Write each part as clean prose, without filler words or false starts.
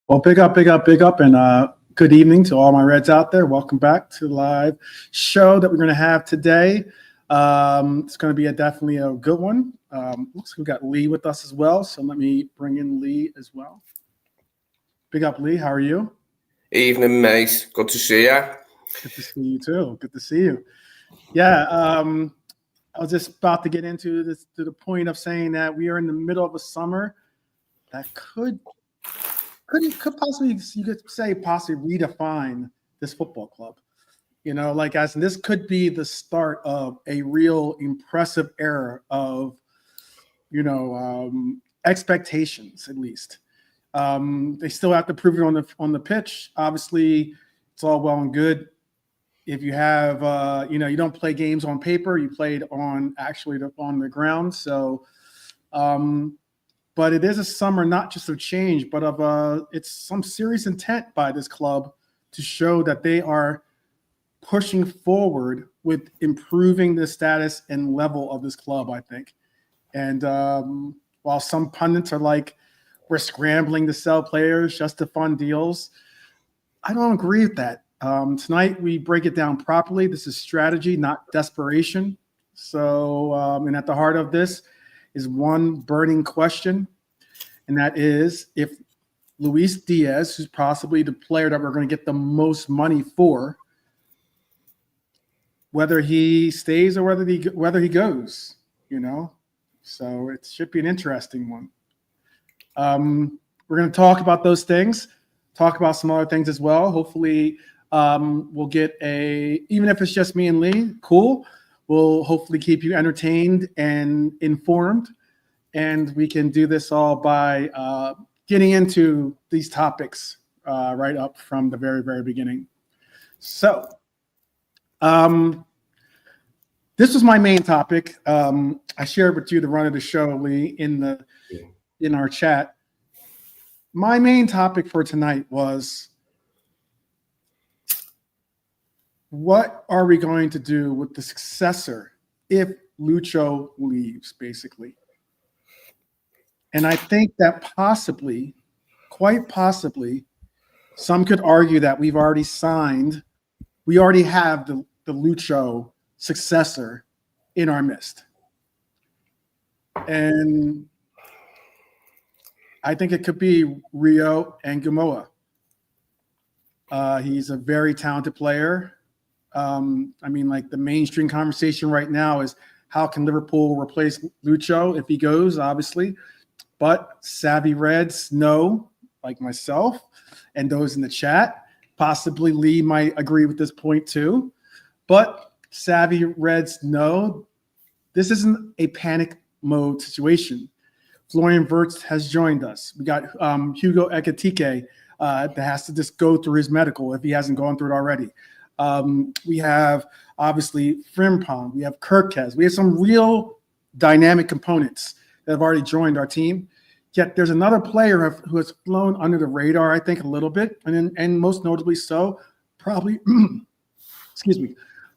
Well, big up, and good evening to all my Reds out there. Welcome back to the live show that we're going to have today. It's going to be definitely a good one. Looks like we got Lee with us as well, so let me bring in Lee as well. Big up, Lee. How are you? Evening, mate. Good to see you. Good to see you too. Good to see you. Yeah, I was just about to get into this to the point of saying that we are in the middle of a summer that could possibly, you could say, possibly redefine this football club. You know, like as this could be the start of a real impressive era of, expectations at least. They still have to prove it on the pitch. Obviously, it's all well and good if you have, you don't play games on paper. You played on the ground. So, but it is a summer not just of change, but of it's some serious intent by this club to show that they are pushing forward with improving the status and level of this club, I think. And while some pundits are like, we're scrambling to sell players just to fund deals, I don't agree with that. Tonight, we break it down properly. This is strategy, not desperation. So, and at the heart of this is one burning question, and that is if Luis Diaz, who's possibly the player that we're going to get the most money for, whether he stays or whether he goes, So it should be an interesting one. We're going to talk about those things, talk about some other things as well. Hopefully, we'll get even if it's just me and Lee, cool. We'll hopefully keep you entertained and informed. And we can do this all by getting into these topics right up from the very, very beginning. So this was my main topic. I shared with you the run of the show, Lee, in our chat. My main topic for tonight was, what are we going to do with the successor if Lucho leaves, basically? And I think that possibly, quite possibly, some could argue that we already have the Lucho successor in our midst. And I think it could be Rio Ngumoha. He's a very talented player. The mainstream conversation right now is how can Liverpool replace Lucho if he goes, obviously. But savvy Reds know, like myself and those in the chat, possibly Lee might agree with this point too. But savvy Reds know this isn't a panic mode situation. Florian Wirtz has joined us. We got Hugo Ekitike that has to just go through his medical if he hasn't gone through it already. We have, obviously, Frimpong. We have Kirkes. We have some real dynamic components that have already joined our team. Yet there's another player who has flown under the radar, I think, a little bit, and most notably so, probably,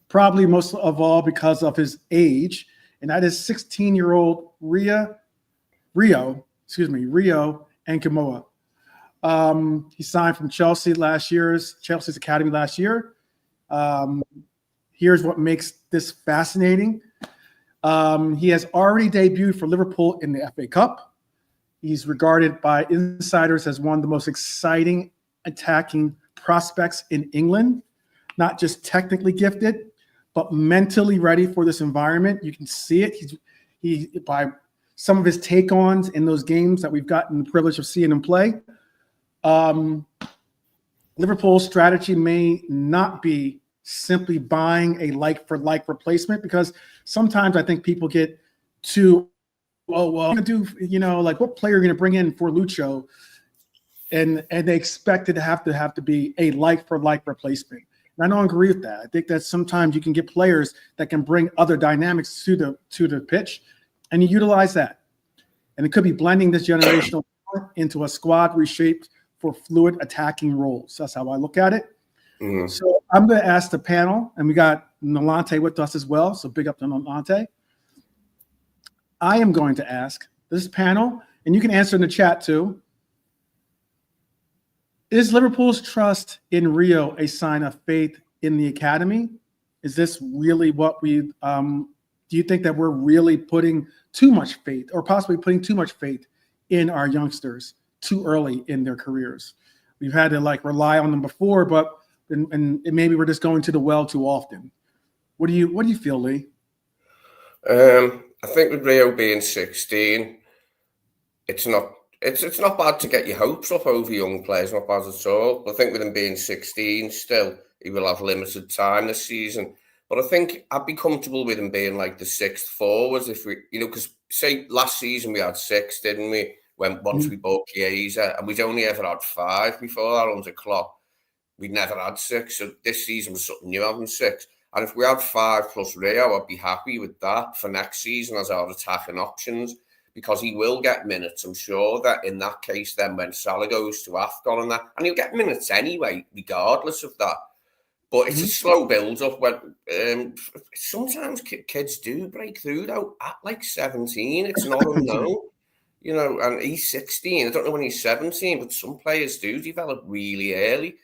probably most of all because of his age, and that is 16-year-old Rio Ngumoha. He signed from Chelsea's academy last year. Here's what makes this fascinating. He has already debuted for Liverpool in the FA Cup. He's regarded by insiders as one of the most exciting attacking prospects in England, not just technically gifted, but mentally ready for this environment. You can see it. He by some of his take-ons in those games that we've gotten the privilege of seeing him play. Liverpool's strategy may not be simply buying a like-for-like replacement, because sometimes I think people get too, I'm going to do, what player are you going to bring in for Lucho? And they expect it to have to be a like-for-like replacement. And I don't agree with that. I think that sometimes you can get players that can bring other dynamics to the pitch, and you utilize that. And it could be blending this generational into a squad reshaped for fluid attacking roles. That's how I look at it. Mm-hmm. So I'm going to ask the panel, and we got Nolante with us as well, so big up to Nolante. I am going to ask this panel, and you can answer in the chat too. Is Liverpool's trust in Rio a sign of faith in the academy? Is this really what we do you think that we're really putting too much faith or possibly putting too much faith in our youngsters too early in their careers? We've had to like rely on them before, but and maybe we're just going to the well too often. What do you feel, Lee? I think with Rio being 16, it's not bad to get your hopes up over young players, not bad at all. But I think with him being 16 still, he will have limited time this season. But I think I'd be comfortable with him being like the sixth forward if we, because say last season we had six, didn't we? Once we bought Chiesa, and we'd only ever had five before that under Klopp. We'd never had six, so this season was something new having six. And if we had 5 plus Rio, I'd be happy with that for next season as our attacking options, because he will get minutes. I'm sure that in that case, then when Salah goes to AFCON and he'll get minutes anyway, regardless of that. But it's a slow build-up. When sometimes kids do break through, though, at like 17. It's not unknown, and he's 16. I don't know when he's 17, but some players do develop really early.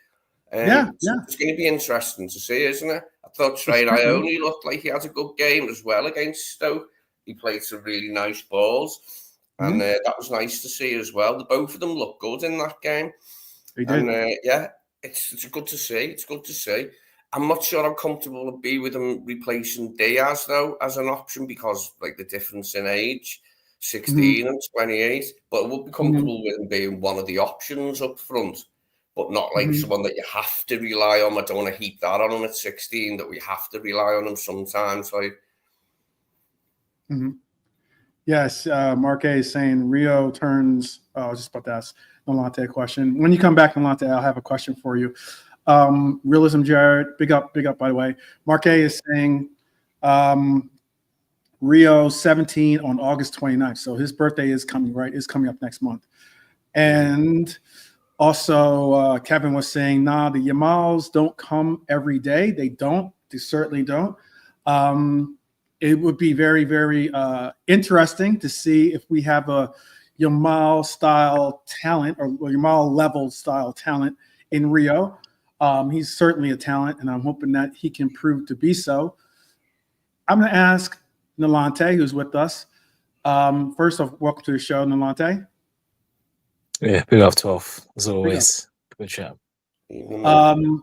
It's going to be interesting to see, isn't it? I thought Trey Ione looked like he had a good game as well against Stoke. He played some really nice balls, and that was nice to see as well. Both of them looked good in that game. They did. And it's good to see. It's good to see. I'm not sure I'm comfortable to be with him replacing Diaz though as an option, because like the difference in age, 16 and 28. But I would be comfortable with him being one of the options up front, but not like someone that you have to rely on. I don't want to heap that on him at 16, that we have to rely on him sometimes. Like, Yes, Mark A is saying Rio turns. I was just about to ask Nolante a question. When you come back, Nolante, I'll have a question for you. Realism Jared, big up, by the way. Mark A is saying Rio 17 on August 29th. So his birthday is coming, right? Is coming up next month. And also, Kevin was saying, nah, the Yamals don't come every day. They don't. They certainly don't. It would be very, very interesting to see if we have a Yamal-style talent or Yamal-level style talent in Rio. He's certainly a talent, and I'm hoping that he can prove to be so. I'm going to ask Nolante, who's with us. First off, welcome to the show, Nolante. Yeah, big up 12, as always. Good chat. I'm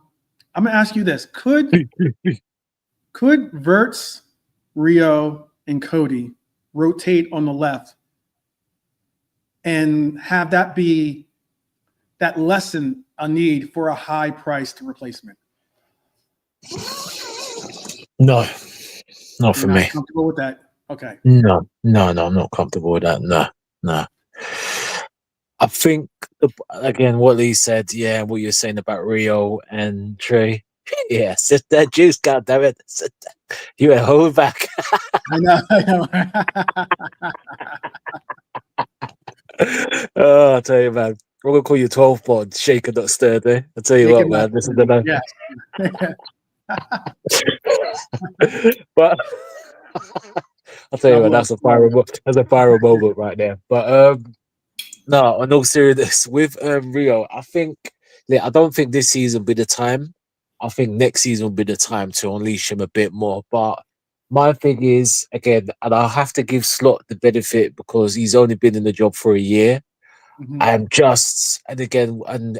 going to ask you this. Could Verts, Rio, and Cody rotate on the left and have that be that lessen a need for a high-priced replacement? No, not for me. Comfortable with that? Okay. No, I'm not comfortable with that. No. I think, again, what Lee said, what you're saying about Rio and Trey. Yeah, sit that juice, goddammit. You went hold back. I know. Oh, I'll tell you, man. We're going to call you 12 pod, shaker, not stirred, eh? I'll tell you what, man. This is the But I'll tell you what, that's a viral moment right there. But no, on all seriousness, with Rio, I don't think this season will be the time. I think next season will be the time to unleash him a bit more. But my thing is, again, and I'll have to give Slot the benefit because he's only been in the job for a year. And I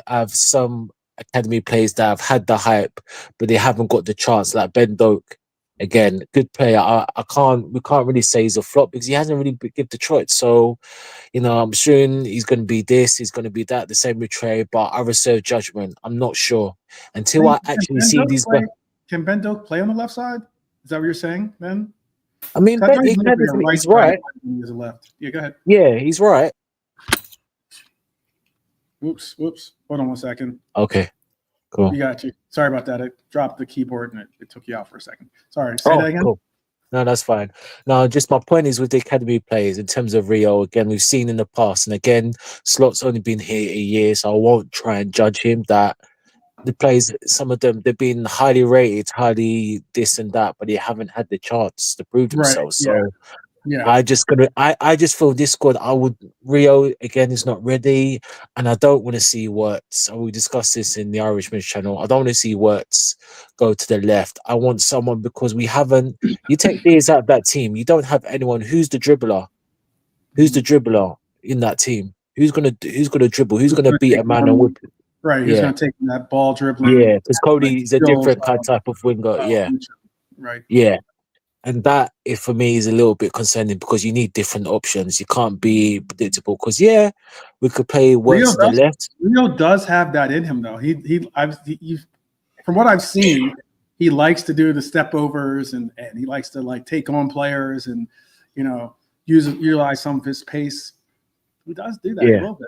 have some academy players that have had the hype, but they haven't got the chance. Like Ben Doak, again, good player. We can't really say he's a flop because he hasn't really given Detroit. So, I'm sure he's going to be this, he's going to be that. The same with Trey, but I reserve judgment. I'm not sure until I actually see these. Can Ben Doak play on the left side? Is that what you're saying, Ben? I mean, he's right. Left. Yeah, go ahead. Yeah, he's right. Whoops. Hold on 1 second. Okay, cool. You got you. Sorry about that. I dropped the keyboard and it took you out for a second. Sorry. Say that again. Cool. No, that's fine. No, just my point is with the academy players in terms of Rio, again, we've seen in the past, and again, Slot's only been here a year, so I won't try and judge him that the players, some of them, they've been highly rated, highly this and that, but they haven't had the chance to prove themselves. Right, yeah. So Yeah. I just feel this squad. Rio again is not ready, and I don't want to see Wirtz. And we discussed this in the Irishman's channel. I don't want to see Wirtz go to the left. I want someone because we haven't. You take Diaz out of that team, you don't have anyone. Who's the dribbler? Who's the dribbler in that team? Who's gonna dribble? Who's Who's gonna gonna beat take a man and on whip? right? Who's Yeah, gonna take that ball dribbling yeah. Because like Cody is a skills? different type of winger. Yeah, Right. yeah. And that, if for me, is a little bit concerning because you need different options. You can't be predictable. Because we could play Rio Wirtz to the does. left. Rio does have that in him, though. From what I've seen, he likes to do the step overs and he likes to like take on players and utilize some of his pace. He does do that a Yeah. little bit.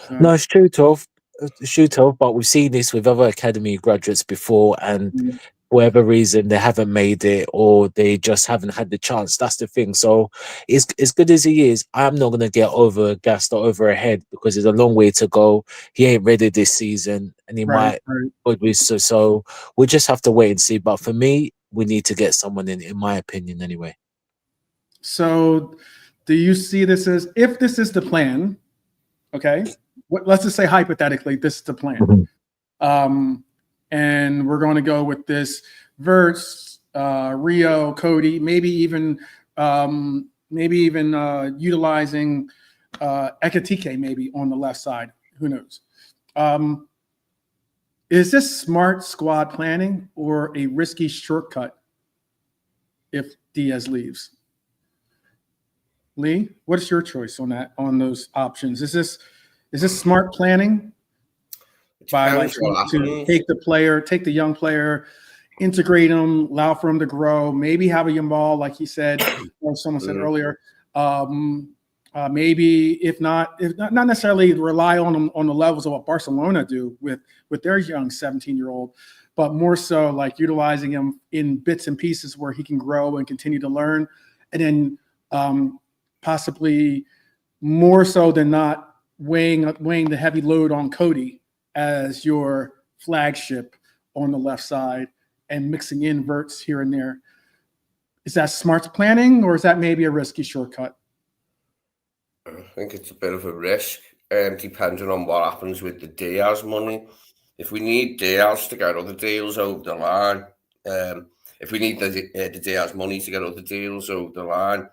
So, No, it's true, Toph. It's true, Toph. But we've seen this with other academy graduates before, and for whatever reason they haven't made it or they just haven't had the chance. That's the thing. So, as good as he is, I'm not gonna get over gassed or over ahead because there's a long way to go. He ain't ready this season, and he right. might be so. We just have to wait and see. But for me, we need to get someone in my opinion, anyway. So, do you see this as if this is the plan? Okay, let's just say hypothetically, this is the plan. And we're going to go with this Verts, Rio, Cody, maybe even utilizing Ekitike maybe on the left side. Who knows? Is this smart squad planning or a risky shortcut if Diaz leaves? Lee, what is your choice on those options? Is this smart planning by like to take the young player, integrate him, allow for him to grow, maybe have a Yamal, like he said, or someone said earlier. Maybe if not necessarily rely on him on the levels of what Barcelona do with their young 17-year-old, but more so like utilizing him in bits and pieces where he can grow and continue to learn, and then possibly more so than not weighing the heavy load on Cody as your flagship on the left side and mixing in Verts here and there. Is that smart planning or is that maybe a risky shortcut? I think it's a bit of a risk, depending on what happens with the Diaz money. If we need Diaz to get other deals over the line, if we need the Diaz money to get other deals over the line,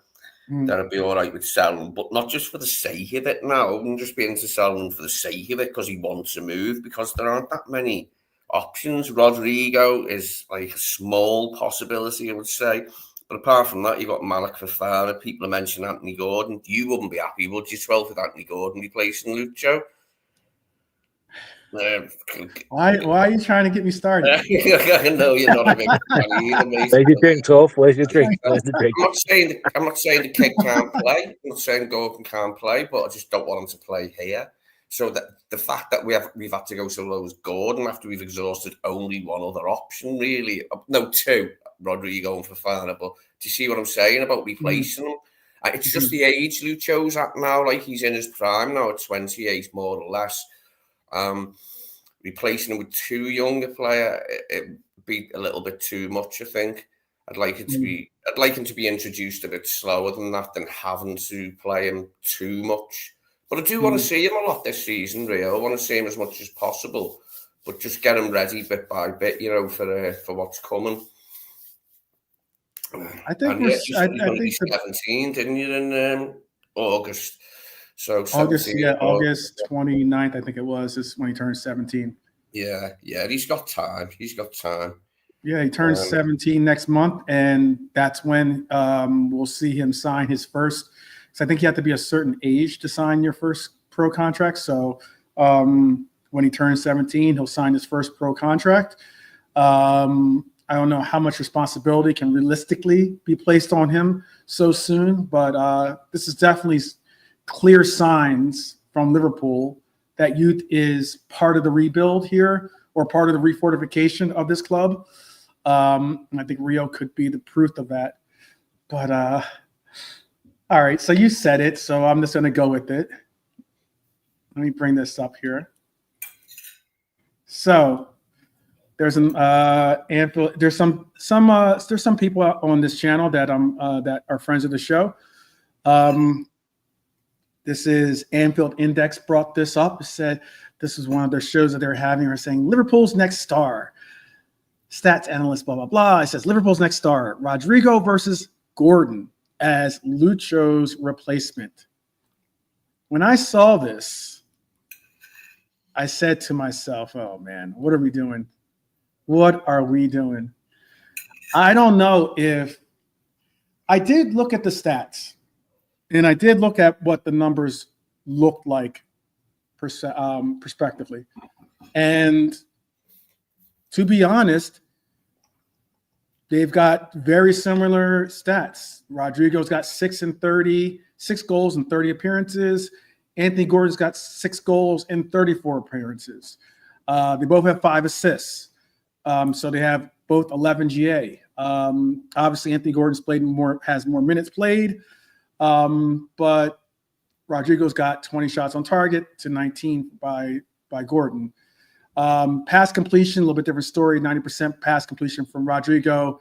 then it'd be all right with selling, but not just for the sake of it now. I wouldn't just be into selling for the sake of it because he wants to move, because there aren't that many options. Rodrigo is like a small possibility, I would say. But apart from that, you've got Malik Fofana. People are mentioning Anthony Gordon. You wouldn't be happy, would you, 12 with Anthony Gordon replacing Lucho? Why are you trying to get me started? I know you're not a big fan either, mate. Where's your drink, Toph? Where's your drink? Where's the drink? I'm not saying the kid can't play. I'm not saying Gordon can't play, but I just don't want him to play here. So that the fact that we've had to go so low as Gordon after we've exhausted only one other option, really. No, two. Rodrigo and Fofana. But do you see what I'm saying about replacing him? It's just the age Lucho's at now. Like, he's in his prime now at 28, more or less. Replacing him with too young a player, it'd be a little bit too much, I think. I'd like him to be introduced a bit slower than that, than having to play him too much. But I do want to see him a lot this season, Rio. I want to see him as much as possible, but just get him ready bit by bit, for what's coming. I think you're going to be 17, didn't you, in August? So August 29th, I think it was, is when he turns 17. Yeah, he's got time. Yeah, he turns 17 next month, and that's when we'll see him sign his first. So I think you have to be a certain age to sign your first pro contract. So when he turns 17, he'll sign his first pro contract. I don't know how much responsibility can realistically be placed on him so soon, but this is definitely clear signs from Liverpool that youth is part of the rebuild here, or part of the refortification of this club. And I think Rio could be the proof of that. But all right, so you said it, so I'm just going to go with it. Let me bring this up here. So There's an Anfield. There's some people on this channel that that are friends of the show. This is Anfield Index brought this up. It said this is one of their shows that they're having. Are saying Liverpool's next star. Stats analyst, blah blah blah. It says Liverpool's next star, Rodrigo versus Gordon as Lucho's replacement. When I saw this, I said to myself, "Oh man, what are we doing? What are we doing?" I don't know if I did look at the stats, and I did look at what the numbers looked like prospectively. And to be honest, they've got very similar stats. Rodrigo's got 6 goals and 30 appearances. Anthony Gordon's got 6 goals and 34 appearances. They both have 5 assists. So they have both 11 GA. Obviously, Anthony Gordon's has more minutes played, but Rodrigo's got 20 shots on target to 19 by Gordon. Pass completion, a little bit different story. 90% pass completion from Rodrigo,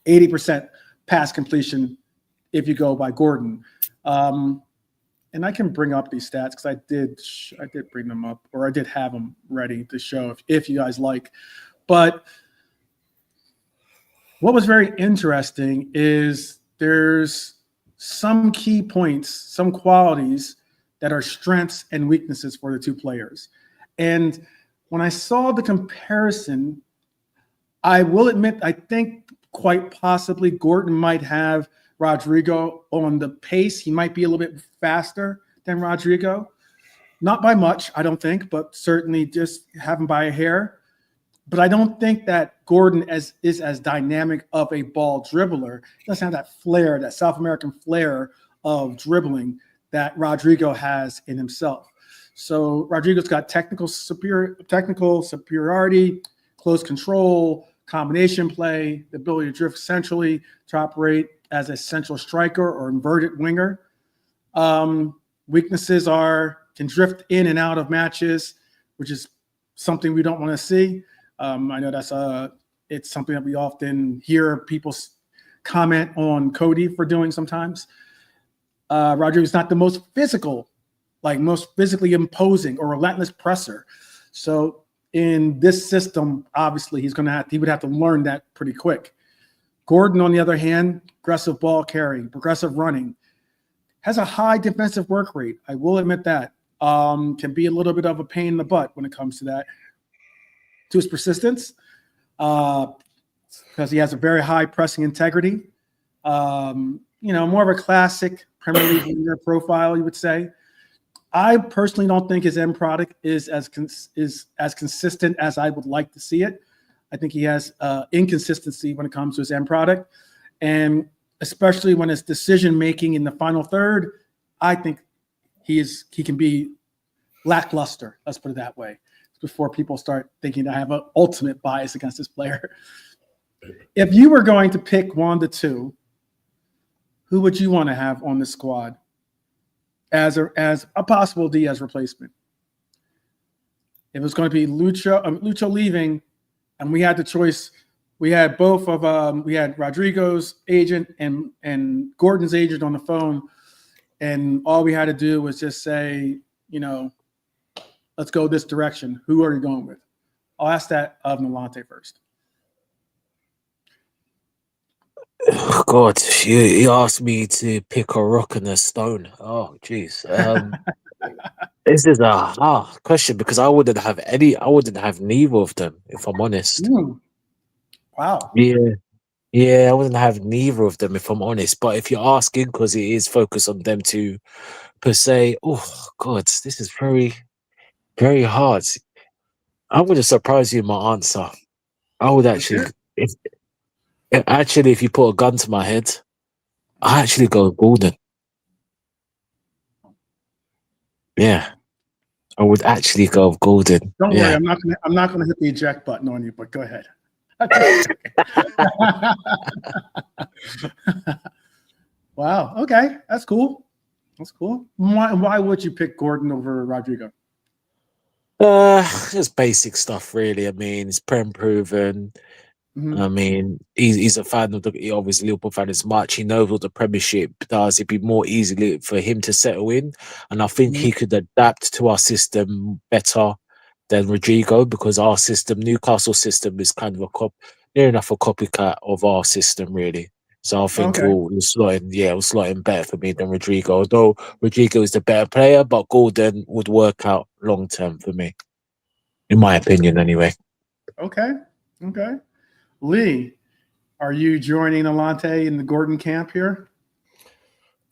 80% pass completion if you go by Gordon. And I can bring up these stats because I did bring them up, or I did have them ready to show if you guys like. But what was very interesting is there's some key points, some qualities that are strengths and weaknesses for the two players. And when I saw the comparison, I will admit, I think quite possibly Gordon might have Rodrigo on the pace. He might be a little bit faster than Rodrigo. Not by much, I don't think, but certainly just have him by a hair. But I don't think that Gordon is as dynamic of a ball dribbler. He doesn't have that flair, that South American flair of dribbling that Rodrigo has in himself. So Rodrigo's got technical superiority, close control, combination play, the ability to drift centrally, to operate as a central striker or inverted winger. Weaknesses can drift in and out of matches, which is something we don't want to see. I know it's something that we often hear people comment on Cody for doing sometimes. Rodrigo's not the most physically imposing or relentless presser. So in this system, obviously he would have to learn that pretty quick. Gordon, on the other hand, aggressive ball carrying, progressive running, has a high defensive work rate. I will admit that. Can be a little bit of a pain in the butt when it comes to that. To his persistence, because he has a very high pressing integrity. More of a classic Premier League winger profile, you would say. I personally don't think his end product is as consistent as I would like to see it. I think he has inconsistency when it comes to his end product, and especially when it's decision making in the final third, I think he can be lackluster. Let's put it that way. Before people start thinking I have an ultimate bias against this player. If you were going to pick one of the two, who would you want to have on the squad as a possible Diaz replacement? If it was going to be Lucho leaving, and we had the choice, we had both of we had Rodrigo's agent and Gordon's agent on the phone, and all we had to do was just say, let's go this direction. Who are you going with? I'll ask that of Nolante first. Oh, God, you asked me to pick a rock and a stone. Oh, jeez. This is a hard question because I wouldn't have neither of them, if I'm honest. Wow. Yeah, I wouldn't have neither of them, if I'm honest. But if you're asking, because it is focused on them two per se, oh, God, this is very, very hard. I'm going to surprise you in my answer. I would actually, if you put a gun to my head, I actually go Gordon. Yeah, I would actually go Gordon. Don't worry, I'm not gonna hit the eject button on you, but go ahead. Wow. Okay, that's cool. Why would you pick Gordon over Rodrigo? It's basic stuff, really. I mean, it's Prem proven. Mhm. I mean, he's a fan of the obviously Liverpool fan as much. He knows what the Premiership does. It'd be more easily for him to settle in, and I think Mhm. he could adapt to our system better than Rodrigo because our system, Newcastle system, is kind of near enough a copycat of our system, really. So I think Okay. we'll slot in better for me than Rodrigo. Although Rodrigo is the better player, but Gordon would work out long term for me, in my opinion, anyway. Okay. Okay. Lee, are you joining Alante in the Gordon camp here?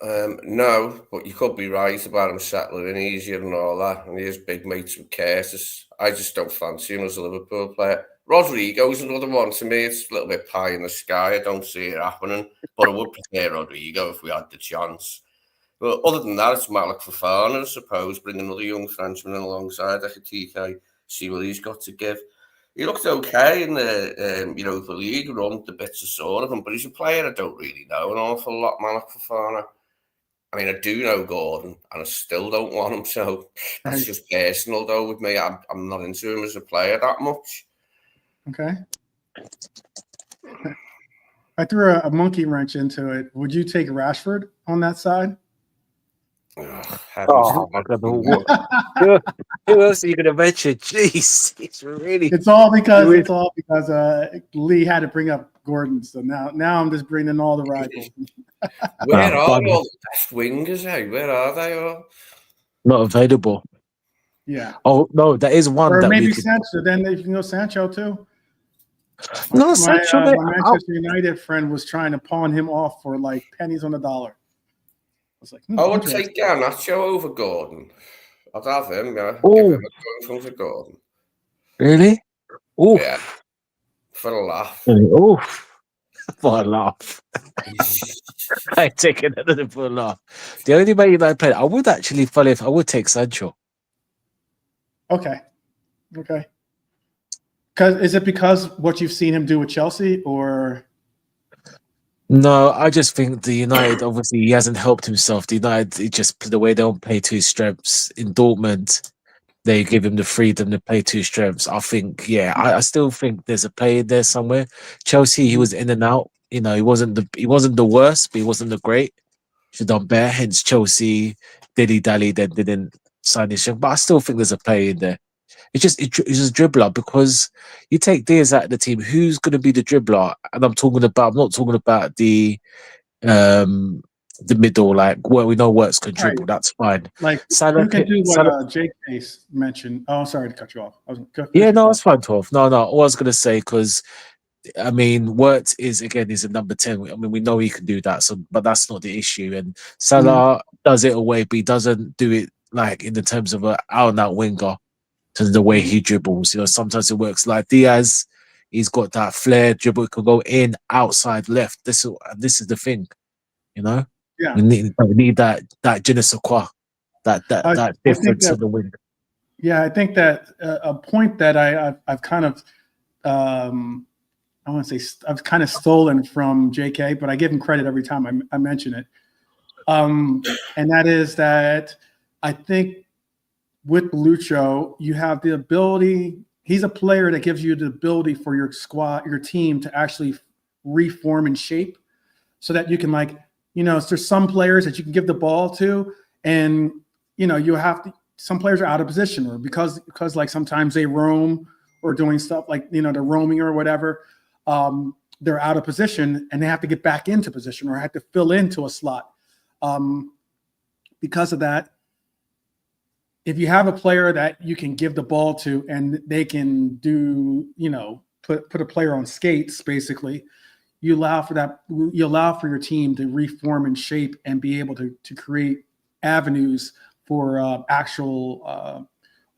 No, but you could be right about him settling in easier and all that. And he is big mates with Curtis. I just don't fancy him as a Liverpool player. Rodrigo's another one. To me, it's a little bit pie in the sky. I don't see it happening. But I would prefer Rodrigo if we had the chance. But other than that, it's Malik Fofana, I suppose. Bring another young Frenchman in alongside Ekitike, see what he's got to give. He looked okay in the the league run, the bits I saw of him, but he's a player I don't really know an awful lot, Malik Fofana. I mean, I do know Gordon, and I still don't want him. So that's Right. just personal, though. With me, I'm not into him as a player that much. Okay. I threw a monkey wrench into it. Would you take Rashford on that side? Ugh, heavens to Oh my God! heaven. Who else are you going to mention? Jeez, it's really. It's all because Lee had to bring up Gordon. So now I'm just bringing all the rivals. Where are all Fun. the best wingers? Hey, where are they all? Not available. Yeah. Oh no, there is one Or that we maybe could. Sancho. Then you can go Sancho too. No, My Sancho. Mate, Manchester United friend was trying to pawn him off for like pennies on the dollar. I was like, I would interesting. take Garnacho over Gordon. I'd have him, yeah. Give Oh, him a go from Gordon. really? Oh, Yeah, for a laugh. oh, for a laugh. I take another for a laugh. The only Man United player I would actually follow if I would take Sancho. Okay. Is it because what you've seen him do with Chelsea, or No, I just think the United, obviously, he hasn't helped himself. The United, it just the way they don't play to his strengths in Dortmund, they give him the freedom to play to his strengths. I think, yeah, I still think there's a player there somewhere. Chelsea, he was in and out. You know, he wasn't the worst, but he wasn't the great. Should have done better. Hence, Chelsea dilly dally, then didn't sign his young. But I still think there's a player in there. It's just dribbler because you take Diaz out of the team. Who's going to be the dribbler? And I'm not talking about the middle, like where we know Works can right? dribble. That's fine. Like Salah, who can do what Salah, Jake Case mentioned? Oh, sorry to cut you off. Finish yeah, your no, thought. it's fine. 12. No, all I was going to say because I mean, Wirtz is a number 10. I mean, we know he can do that, so but that's not the issue. And Mhm. Salah does it away, but he doesn't do it like in the terms of an out and out winger. To the way Mhm. he dribbles. You know, sometimes it works like Diaz. He's got that flair dribble. It can go in, outside, left. This is the thing. You know, Yeah, we need that je ne sais quoi, that I think difference that. on the wing. Yeah, I think that a point that I've kind of I want to say I've kind of stolen from JK, but I give him credit every time I mention it. And that is that I think with Lucho, you have the ability. He's a player that gives you the ability for your squad, your team to actually reform and shape so that you can there's some players that you can give the ball to and, you have to, some players are out of position or because like sometimes they roam or doing stuff like, they're roaming or whatever. They're out of position and they have to get back into position or have to fill into a slot. Because of that, if you have a player that you can give the ball to and they can do, put a player on skates, basically, you allow for your team to reform and shape and be able to create avenues for actual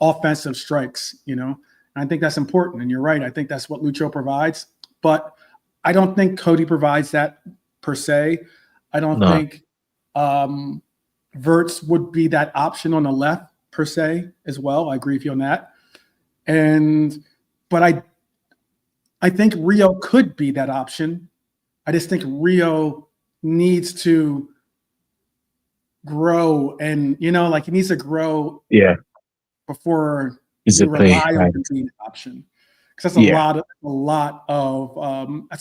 offensive strikes, And I think that's important. And you're right. I think that's what Lucho provides. But I don't think Cody provides that per se. I don't No, think Verts would be that option on the left per se as well. I agree with you on that. But I think Rio could be that option. I just think Rio needs to grow and, he needs to grow yeah, before Is we it play? rely on Right. him being an option. Because that's Yeah. that's a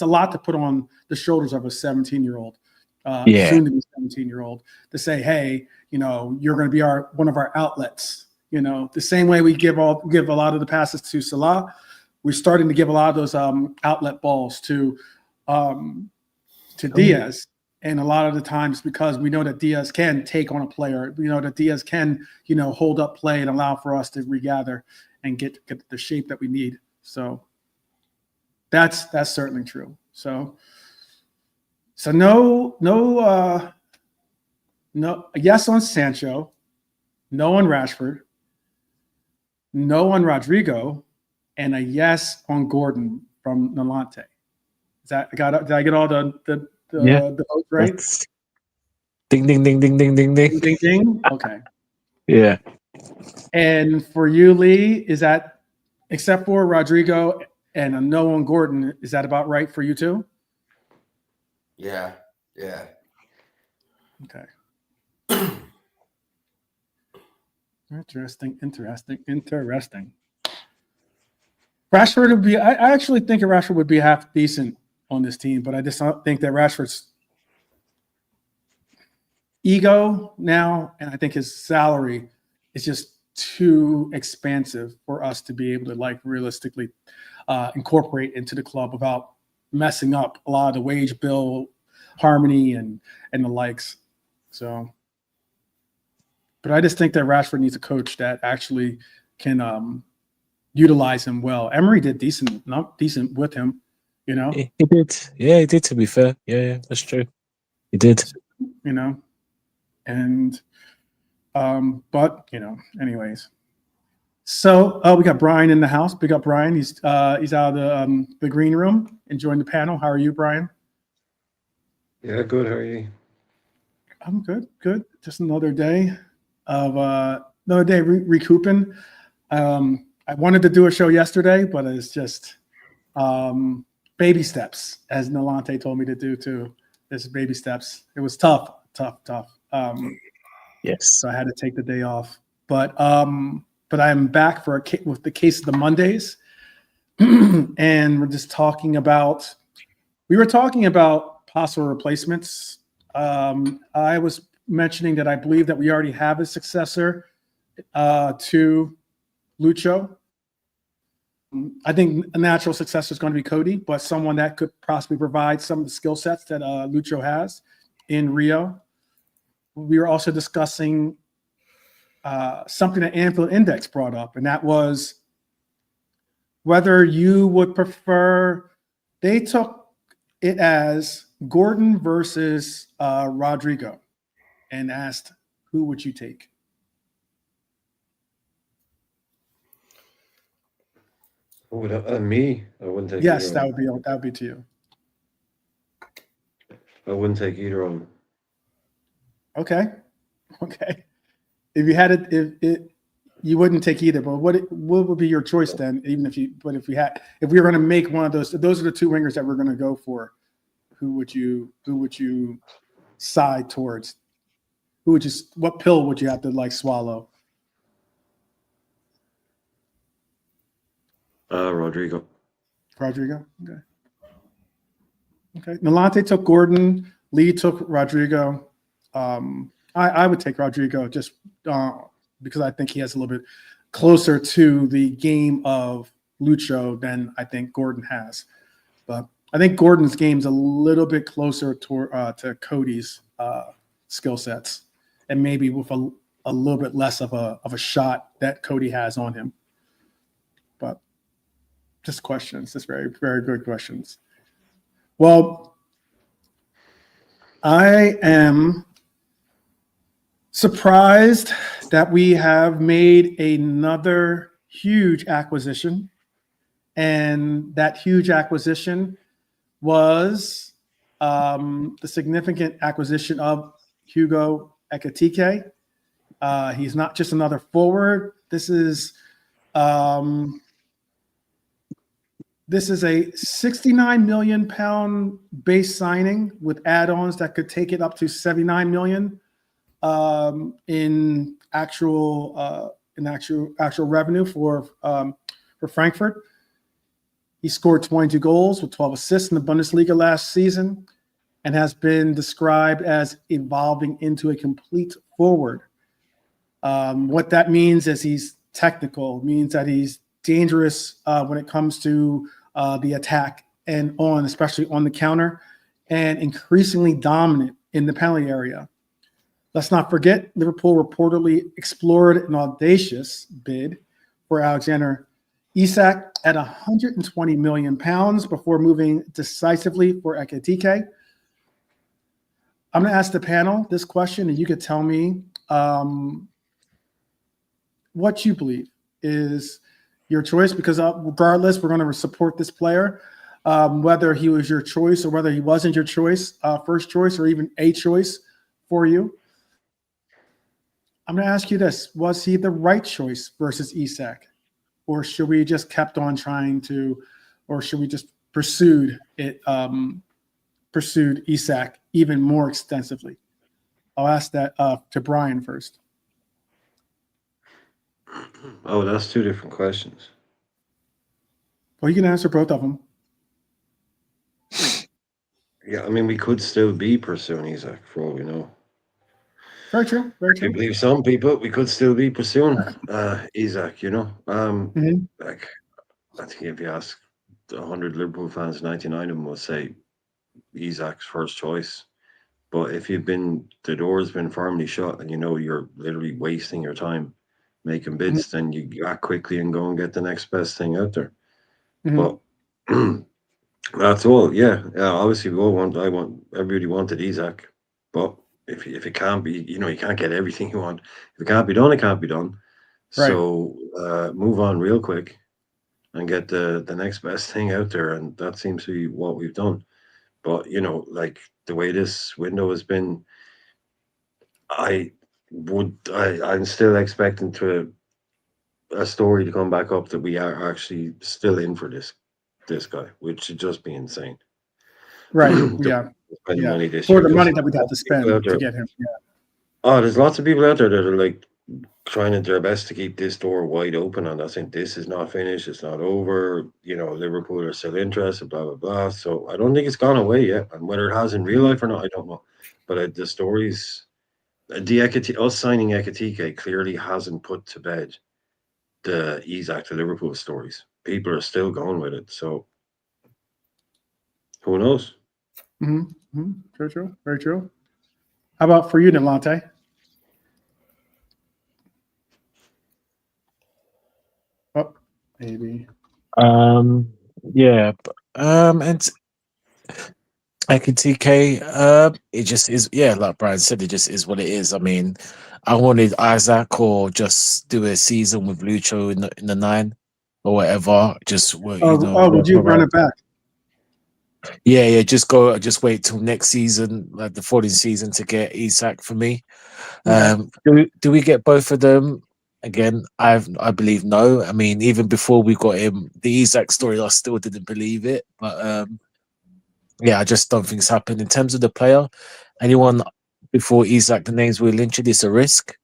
lot to put on the shoulders of a 17-year-old, Yeah. soon to be 17-year-old, to say, hey, you're going to be one of our outlets. The same way we give a lot of the passes to Salah, we're starting to give a lot of those outlet balls to Diaz. And a lot of the times, because we know that Diaz can take on a player, we know that Diaz can, hold up play and allow for us to regather and get the shape that we need. So that's certainly true. So no, yes on Sancho, no on Rashford, no on Rodrigo, and a yes on Gordon from Nolante. Did I get all the votes right? That's ding ding ding ding ding ding ding. Ding, ding, ding. Okay. Yeah. And for you, Lee, is that, except for Rodrigo and a no on Gordon, is that about right for you too? Yeah. Okay. Interesting. Rashford would be. I actually think Rashford would be half decent on this team, but I just don't think that Rashford's ego now, and I think his salary is just too expansive for us to be able to realistically incorporate into the club without messing up a lot of the wage bill harmony and the likes. So, but I just think that Rashford needs a coach that actually can utilize him well. Emery did decent with him, He did. Yeah, he did, to be fair. Yeah, that's true. He did. And but anyways. So we got Brian in the house. Big up Brian. He's out of the green room enjoying the panel. How are you, Brian? Yeah, good. How are you? I'm good. Just another day recouping. I wanted to do a show yesterday, but it's just baby steps, as Nolante told me to do too. This baby steps. It was tough. Yes. So I had to take the day off. But I'm back with the case of the Mondays, and we're just talking about. We were talking about possible replacements. I was mentioning that I believe that we already have a successor to Lucho. I think a natural successor is going to be Cody, but someone that could possibly provide some of the skill sets that Lucho has in Rio. We were also discussing something that Anfield Index brought up, and that was whether you would prefer. They took it as Gordon versus Rodrigo and asked, who would you take? Me? I wouldn't take Yes, either. that would be to you. I wouldn't take either of them. Okay. If you had it, you wouldn't take either. But what would be your choice then? If we were going to make one of those are the two wingers that we're going to go for. Who would you side towards? What pill would you have to swallow? Rodrigo. Rodrigo. Okay. Nolante took Gordon. Lee took Rodrigo. I would take Rodrigo just because I think he has a little bit closer to the game of Lucho than I think Gordon has. But I think Gordon's game's a little bit closer to Cody's skill sets, and maybe with a little bit less of a shot that Cody has on him. But just questions, just very, very good questions. Well, I am surprised that we have made another huge acquisition, and that huge acquisition was the significant acquisition of Hugo Ekitike. He's not just another forward. This is a 69 million pound base signing with add-ons that could take it up to 79 million in actual in actual revenue for Frankfurt. He scored 22 goals with 12 assists in the Bundesliga last season and has been described as evolving into a complete forward. What that means is he's technical, means that he's dangerous when it comes to the attack and especially on the counter, and increasingly dominant in the penalty area. Let's not forget, Liverpool reportedly explored an audacious bid for Alexander Isak at £120 million before moving decisively for Ekitike. I'm going to ask the panel this question, and you could tell me what you believe is your choice, because regardless, we're going to support this player, whether he was your choice or whether he wasn't your choice, first choice, or even a choice for you. I'm going to ask you this. Was he the right choice versus Isak? Or should we just kept on trying to, or should we just pursued Isak even more extensively? I'll ask that to Brian first. Oh, that's two different questions. Well, you can answer both of them. Yeah, I mean, we could still be pursuing Isak for all we know. Very true. Very I true. believe some people we could still be pursuing Isak, Like, I think if you ask 100 Liverpool fans, 99 of them will say Isak's first choice. But if the door's been firmly shut and you know you're literally wasting your time making bids, then you act quickly and go and get the next best thing out there. But that's all. Yeah. Obviously, everybody wanted Isak, but if it can't be, you can't get everything you want. If it can't be done, it can't be done. Right. So move on real quick and get the next best thing out there, and that seems to be what we've done. But like the way this window has been, I'm still expecting a story to come back up that we are actually still in for this guy, which should just be insane. Right. Yeah. Spend money this For year, the 'cause money that we'd have to spend out there- to get him. Yeah. Oh, there's lots of people out there that are like trying their best to keep this door wide open, and I think this is not finished, it's not over. Liverpool are still interested, blah blah blah. So I don't think it's gone away yet, and whether it has in real life or not, I don't know. But the stories, us signing Ekitike clearly hasn't put to bed the Isak to Liverpool stories. People are still going with it, so who knows? Very true. Very true. How about for you, Delonte? Oh, maybe. Yeah. And Ekitike, it just is. Yeah, like Brian said, it just is what it is. I mean, I wanted Isaac or just do a season with Lucho in the 9 or whatever. Just Would you run it back? Yeah. Just wait till next season, like the following season, to get Isak for me. Do we get both of them? Again, I believe no. I mean, even before we got him, the Isak story, I still didn't believe it. But yeah, I just don't think it's happened. In terms of the player, anyone before Isak, the names we mentioned, it's a risk.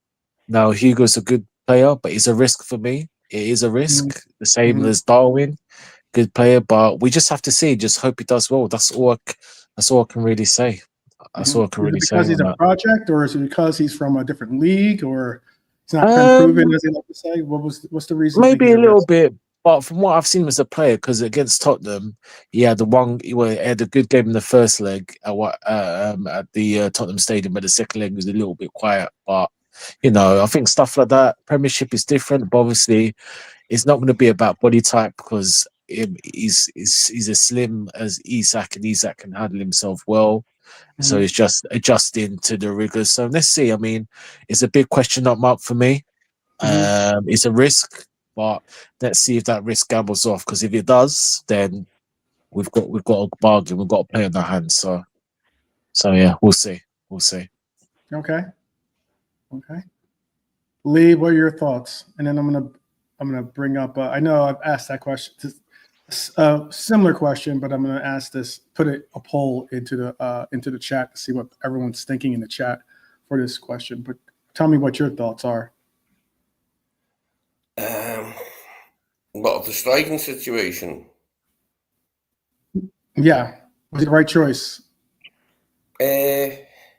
Now, Hugo's a good player, but it's a risk for me. It is a risk, the same as Darwin, good player. But we just have to see. Just hope he does well. That's all I can really say. That's all I can really say. Because he's a project, or is it because he's from a different league, or it's not proven, as they like to say? What's the reason? Maybe a little bit, but from what I've seen as a player, because against Tottenham, he had a good game in the first leg at the Tottenham Stadium, but the second leg was a little bit quiet. But I think stuff like that, Premiership is different. But obviously, it's not going to be about body type, because he's as slim as Isak, and Isak can handle himself well. So it's just adjusting to the rigors. So let's see. I mean, it's a big question mark for me. It's a risk, but let's see if that risk gambles off. Because if it does, then we've got a bargain. We've got a play in our hands. So yeah, we'll see. Okay. Lee, what are your thoughts? And then I'm gonna bring up. I know I've asked that question, similar question, but I'm gonna ask this. Put a poll into the chat to see what everyone's thinking in the chat for this question. But tell me what your thoughts are. What of the striking situation? Yeah, was he the right choice?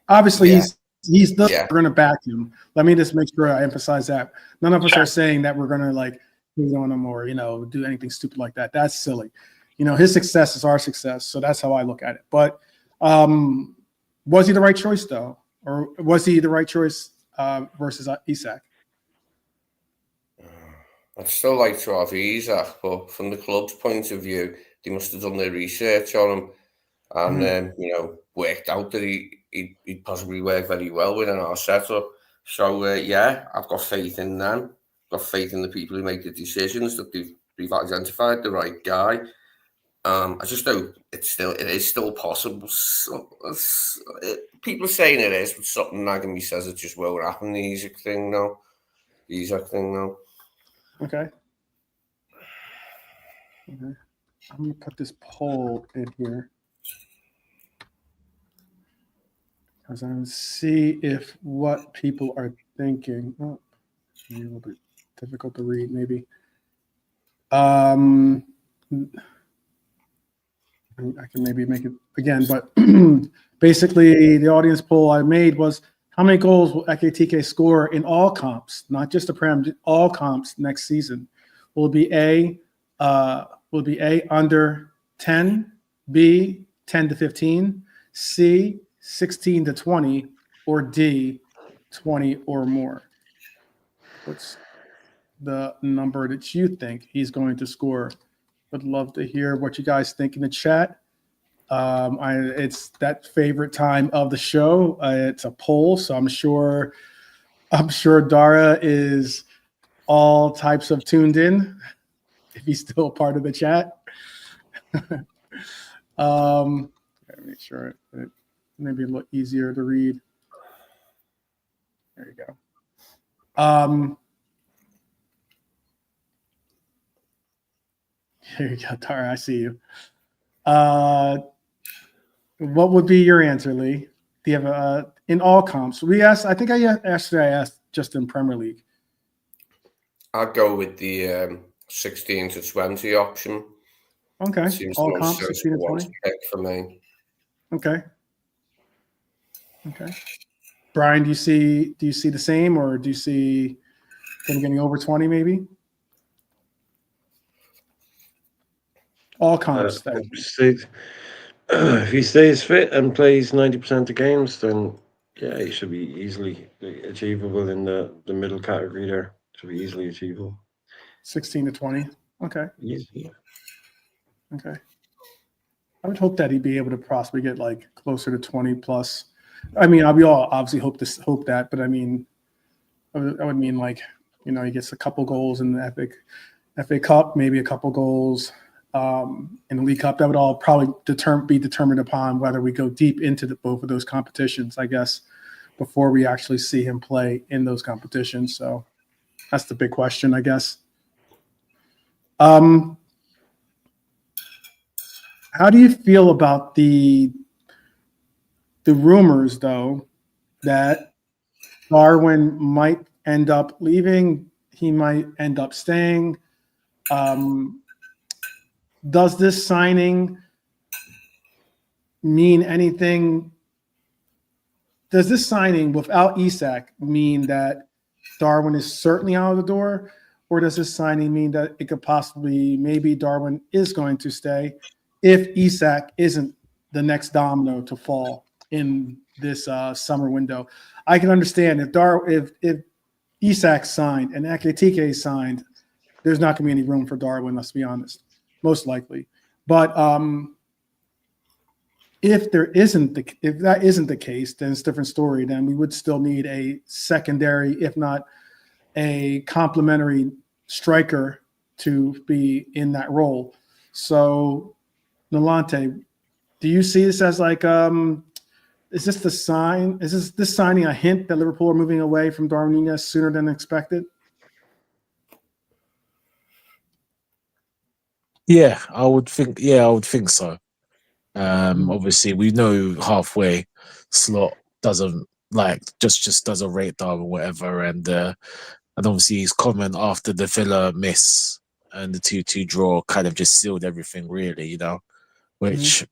Obviously, Yeah, he's the yeah. we're going to back him. Let me just make sure I emphasize that. None of us are saying that we're going to like move on him or do anything stupid like that. That's silly. His success is our success, so that's how I look at it. But was he the right choice though, or was he the right choice versus Isak? I'd still like to have Isak, but from the club's point of view, they must have done their research on him and worked out that he'd possibly work very well within our setup. So yeah, I've got faith in them. Got faith in the people who make the decisions that they've identified the right guy. I just hope it is still possible. People are saying it is, but something nagging me says it just won't happen. The Isak thing now. Okay. I'm gonna put this poll in here because I'm gonna see if what people are thinking. Oh, a little bit difficult to read, maybe. I can maybe make it again, but basically the audience poll I made was how many goals will Ekitike score in all comps, not just the Prem, all comps next season? Will it be A under 10, B 10 to 15, C 16 to 20, or D 20 or more? What's the number that you think he's going to score? Would love to hear what you guys think in the chat. It's that favorite time of the show. It's a poll, so I'm sure Dara is all types of tuned in if he's still part of the chat. Make sure it maybe a little easier to read. There you go. Here you go, Tara. I see you. What would be your answer, Lee? Do you have in all comps? I asked just in Premier League. I'd go with the 16 to 20 option. Okay. Seems All the most comps, 16 to 20. Pick for me. Okay. Brian, do you see the same, or do you see him getting over 20 maybe? All comps. If he stays fit and plays 90% of games, then yeah, he should be easily achievable in the middle category there. Should be easily achievable. 16 to 20. Okay. Easy. Okay. I would hope that he'd be able to possibly get like closer to 20 plus. I mean, we all obviously hope that, but I mean, I would mean like, he gets a couple goals in the FA Cup, maybe a couple goals in the League Cup. That would all probably be determined upon whether we go deep into both of those competitions, I guess, before we actually see him play in those competitions. So that's the big question, I guess. How do you feel about the rumors, though, that Darwin might end up leaving? He might end up staying. Does this signing mean anything? Does this signing without Isak mean that Darwin is certainly out of the door? Or does this signing mean that it could possibly, maybe Darwin is going to stay if Isak isn't the next domino to fall in this summer window? I can understand if Isak signed and Ekitike signed, there's not going to be any room for Darwin, let's be honest, most likely. But if that isn't the case, then it's a different story. Then we would still need a secondary, if not a complementary striker to be in that role. So, Nolante, do you see this as like, is this the sign? Is this signing a hint that Liverpool are moving away from Darwin Núñez sooner than expected? Yeah, I would think so. Obviously, we know halfway slot doesn't like just doesn't rate Darwin whatever, and And obviously his comment after the Villa miss and the 2-2 draw kind of just sealed everything, really, which,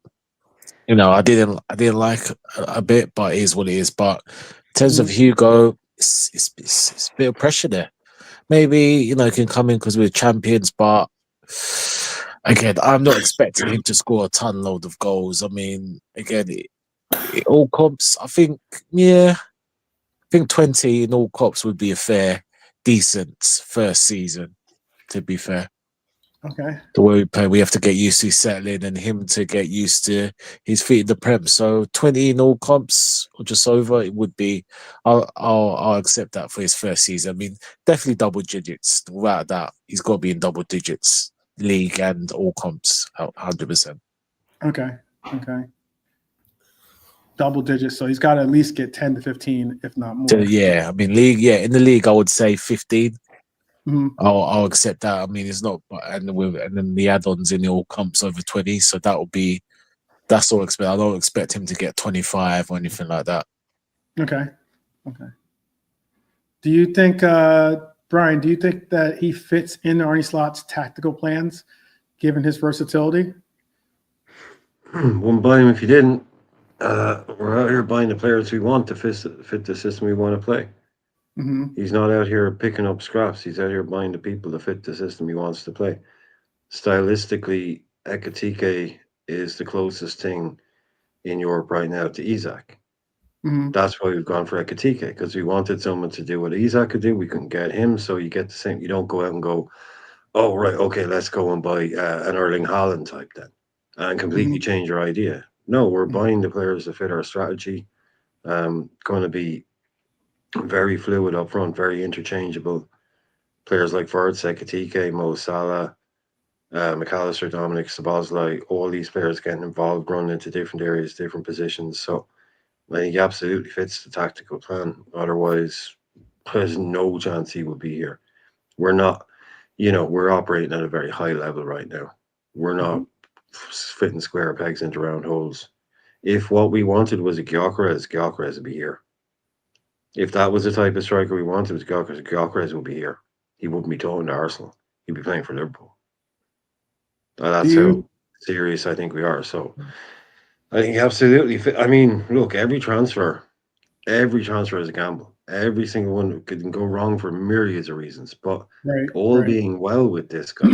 I didn't like a bit, but it is what it is. But in terms of Hugo, it's a bit of pressure there. Maybe, he can come in because we're champions, but again, I'm not expecting him to score a ton load of goals. I mean, again, all comps, I think 20 in all comps would be a fair, decent first season, to be fair. Okay. The way we play, we have to get used to settling and him to get used to his feet in the Prem. So 20 in all comps or just over, it would be. I'll accept that for his first season. I mean, definitely double digits. Without that, he's got to be in double digits, league and all comps, 100%. Okay. Double digits. So he's got to at least get 10 to 15, if not more. So, I mean, league. Yeah, in the league, I would say 15. Mm-hmm. I'll accept that. I mean, it's not, and then the add-ons in the all comps over 20. So that's all I expect. I don't expect him to get 25 or anything like that. Okay. Do you think, Brian? Do you think that he fits in Arne Slot's tactical plans, given his versatility? Wouldn't buy him if you didn't. We're out here buying the players we want to fit the system we want to play. Mm-hmm. He's not out here picking up scraps. He's out here buying the people to fit the system he wants to play. Stylistically, Ekitike is the closest thing in Europe right now to Isak. Mm-hmm. That's why we've gone for Ekitike, because we wanted someone to do what Isak could do. We couldn't get him, so you get the same. You don't go out and go, oh, right, okay, let's go and buy an Erling Haaland type then and completely change your idea. No, we're buying the players to fit our strategy. Going to be very fluid up front, very interchangeable. Players like Wirtz, Ekitike, Mo Salah, McAllister, Dominic Szoboszlai, all these players getting involved, running into different areas, different positions. So I think he absolutely fits the tactical plan. Otherwise, there's no chance he would be here. We're not, we're operating at a very high level right now. We're not fitting square pegs into round holes. If what we wanted was a Gyökeres would be here. If that was the type of striker we wanted, was Gyökeres would be here. He wouldn't be talking to Arsenal. He'd be playing for Liverpool. That's how serious I think we are. So I think absolutely fit. I mean, look, every transfer is a gamble. Every single one can go wrong for myriads of reasons. But being well with this guy,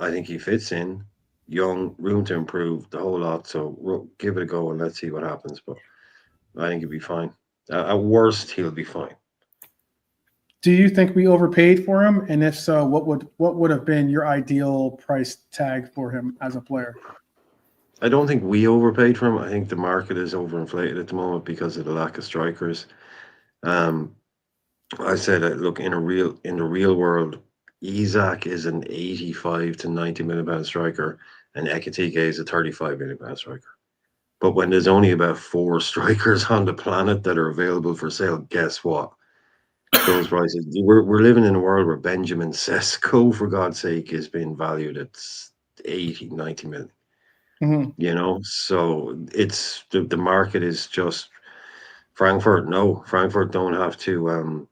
I think he fits in. Young, room to improve, the whole lot. So we'll give it a go and let's see what happens. But I think he'll be fine. At worst, he'll be fine. Do you think we overpaid for him? And if so, what would have been your ideal price tag for him as a player? I don't think we overpaid for him. I think the market is overinflated at the moment because of the lack of strikers. I said that, look, in the real world, Isak is an 85 to 90 million pound striker, and Ekitike is a 35 million pound striker. But when there's only about 4 strikers on the planet that are available for sale, guess what? Those prices. We're living in a world where Benjamin Sesko, for God's sake, is being valued at 80, 90 million. Mm-hmm. So it's the market is just Frankfurt. No, Frankfurt don't have to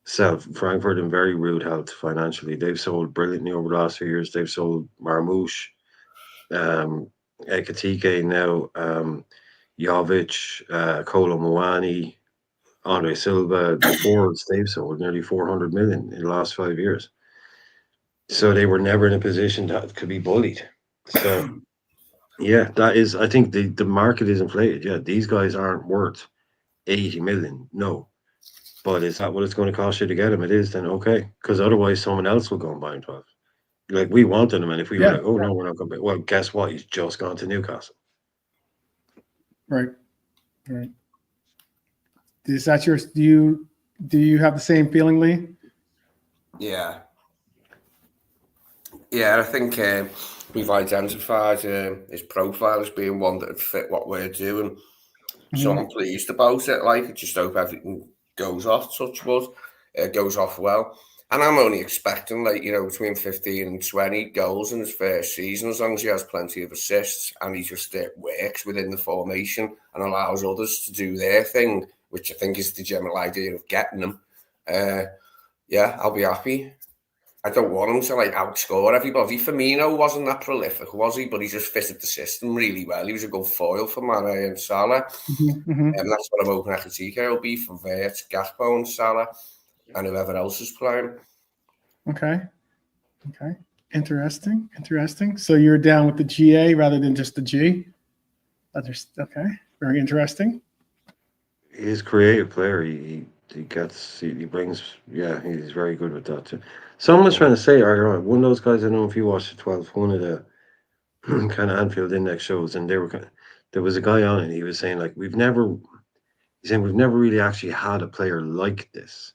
sell. Frankfurt in very rude health financially. They've sold brilliantly over the last few years. They've sold Marmoush, Ekitike now, Jovic, Kolo Muani, Andre Silva. The forwards they've sold nearly 400 million in the last 5 years. So they were never in a position that could be bullied. So yeah, that is. I think the market is inflated. Yeah, these guys aren't worth 80 million. No. But is that what it's going to cost you to get him? It is, then okay. Because otherwise someone else will go and buy him 12. Like, we wanted him, and if we were like, oh no, we're not going to buy, well, guess what? He's just gone to Newcastle. Right. Is that yours? Do you have the same feeling, Lee? Yeah, I think we've identified his profile as being one that would fit what we're doing. So I'm pleased about it. Like, I just hope everything goes off, touch wood, goes off well. And I'm only expecting, between 15 and 20 goals in his first season, as long as he has plenty of assists and he just works within the formation and allows others to do their thing, which I think is the general idea of getting them. yeah, I'll be happy. I don't want him to like outscore everybody. Firmino wasn't that prolific, was he? But he just fitted the system really well. He was a good foil for Mane and Salah. And that's what I'm hoping Ekitike will be for Vert, Gakpo and Salah and whoever else is playing. Okay. Interesting. So you're down with the GA rather than just the G? Okay. Very interesting. He's a creative player. He brings, he's very good with that too. Someone was trying to say, one of those guys, I don't know if you watched the 12th, one of the kind of Anfield Index shows, and there was a guy on it, he was saying, like, we've never really actually had a player like this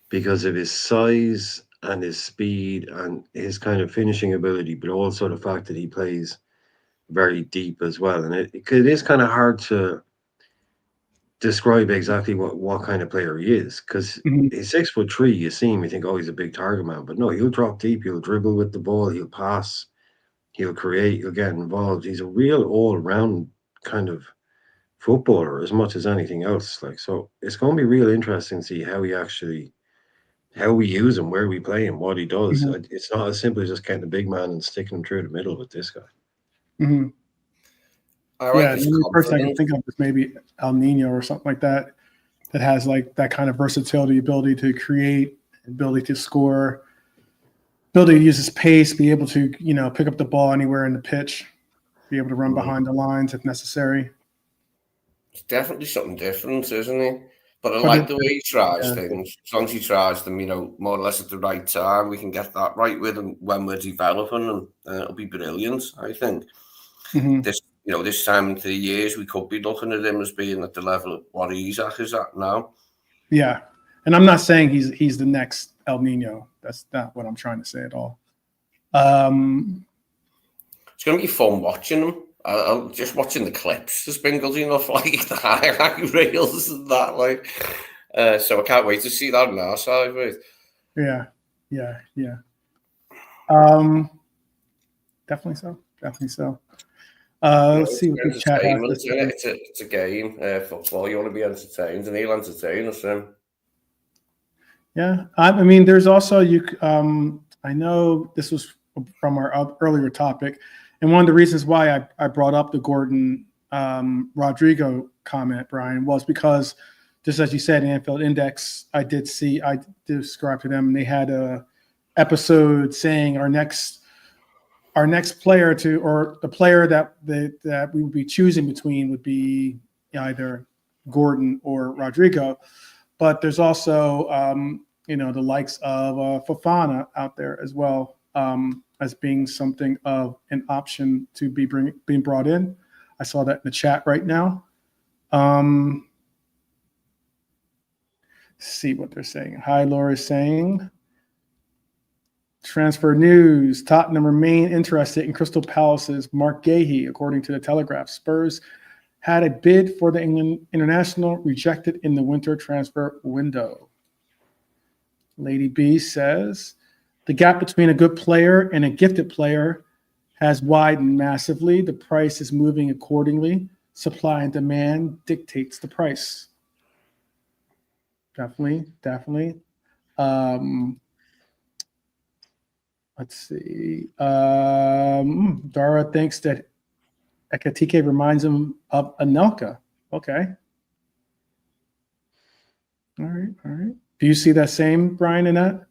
because of his size and his speed and his kind of finishing ability, but also the fact that he plays very deep as well. And it is kind of hard to describe exactly what kind of player he is, because he's 6'3". You see him, you think, oh, he's a big target man, but no, he'll drop deep, he'll dribble with the ball, he'll pass, he'll create, he'll get involved. He's a real all-round kind of footballer as much as anything else. Like, so it's going to be real interesting to see how we use him, where we play him, what he does. It's not as simple as just getting a big man and sticking him through the middle with this guy. I like the only person I can think of is maybe El Nino or something like that has like that kind of versatility, ability to create, ability to score, ability to use his pace, be able to, pick up the ball anywhere in the pitch, be able to run behind the lines if necessary. It's definitely something different, isn't he? But I like the way he tries things. As long as he tries them, more or less at the right time, we can get that right with him when we're developing them, and it'll be brilliant, I think. This time into the years, we could be looking at him as being at the level of what Isaac is at now. Yeah, and I'm not saying he's the next El Nino. That's not what I'm trying to say at all. It's going to be fun watching him. I'm just watching the clips. There's been good enough, like the highlight reels and that, so I can't wait to see that on our side. Right? Yeah. Definitely so. Let's see what the chat has to say. It's a game, football. You want to be entertained, and he'll entertain us. Yeah, I mean, there's also I know this was from our earlier topic, and one of the reasons why I brought up the Gordon Rodrigo comment, Brian, was because just as you said, Anfield Index, I did subscribe to them, and they had a episode saying our next player or the player that we would be choosing between would be either Gordon or Rodrigo. But there's also, the likes of Fofana out there as well, as being something of an option to be being brought in. I saw that in the chat right now. See what they're saying. Hi, Laura is saying. Transfer news. Tottenham remain interested in Crystal Palace's Mark Gahey, according to the Telegraph. Spurs had a bid for the England international rejected in the winter transfer window. Lady B says, the gap between a good player and a gifted player has widened massively. The price is moving accordingly. Supply and demand dictates the price. Definitely. Let's see. Dara thinks that Ekitike reminds him of Anelka. Okay. All right. Do you see that same, Brian, in that?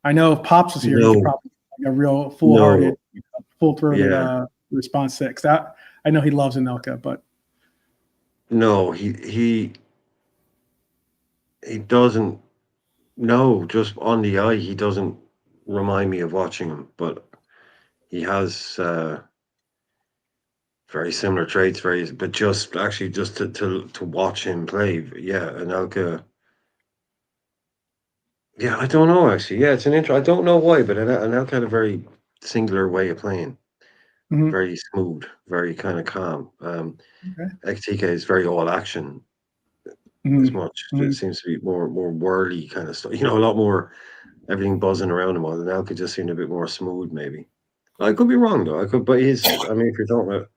I know if Pops was here, he could probably like a real full-hearted, full-throated response to that. I know he loves Anelka, but no, he doesn't. No, just on the eye, he doesn't remind me of watching him, but he has very similar traits, but just to watch him play, Anelka. Yeah, I don't know actually. Yeah, it's an intro. I don't know why, but Anelka had a very singular way of playing. Very smooth, very kind of calm. Ekitike is very all action. As much. It seems to be more whirly kind of stuff. A lot more everything buzzing around him. While Anelka just seemed a bit more smooth, maybe. I could be wrong though. If you're talking about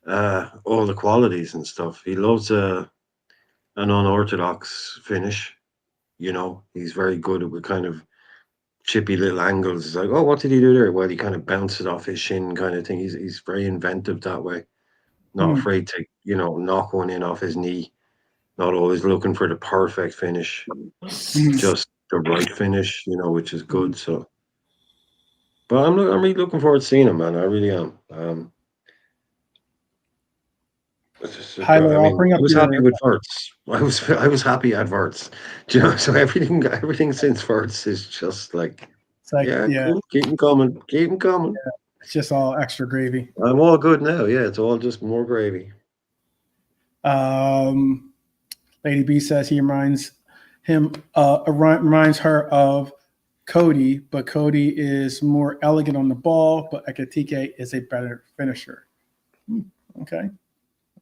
all the qualities and stuff. He loves an unorthodox finish. You know, he's very good at kind of chippy little angles. It's like, oh, what did he do there? Well, he kind of bounces off his shin kind of thing. He's very inventive that way. Not afraid to, knock one in off his knee. Not always looking for the perfect finish. Just the right finish, which is good. So, but I'm really looking forward to seeing him, man. I really am. Tyler, I'll bring up I was your. happy with Verts. I was happy at Verts. So everything since Verts is just like, It's like, cool. Keep them coming. Keep them coming. Yeah, it's just all extra gravy. I'm all good now. Yeah, it's all just more gravy. Lady B says he reminds her of Cody, but Cody is more elegant on the ball, but Ekitike is a better finisher. Okay.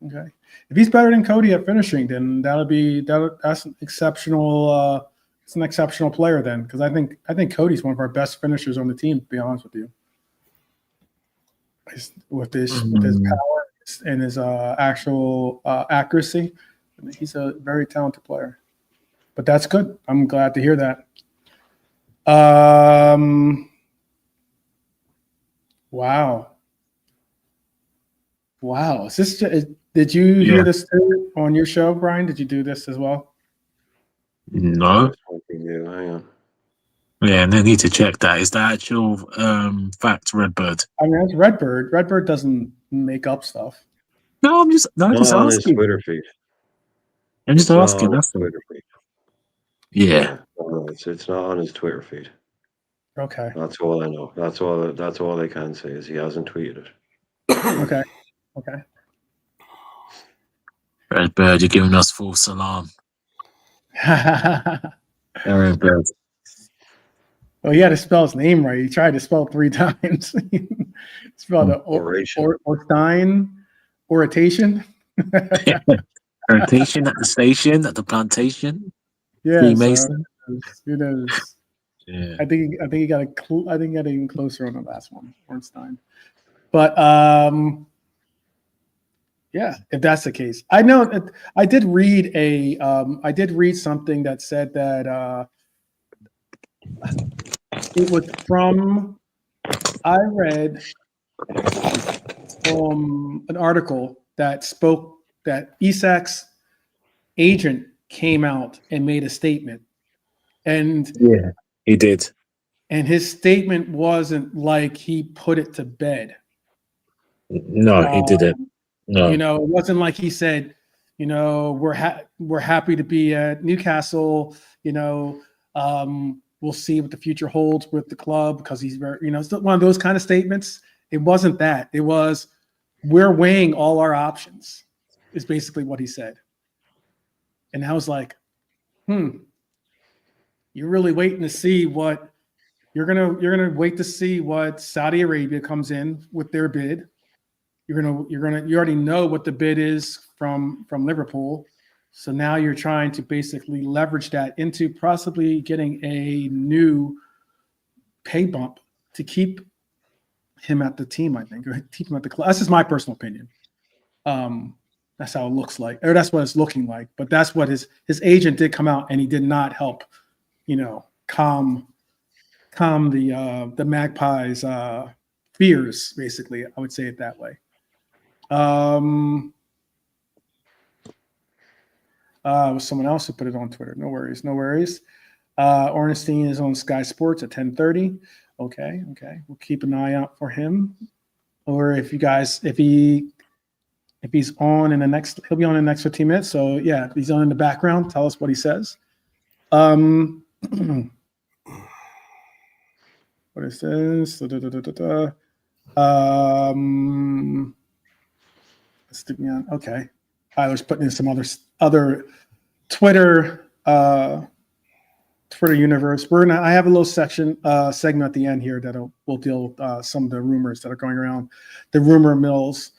If he's better than Cody at finishing, then that's an exceptional. It's an exceptional player then, because I think Cody's one of our best finishers on the team. To be honest with you, with his power and his actual accuracy, he's a very talented player. But that's good. I'm glad to hear that. Wow. Is this? Did you hear this too on your show, Brian? Did you do this as well? No. Yeah, and they need to check that. Is that actual fact, Redbird? I mean, that's Redbird. Redbird doesn't make up stuff. No, I'm just on asking. His Twitter feed. I'm just asking. That's Twitter feed. Yeah. No, it's not on his Twitter feed. Okay. That's all I know. That's all I can say is he hasn't tweeted it. Okay. Redbird, you're giving us full salam. Redbird. Well, he had to spell his name right. He tried to spell it 3 times. Spelled Oration. Orientation. Orientation at the station, at the plantation. Yeah, Freemason. Who knows? Yeah. I think he got even closer on the last one, Ornstein. But yeah, if that's the case, I know that I did read something that said that it was from. I read an article that spoke that Isak's agent came out and made a statement, and yeah, he did. And his statement wasn't like he put it to bed. No, he didn't. No, it wasn't like he said, we're happy to be at Newcastle. We'll see what the future holds with the club because he's very, it's one of those kind of statements. It wasn't that. It was, we're weighing all our options. Is basically what he said. And I was like, you're really waiting to see what you're gonna wait to see what Saudi Arabia comes in with their bid. You already know what the bid is from Liverpool. So now you're trying to basically leverage that into possibly getting a new pay bump to keep him at the team, I think, or keep him at the club. That's just my personal opinion. That's how it looks like, or that's what it's looking like. But that's what his agent did come out, and he did not help, calm the Magpies' fears. Basically, I would say it that way. Was someone else who put it on Twitter? No worries. Ornstein is on Sky Sports at 10:30. Okay. We'll keep an eye out for him. Or if he's on in the next, he'll be on in the next 15 minutes. So yeah, if he's on in the background, tell us what he says. What it says. Stick me on. Okay. Tyler's putting in some other Twitter universe. I have a little segment at the end here that we'll deal with some of the rumors that are going around, the rumor mills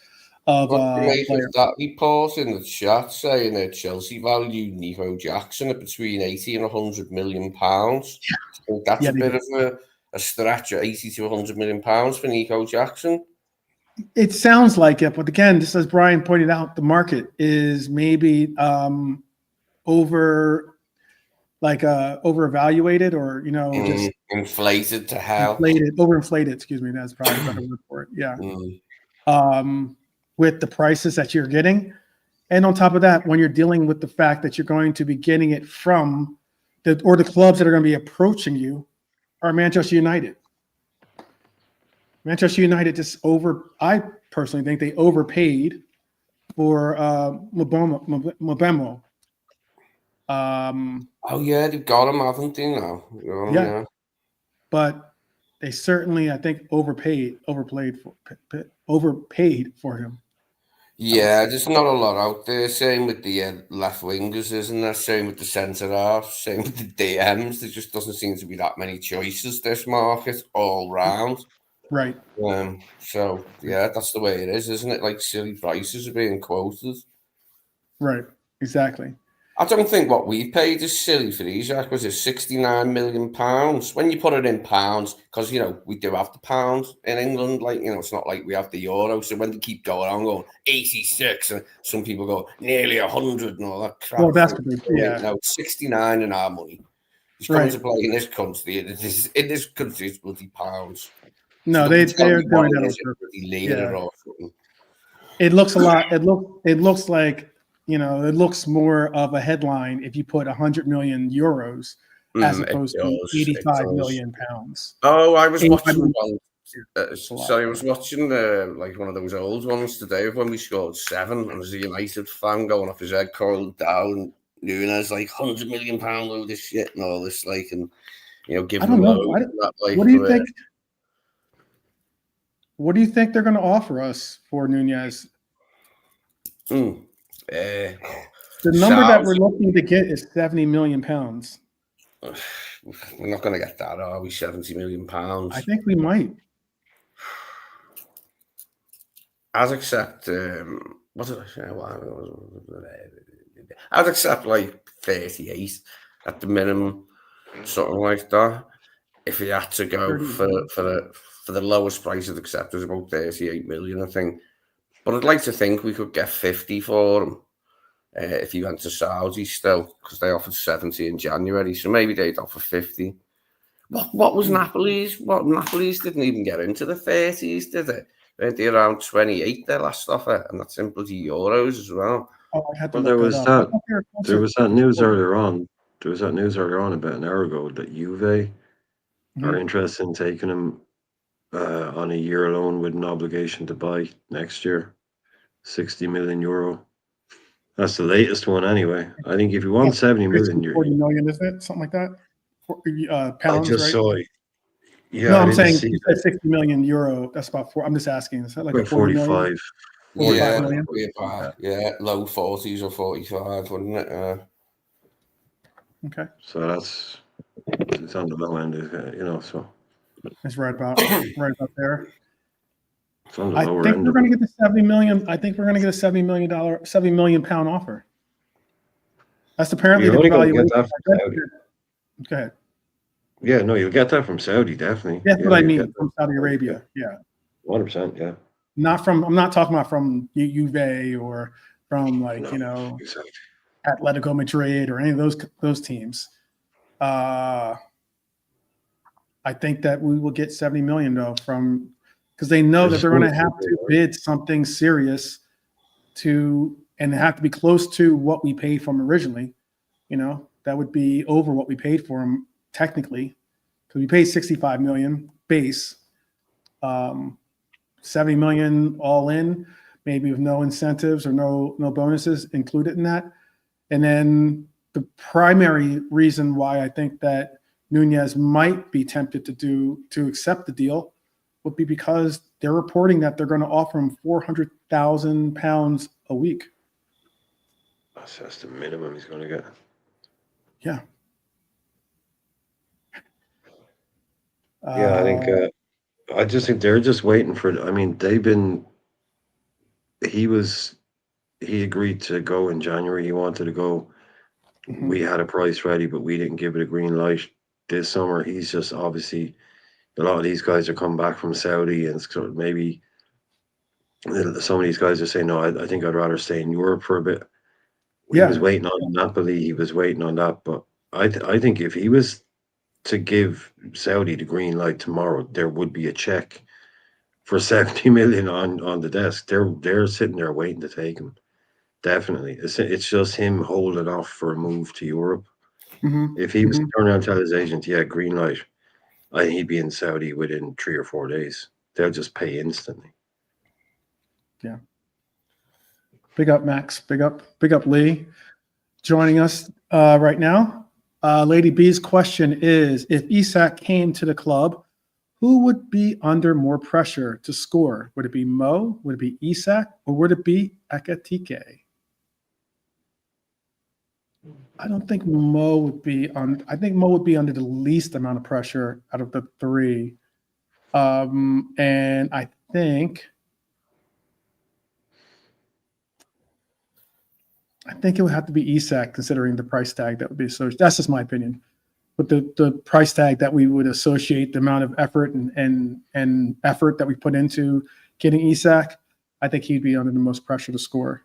of that report in the chat saying that Chelsea value Nico Jackson at between 80 and 100 million pounds. I think that's a bit of a stretch at 80 to 100 million pounds for Nico Jackson. It sounds like it, but again, just as Brian pointed out, the market is maybe over-evaluated, or just inflated to hell. Overinflated. Excuse me, that's probably a better word for it. Yeah. With the prices that you're getting, and on top of that, when you're dealing with the fact that you're going to be getting it from the clubs that are going to be approaching you are Manchester United. Manchester United I personally think they overpaid for Mbemo. Oh yeah, they've got him, haven't they? Now, yeah, but they certainly, I think, overpaid for him. Yeah, there's not a lot out there. Same with the left wingers, isn't there? Same with the centre half. Same with the DMs. There just doesn't seem to be that many choices this market all round. Right. So yeah, that's the way it is, isn't it? Like silly prices are being quoted. Right. Exactly. I don't think what we paid is silly for Isak. Was it £69 million? When you put it in pounds, because we do have the pound in England. Like it's not like we have the euro. So when they keep going 86, and some people go nearly 100 and all that crap. Well, that's yeah. No, 69 in our money. He's coming to play in this country. In this country, it's bloody pounds. No, So they're doing that on purpose. Yeah. It looks a lot. It looks like. It looks more of a headline if you put 100 million euros as opposed to 85 million pounds. Oh, I was watching one. I was watching like one of those old ones today when we scored 7, and there's a United fan going off his head, coiled down. Nunes like £100 million load of shit and all this, like, and give I don't them know. like, what do you think? What do you think they're going to offer us for Nunez? The number that we're looking to get is £70 million. We're not going to get that, are we? £70 million. I think we might. I'd accept. What did I say? I'd accept like 38 at the minimum, something like that. If he had to go for the lowest price I'd accept is about 38 million, I think. But I'd like to think we could get 50 for him if he went to Saudi still, because they offered 70 in January, so maybe they'd offer 50. What was Napoli's? Napoli's didn't even get into the 30s, did they? Weren't they around 28 their last offer, and that's in bloody euros as well. There was that news earlier on. There was that news earlier on about an hour ago that Juve are interested in taking him on a year loan with an obligation to buy next year, €60 million. That's the latest one, anyway. I think if you want 70 million, 40 million, isn't it? Something like that. Pounds, I just saw it. Yeah, no, I'm saying you said €60 million. That's about 4. I'm just asking. Is that like about 45? 45 million? Yeah, low 40s or 45, wouldn't it? Okay. So it's on the low end, so. It's right about there. It's on the lower I think end. we're going to get the 70 million. I think we're going to get a $70 million offer. That's apparently the valuation. Go ahead. Yeah, no, you'll get that from Saudi, definitely. That's what I mean, from Saudi Arabia. Yeah. 100%, yeah. I'm not talking about from Juve or from exactly. Atletico Madrid or any of those teams. I think that we will get 70 million though because they know that they're going to have to bid something serious and have to be close to what we paid for him originally. That would be over what we paid for him technically, because we paid 65 million base, 70 million all in, maybe with no incentives or no bonuses included in that. And then the primary reason why I think that Nunez might be tempted to accept the deal would be because they're reporting that they're going to offer him £400,000 a week. That's the minimum he's going to get. Yeah. Yeah, I think. I just think they're just waiting for. I mean, He agreed to go in January. He wanted to go. Mm-hmm. We had a price ready, but we didn't give it a green light this summer. He's just obviously. A lot of these guys are coming back from Saudi and sort of maybe some of these guys are saying, no, I think I'd rather stay in Europe for a bit. He Yeah. was waiting on Napoli. He was waiting on that. But I think if he was to give Saudi the green light tomorrow, there would be a check for 70 million on the desk. They're sitting there waiting to take him. Definitely. It's just him holding off for a move to Europe. Mm-hmm. If he was to turn around and tell his agent, yeah, green light, I think he'd be in Saudi within 3 or 4 days. They'll just pay instantly. Yeah. Big up, Max. Big up, Lee. Joining us right now. Lady B's question is, if Isak came to the club, who would be under more pressure to score? Would it be Mo? Would it be Isak? Or would it be Ekitike? I don't think Mo would be on. I think Mo would be under the least amount of pressure out of the three. And I think it would have to be Isak, considering the price tag that would be associated. That's just my opinion. But the price tag that we would associate, the amount of effort and effort that we put into getting Isak, I think he'd be under the most pressure to score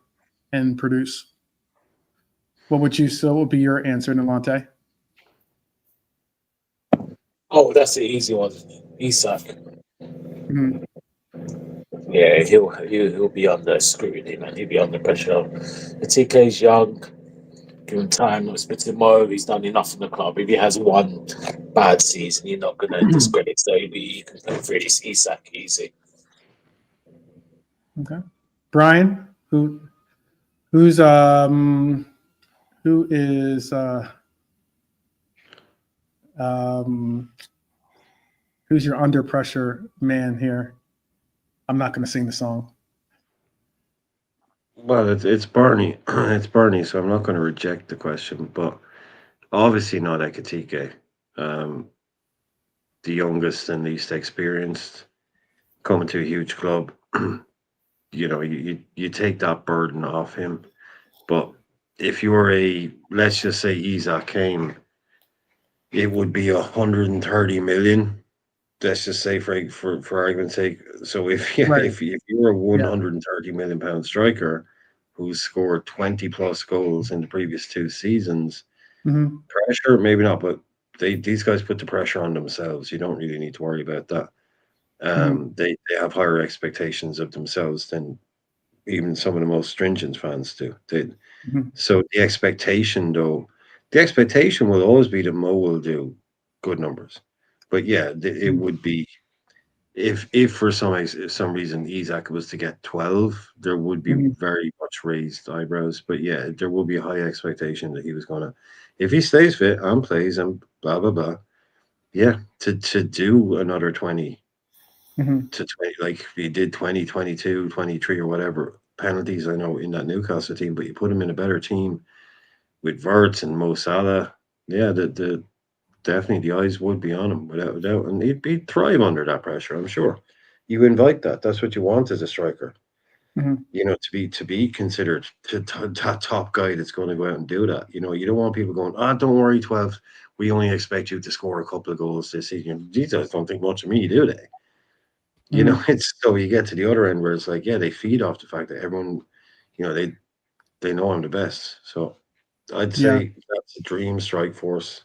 and produce. What would be your answer, Nalante? Oh, that's the easy one. Isak. Mm-hmm. Yeah, he'll be under scrutiny, man. He'll be under pressure. Ekitike's young. Give him time. It's been tomorrow. He's done enough in the club. If he has one bad season, you're not going to discredit. So you can put through this Isak easy. Okay, Brian, who is who's your under pressure man here? I'm not going to sing the song. Well, it's Barney. It's Barney, so I'm not going to reject the question, but obviously not Ekitike. The youngest and least experienced, coming to a huge club. You take that burden off him. But if you're let's just say Isak came, it would be 130 million. Let's just say for argument's sake. So if you're a 130 million pound striker who's scored 20 plus goals in the previous 2 seasons, pressure maybe not, but these guys put the pressure on themselves. You don't really need to worry about that. They have higher expectations of themselves than even some of the most stringent fans do. So the expectation will always be that Mo will do good numbers. But yeah, it would be if for some reason Isak was to get 12, there would be very much raised eyebrows. But yeah, there will be a high expectation that he was gonna, if he stays fit and plays and blah blah blah. Yeah, to do another 20 to 20, like he did 20, 22, 23 or whatever penalties. I know in that Newcastle team, but you put him in a better team with Wirtz and Mo Salah. Yeah, the definitely the eyes would be on him without a doubt, and he'd thrive under that pressure. I'm sure. You invite that. That's what you want as a striker. To be considered that top guy that's going to go out and do that. You don't want people going, don't worry, 12. We only expect you to score a couple of goals this season. These guys don't think much of me, do they? It's so you get to the other end where it's like, yeah, they feed off the fact that everyone, they know I'm the best. So I'd say that's a dream strike force.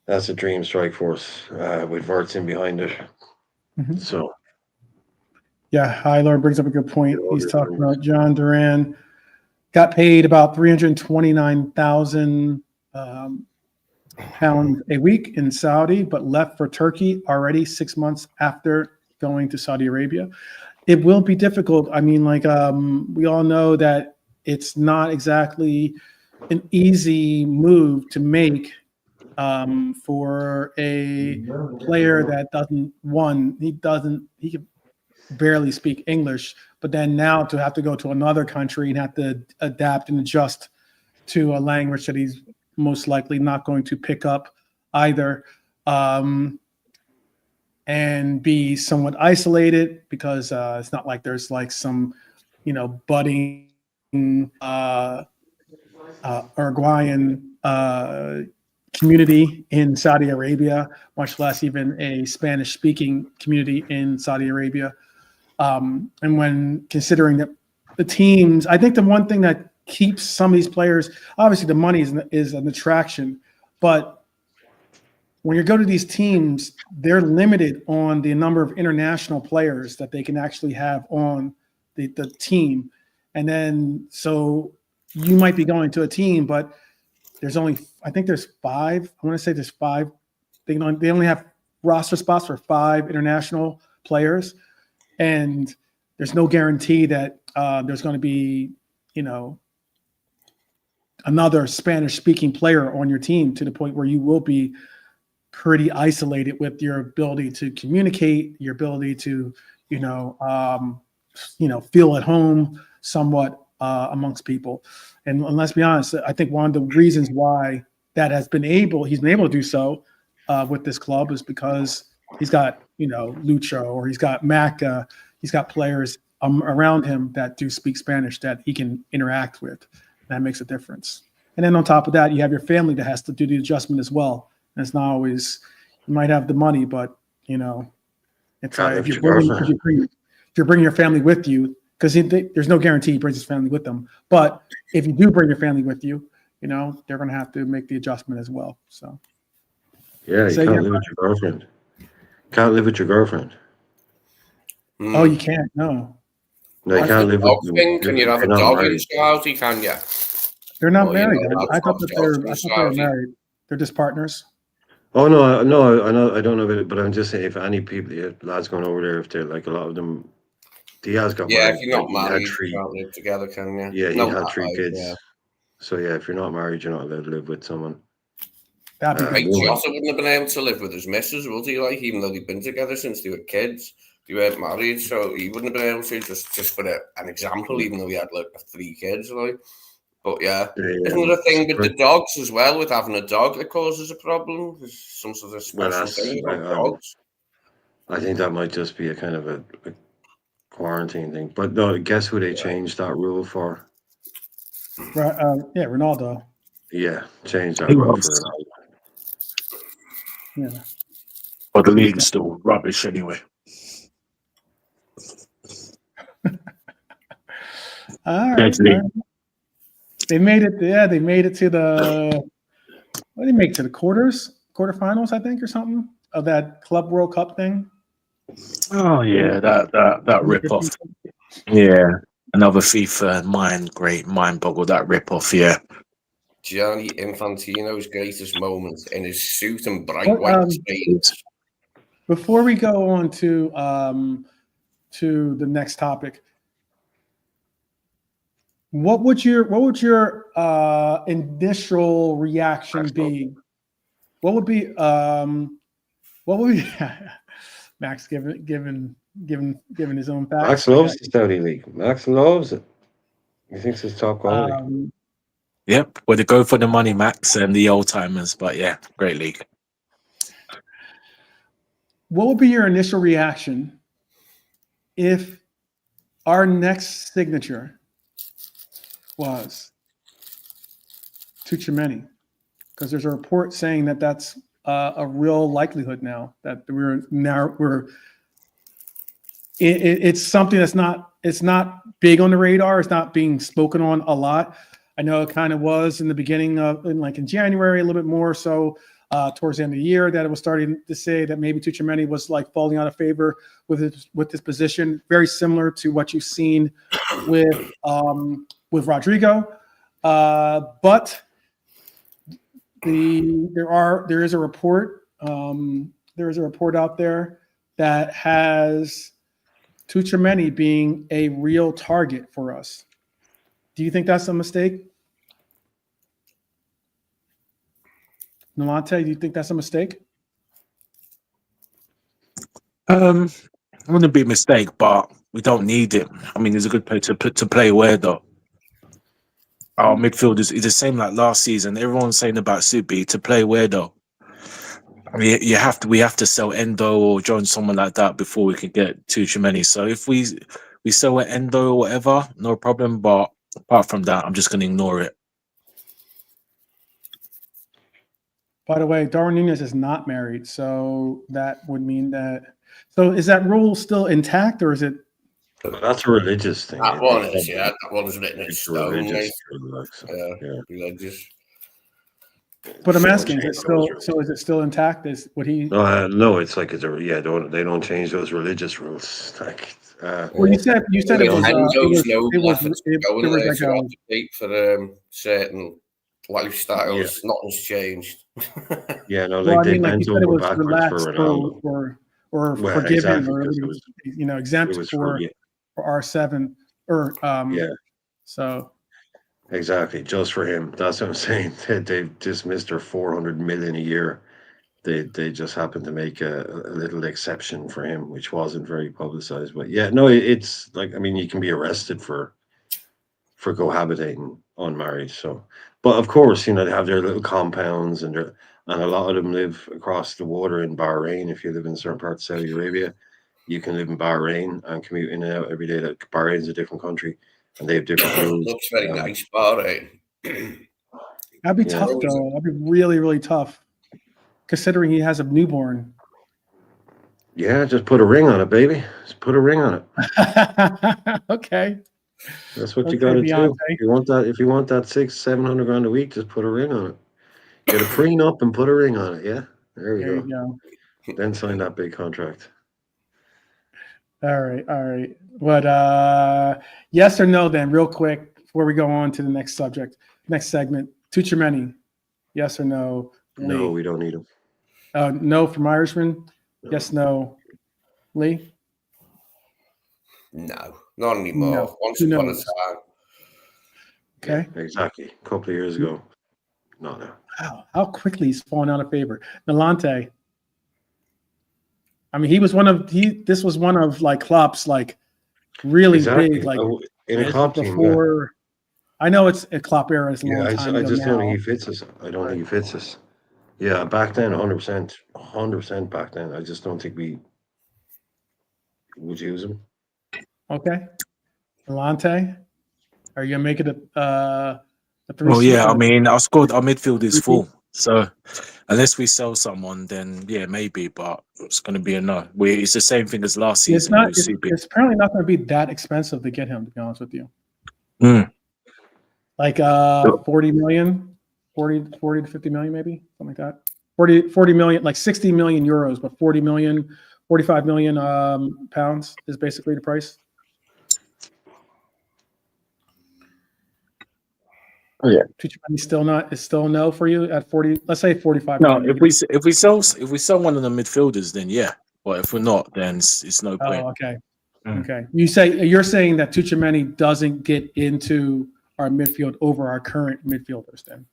That's a dream strike force with Wirtz in behind it. So, yeah, Lord brings up a good point. He's talking about John Duran got paid about 329,000 pounds a week in Saudi, but left for Turkey already 6 months after going to Saudi Arabia. It will be difficult. I mean, we all know that it's not exactly an easy move to make for a player that he could barely speak English, but then now to have to go to another country and have to adapt and adjust to a language that he's most likely not going to pick up either, and be somewhat isolated because it's not like there's like some, budding Uruguayan community in Saudi Arabia, much less even a Spanish-speaking community in Saudi Arabia. And when considering that the teams, I think the one thing that keeps some of these players, obviously the money is an attraction, but when you go to these teams, they're limited on the number of international players that they can actually have on the team. And then, so you might be going to a team, but there's only, I think there's 5. I want to say there's 5. They only have roster spots for 5 international players. And there's no guarantee that there's going to be, another Spanish-speaking player on your team, to the point where you will be pretty isolated with your ability to communicate, your ability to, feel at home somewhat amongst people. And let's be honest, I think one of the reasons why he's been able to do so with this club is because he's got, Lucho, or he's got Maca, he's got players around him that do speak Spanish that he can interact with. That makes a difference. And then on top of that, you have your family that has to do the adjustment as well. And it's not always, you might have the money, but it's if you're bringing your family with you, because there's no guarantee he brings his family with them. But if you do bring your family with you, they're going to have to make the adjustment as well. So yeah, you can't live with your girlfriend. Can't live with your girlfriend. Oh, you can't. No, you can't live with them. Can you have a dog in Saudi? Can you? They're not married. I thought they were married. They're just partners. Oh no, I know. I don't know about it, but I'm just saying, if any people, lads going over there, if they're like, a lot of them, Diaz got married. Yeah, if you're not married, you can't live together, can you? Yeah, he had 3 kids. Yeah. So yeah, if you're not married, you're not allowed to live with someone. Jota wouldn't have been able to live with his missus, would he? Like, even though they've been together since they were kids, they weren't married, so he wouldn't have been able to. Just for an example, even though he had like 3 kids, like. But yeah, isn't there a thing with the dogs as well? With having a dog that causes a problem? There's some sort of special thing about dogs. I think that might just be a kind of a quarantine thing. But no, guess who they changed that rule for? Ronaldo. Yeah, changed that rule for Ronaldo. Yeah. But the league's still rubbish anyway. All right. They made it. Yeah, they made it to the. What did they make to the quarterfinals? I think, or something of that Club World Cup thing. Oh yeah, that rip off. Yeah, another FIFA mind boggle. That rip off. Yeah. Gianni Infantino's greatest moment in his suit and bright white stains. Before we go on to the next topic. What would your initial reaction be? What would be Max given his own facts? Max loves the Saudi League. Max loves it. He thinks it's top quality. Yep, well, they go for the money, Max, and the old timers. But yeah, great league. What would be your initial reaction if our next signature was Tchouaméni? Because there's a report saying that that's a real likelihood now, that it's something it's not big on the radar. It's not being spoken on a lot. I know it kind of was in the beginning in January, a little bit more so towards the end of the year, that it was starting to say that maybe Tchouaméni was like falling out of favor with his position, very similar to what you've seen with Rodrigo, but there is a report out there that has Tchouaméni being a real target for us. Do you think that's a mistake? Nolante, do you think that's a mistake? It wouldn't be a mistake, but we don't need it. I mean, he's a good player to play where though. Our midfield is the same like last season. Everyone's saying about Subi to play where though. I mean, we have to sell Endo or join someone like that before we can get Tchouaméni. So if we sell Endo or whatever, no problem. But apart from that, I'm just going to ignore it. By the way, Darwin Núñez is not married, so that would mean that. So is that rule still intact, or is it But that's a religious thing. That one is, yeah. That one's written in It's a stone, religious mate. thing, like, so, Yeah, yeah. religious. But I'm Don't asking, is change it still those so? Is it still intact? Is what he? No, it's like they don't change those religious rules. Like, Well, you said it was Hendo's noble efforts it going was there like to a advocate for certain lifestyles. Yeah. Nothing's changed. yeah, no, well, like I they mean, like you bent said, it over was backwards for relaxed Ronaldo. or Well, forgiven exactly, or because it exempt was for yeah, R7 or yeah, So exactly, just for him. That's what I'm saying. They dismissed their 400 million a year. They just happened to make a little exception for him, which wasn't very publicized. But yeah, no, it's like, I mean, you can be arrested for cohabitating unmarried. So, but of course, they have their little compounds, and a lot of them live across the water in Bahrain. If you live in certain parts of Saudi Arabia, you can live in Bahrain and commute in and out every day. Like, Bahrain's a different country, and they have different rules. Looks very nice, Bahrain. that'd be Yeah. tough, though. That'd be really, really tough, considering he has a newborn. Yeah, just put a ring on it, baby. Just put a ring on it. Okay. That's what you Okay, got to do. Beyonce. If you want that 600-700 grand a week, just put a ring on it. Get a prenup and put a ring on it. Yeah, there we There you go. go. Then sign that big contract. All right. But yes or no, then, real quick, before we go on to the next segment. Tuchemeni, yes or no? No, Lee? we don't need him. No from Irishman. No. Yes, no. Lee? No, not anymore. No. Once Who upon a knows? time. Okay. Yeah, exactly. A couple of years ago. Not now. Wow, how quickly he's fallen out of favor. Nalante. I mean, this was one of like Klopp's like really Exactly. big, like In a this Klopp was team. before. I know it's a Klopp era, it's a Yeah, long I time ago just don't now. think he fits us. I don't think he fits us. Yeah, back then, 100%. 100% back then. I just don't think we would use him. Okay. Nalante, are you gonna make it a three? Well, yeah, I mean, our midfield is full. So unless we sell someone, then yeah, maybe, but it's going to be a no. It's the same thing as last season. It's apparently not going to be that expensive to get him, to be honest with you. Like 40 million, 40 to 50 million, maybe something like that. 40 million, like 60 million euros, but 40 million, 45 million pounds is basically the price. Oh, yeah. Tuchemeni is still a no for you at 40. Let's say 45. No, if we sell one of the midfielders, then yeah. But if we're not, then it's no point. Oh, okay. Okay. You're saying that Tuchemeni doesn't get into our midfield over our current midfielders then?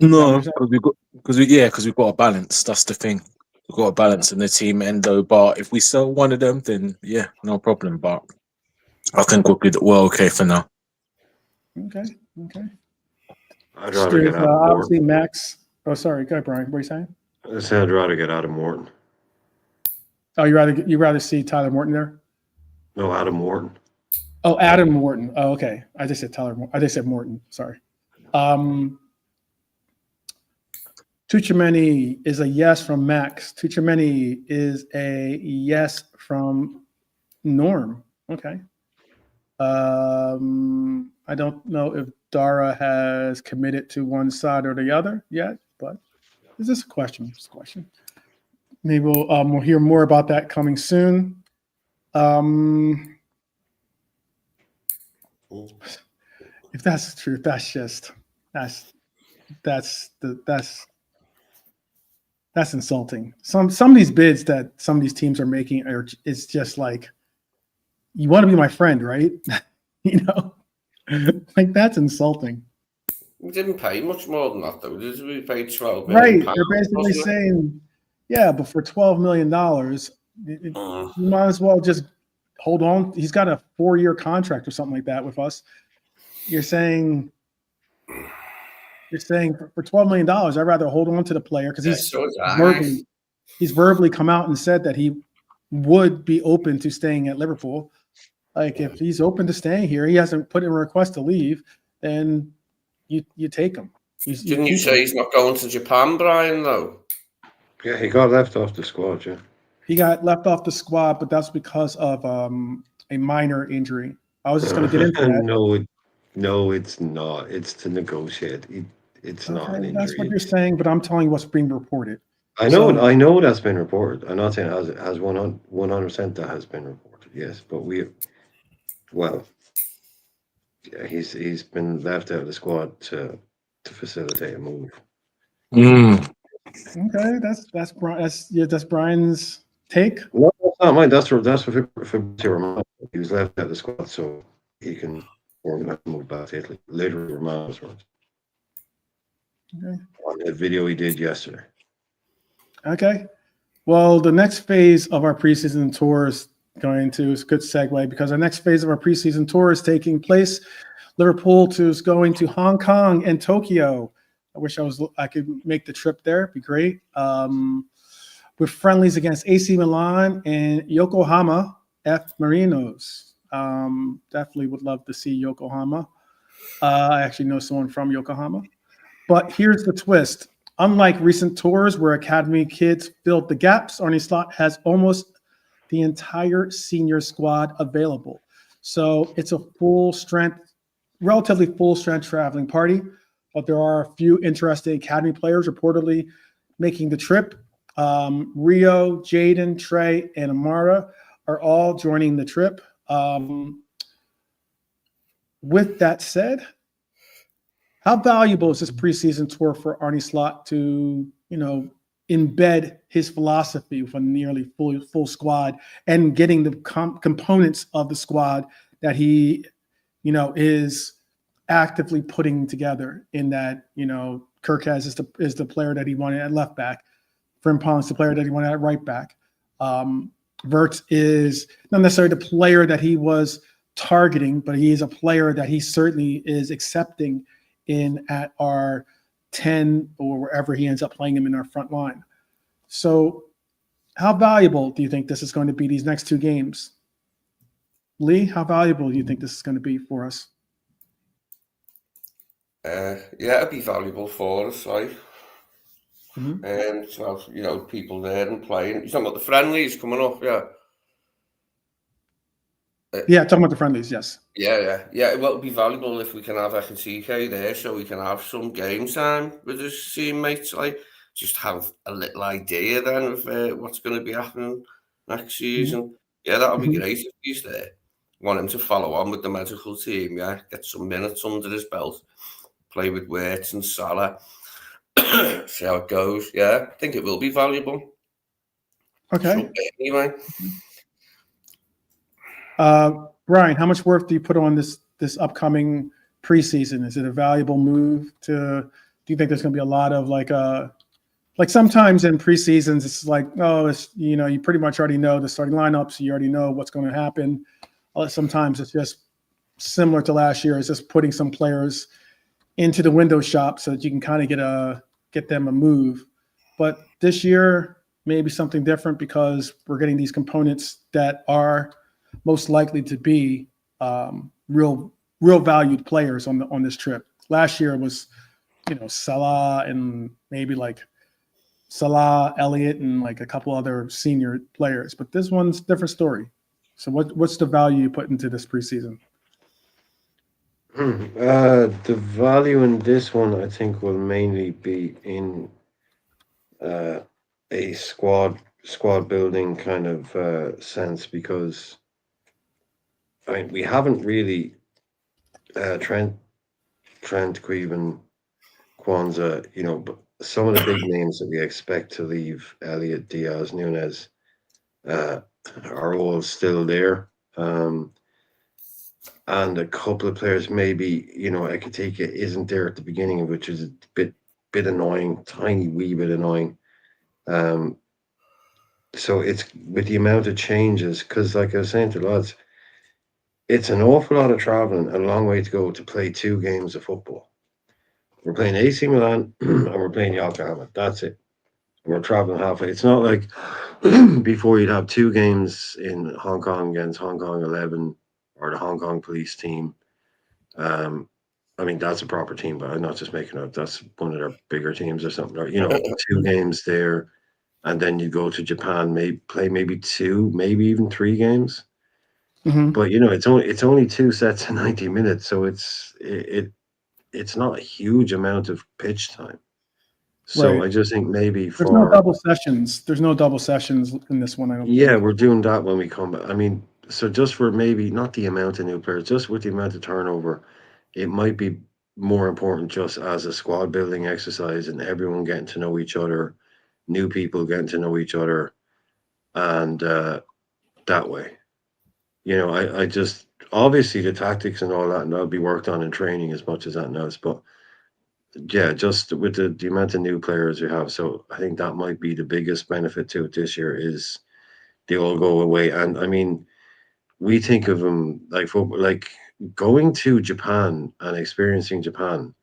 No, because we've got a balance. That's the thing. We've got a balance in the team, Endo. But if we sell one of them, then yeah, no problem. But I think we're okay for now. Okay. I'd rather get Adam obviously Morton. Max. Oh, sorry. Go ahead, Brian. What are you saying? I said I'd rather get Adam Morton. Oh, you rather see Tyler Morton there? No, Adam Morton. Oh, Adam Morton. Oh, okay. I just said Tyler. I just said Morton. Sorry. Tuchemeni is a yes from Max. Tuchemeni is a yes from Norm. Okay. I don't know if Dara has committed to one side or the other yet, but is this a question? It's a question. Maybe we'll hear more about that coming soon. If that's the truth, that's insulting. Some of these bids that some of these teams are making it's just like, you want to be my friend, right? Like, that's insulting. We didn't pay much more than that, though. We paid 12 million. Right. Pounds, They're basically saying, yeah, but for $12 million, you might as well just hold on. He's got a 4-year contract or something like that with us. You're saying for $12 million, I'd rather hold on to the player because he's verbally come out and said that he would be open to staying at Liverpool. Like, if he's open to staying here, he hasn't put in a request to leave, then you take him. Didn't you say he's not going to Japan, Brian, though? Yeah, he got left off the squad, yeah. He got left off the squad, but that's because of a minor injury. I was just going to get into that. No, it's not. It's to negotiate. It's not an Okay, that's what injury. you're saying, but I'm telling you what's being reported. I know that's been reported. I'm not saying it has 100% that has been reported. Yes, but he's been left out of the squad to facilitate a move. Okay, that's Brian's take. No, that's not mine. That's for Fabrizio Romano. He was left out of the squad so he can organize a move back to Italy. Literally, Romano's words. Okay. On the video he did yesterday. Okay. Well, the next phase of our preseason tour is going to, it's a good segue because our next phase of our preseason tour is taking place. Liverpool is going to Hong Kong and Tokyo. I wish I could make the trip there. It'd be great. With friendlies against AC Milan and Yokohama F Marinos. Definitely would love to see Yokohama. I actually know someone from Yokohama. But here's the twist. Unlike recent tours where academy kids filled the gaps, Arne Slot has almost the entire senior squad available. So it's a relatively full-strength traveling party, but there are a few interesting academy players reportedly making the trip. Rio, Jaden, Trey, and Amara are all joining the trip. With that said, how valuable is this preseason tour for Arne Slot to, embed his philosophy with a nearly full squad and getting the components of the squad that he, is actively putting together in that, Kirkaz is the player that he wanted at left back. Frimpong is the player that he wanted at right back. Wirtz is not necessarily the player that he was targeting, but he is a player that he certainly is accepting in at our 10 or wherever he ends up playing him in our front line. So how valuable do you think this is going to be, these next two games? Lee, how valuable do you think this is going to be for us? It'd be valuable for us, right? Mm-hmm. And to have, people there and playing. You're talking about the friendlies coming up, yeah? Yeah, talking about the friendlies, yes. Yeah. Well, it'd be valuable if we can have Ekitike there so we can have some game time with his teammates, like just have a little idea then of what's going to be happening next season. Mm-hmm. Yeah, that would be great if he's there. Want him to follow on with the medical team, yeah, get some minutes under his belt, play with Wirtz and Salah, see how it goes. Yeah, I think it will be valuable. Okay. Anyway. Brian, how much work do you put on this upcoming preseason? Is it a valuable move do you think there's going to be a lot of like sometimes in preseasons, it's like, you pretty much already know the starting lineups. You already know what's going to happen. Sometimes it's just similar to last year. It's just putting some players into the window shop so that you can kind of get them a move. But this year, maybe something different because we're getting these components that are most likely to be real valued players on this trip. Last year was, Salah and maybe like Salah, Elliott, and like a couple other senior players. But this one's a different story. So what's the value you put into this preseason? The value in this one, I think, will mainly be in a squad building kind of sense because we haven't really Trent, Queven, Kwanzaa, but some of the big names that we expect to leave, Elliott, Diaz, Nunez, are all still there. And a couple of players, maybe, Ekitike isn't there at the beginning, which is a bit annoying, tiny wee bit annoying. So it's with the amount of changes, because like I was saying to lads, it's an awful lot of traveling, a long way to go to play 2 games of football. We're playing AC Milan and we're playing Yokohama. That's it. We're traveling halfway. It's not like before you'd have 2 games in Hong Kong against Hong Kong 11 or the Hong Kong police team. That's a proper team, but I'm not just making up. That's one of their bigger teams or something. Or, 2 games there, and then you go to Japan, play maybe 2, maybe even 3 games. Mhm. But it's only 2 sets in 90 minutes, so it's not a huge amount of pitch time. So Right. I just think maybe There's no for double sessions. There's no double sessions in this one, I don't yeah, think. we're doing that when we come back. I mean, so just for maybe not the amount of new players, just with the amount of turnover, it might be more important just as a squad building exercise and everyone getting to know each other, new people getting to know each other, and that way. I just obviously the tactics and all that, and that'll be worked on in training as much as that knows. But yeah, just with the amount of new players we have, so I think that might be the biggest benefit to it this year is they all go away. And I mean, we think of them like football, like going to Japan and experiencing Japan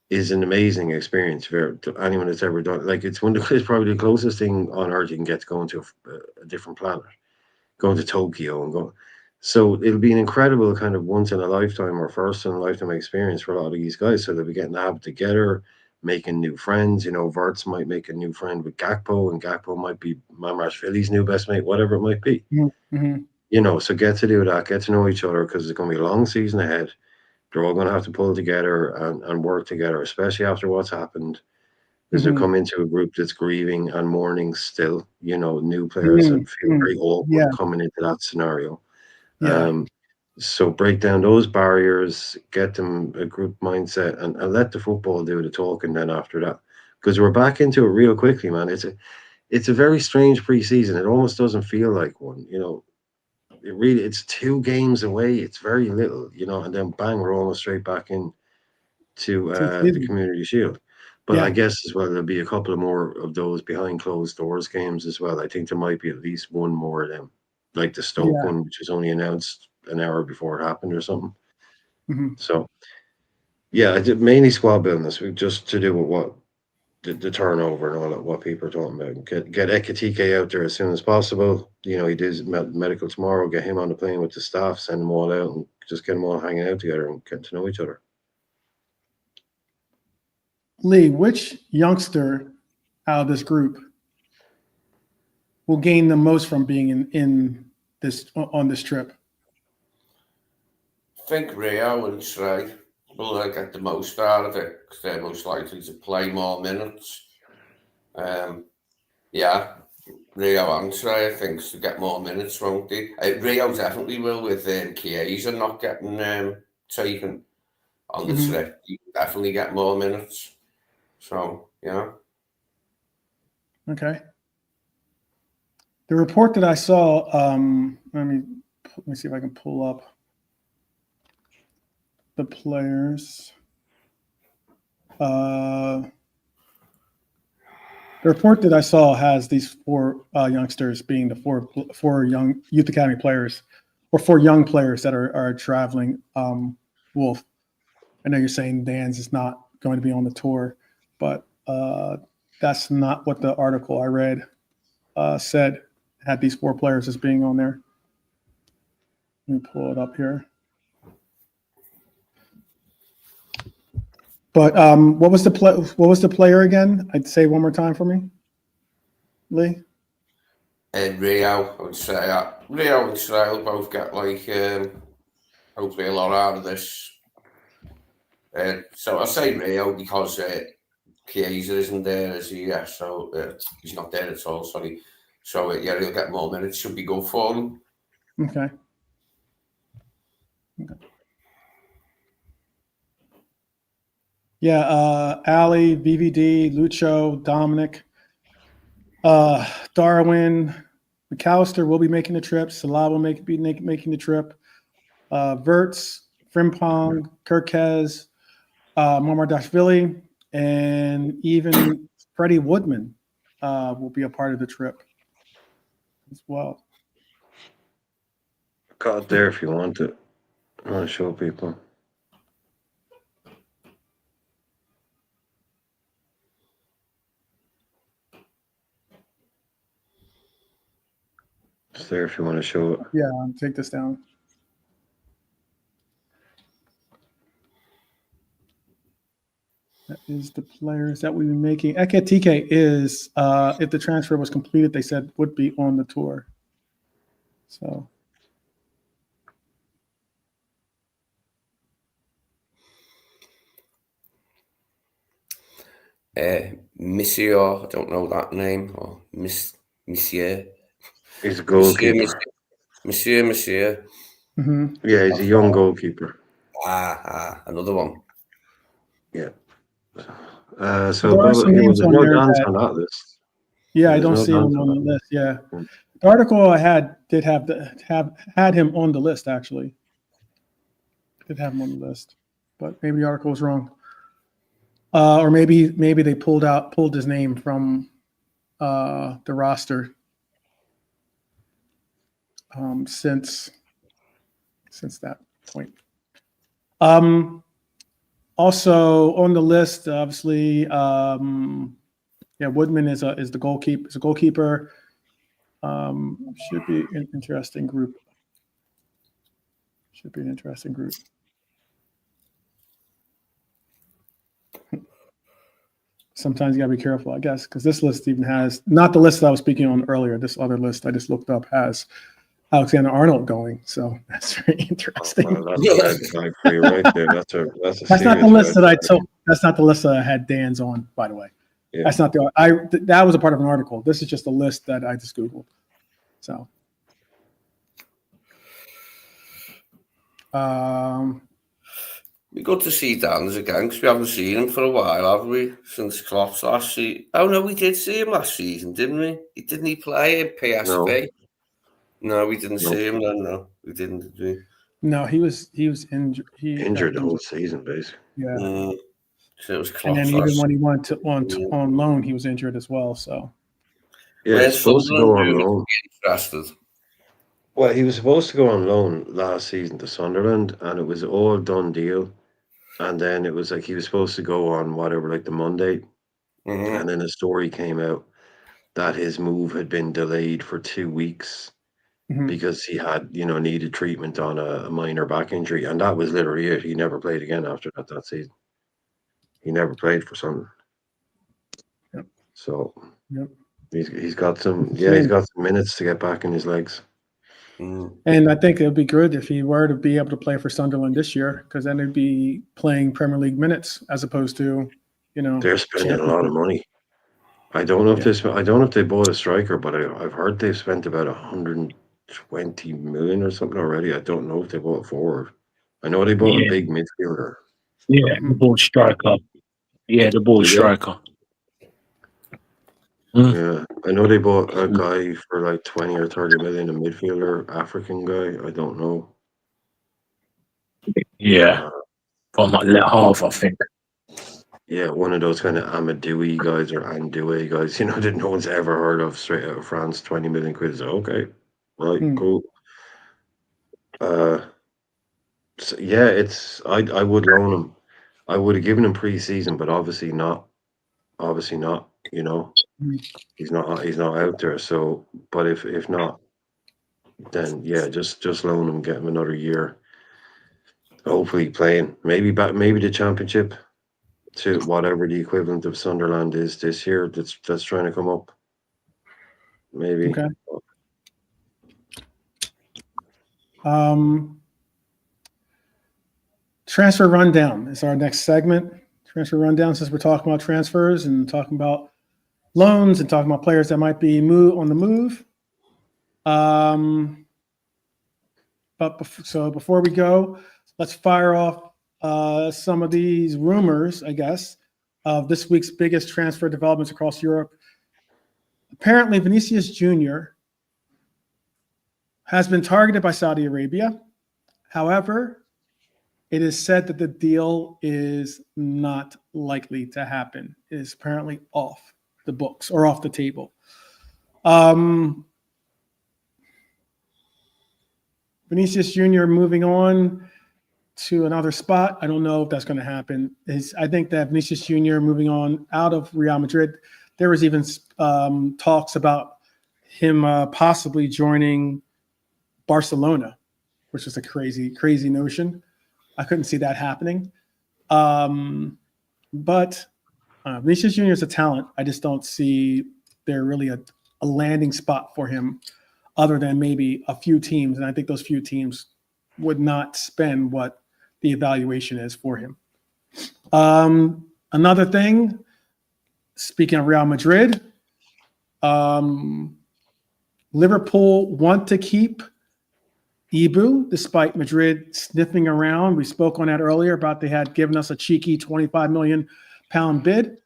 is an amazing experience for to anyone that's ever done. Like it's probably the closest thing on earth you can get to going to a different planet, going to Tokyo and going. So it'll be an incredible kind of once in a lifetime or first in a lifetime experience for a lot of these guys. So they'll be getting to have it together, making new friends. Verts might make a new friend with Gakpo, and Gakpo might be Mamrashvili's new best mate, whatever it might be. Mm-hmm. So get to do that, get to know each other because it's going to be a long season ahead. They're all going to have to pull together and work together, especially after what's happened, because they're Mm-hmm. coming into a group that's grieving and mourning still. New players that feel Mm-hmm. very awkward Yeah. coming into that scenario. Yeah. So break down those barriers, get them a group mindset, and let the football do the talking then after that. Because we're back into it real quickly, man. It's a very strange preseason. It almost doesn't feel like one. It's 2 games away. It's very little, and then bang, we're almost straight back in to the Community Shield. But I Yeah. guess as well, there'll be a couple of more of those behind closed doors games as well. I think there might be at least one more of them, like the Stoke Yeah. one, which was only announced an hour before it happened or something. Mm-hmm. So, yeah, I did mainly squad building this week just to do with what the turnover and all that, what people are talking about. Get Ekitike out there as soon as possible. He does medical tomorrow. Get him on the plane with the staff, send them all out, and just get them all hanging out together and get to know each other. Lee, which youngster out of this group will gain the most from being in this on this trip? I think Rio and Trey will get the most out of it because they're most likely to play more minutes. Yeah, Rio and Trey, I think, to get more minutes, won't they? Rio definitely will with Chiesa not getting taken on the trip. He can definitely get more minutes. So, yeah. Okay. The report that I saw, let me see if I can pull up the players. The report that I saw has these 4 youngsters being the four young youth academy players, or 4 young players that are traveling. Wolf, I know you're saying Dan's is not going to be on the tour, but that's not what the article I read said. Had these 4 players as being on there. Let me pull it up here. But what was the player again? I'd say one more time for me, Lee. And Rio, I would say Rio and Trey will both get hopefully a lot out of this. So I say Rio because Chiesa isn't there, is he? Yeah, so he's not there at all. Sorry. So yeah, he'll get more minutes. Should be good for him. Okay. Yeah, Ali, VVD, Lucho, Dominic, Darwin, McAllister will be making the trip. Salah will be making the trip. Verts, Frimpong, Kirkez, Mamardashvili, and even Freddie Woodman will be a part of the trip as well. Got it there if you want it. I want to show people. It's there if you want to show it. Yeah, I'll take this down. That is the players that we've been making. Ekitike is, if the transfer was completed, they said would be on the tour. So. Monsieur, I don't know that name, or Monsieur. He's a goalkeeper. Monsieur. Mm-hmm. Yeah, he's a young goalkeeper. Another one. Yeah. So there are some names there's on no there dance that, on that list. yeah, I There's don't no see him dance on the list. Yeah, Mm. the article I had did had him on the list actually. Did have him on the list, but maybe the article was wrong, or maybe they pulled his name from the roster since that point. Also on the list, obviously, Woodman is the goalkeeper. Is a goalkeeper. Should be an interesting group. Should be an interesting group. Sometimes you gotta be careful, I guess, because this list even has not the list that I was speaking on earlier. This other list I just looked up has Alexander-Arnold going, so that's very interesting. Well, that's a red flag for you right there. That's not the list red that I flag. took. That's not the list that I had Dan's on, by the way. Yeah. That's not that was a part of an article. This is just a list that I just Googled. So Be good to see Dan's again, because we haven't seen him for a while, have we? Since Klopp's last season. Oh no, we did see him last season, didn't we? Didn't he play in PSV? No, we didn't see him then. No, we didn't. Did we? no, he was injured. Injured the whole season, basically. Yeah. So it was Klopp's And then even last when he went on loan, he was injured as well. So Yeah, he's supposed to go on loan. Interested. Well, he was supposed to go on loan last season to Sunderland, and it was all done deal. And then it was like he was supposed to go on whatever, like the Monday. Mm-hmm. And then a story came out that his move had been delayed for 2 weeks because he had, needed treatment on a minor back injury. And that was literally it. He never played again after that season. He never played for Sunderland. Yep. So yep. he's got some minutes to get back in his legs. And I think it would be good if he were to be able to play for Sunderland this year, because then he'd be playing Premier League minutes as opposed to, they're spending a lot of money. I don't know if they bought a striker, but I've heard they've spent about 120 million or something already. I don't know if they bought a forward. I know they bought a big midfielder. Yeah, the ball striker. Yeah, the ball striker. Yeah, I know they bought a guy for like 20 or 30 million, a midfielder, African guy. I don't know. Yeah, from like Le Havre, I think. Yeah, one of those kind of Amadou guys or Andoué guys, that no one's ever heard of, straight out of France. 20 million quid is okay, right? Cool. So yeah, I would loan him. I would have given him pre-season, but obviously not. He's not out there. So, but if not, then yeah, just loan him, get him another year. Hopefully playing, maybe the championship to whatever the equivalent of Sunderland is this year. That's trying to come up. Maybe. Okay. Transfer rundown is our next segment. Transfer rundown, since we're talking about transfers and talking about loans and talking about players that might be on the move. So before we go, let's fire off some of these rumors, I guess, of this week's biggest transfer developments across Europe. Apparently, Vinicius Jr. has been targeted by Saudi Arabia. However, it is said that the deal is not likely to happen. It is apparently off the books or off the table. Vinicius Jr. moving on to another spot. I don't know if that's going to happen. I think that Vinicius Jr. moving on out of Real Madrid, there was even talks about him possibly joining Barcelona, which is a crazy, crazy notion. I couldn't see that happening. But Vinicius Jr. is a talent. I just don't see there really a landing spot for him other than maybe a few teams. And I think those few teams would not spend what the evaluation is for him. Another thing, speaking of Real Madrid, Liverpool want to keep Ibu despite Madrid sniffing around. We spoke on that earlier about they had given us a cheeky £25 million bid.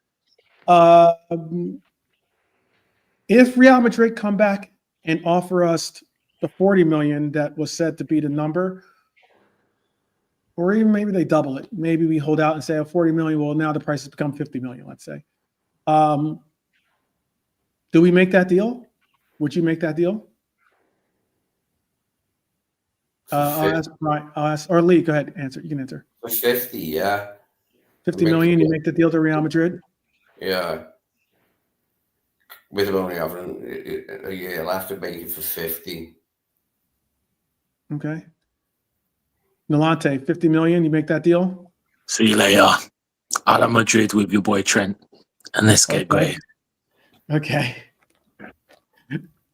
If Real Madrid come back and offer us the 40 million that was said to be the number, or even maybe they double it. Maybe we hold out and say, 40 million. Well, now the price has become 50 million, let's say. Do we make that deal? Would you make that deal? I'll ask, or Lee, go ahead, answer. You can answer. For 50, yeah. 50 million, you make the deal to Real Madrid? Yeah. With them only having a year left, to make it for 50. Okay. Nolante, 50 million, you make that deal? See you later. Out of Madrid with your boy Trent. And let's get great. Okay.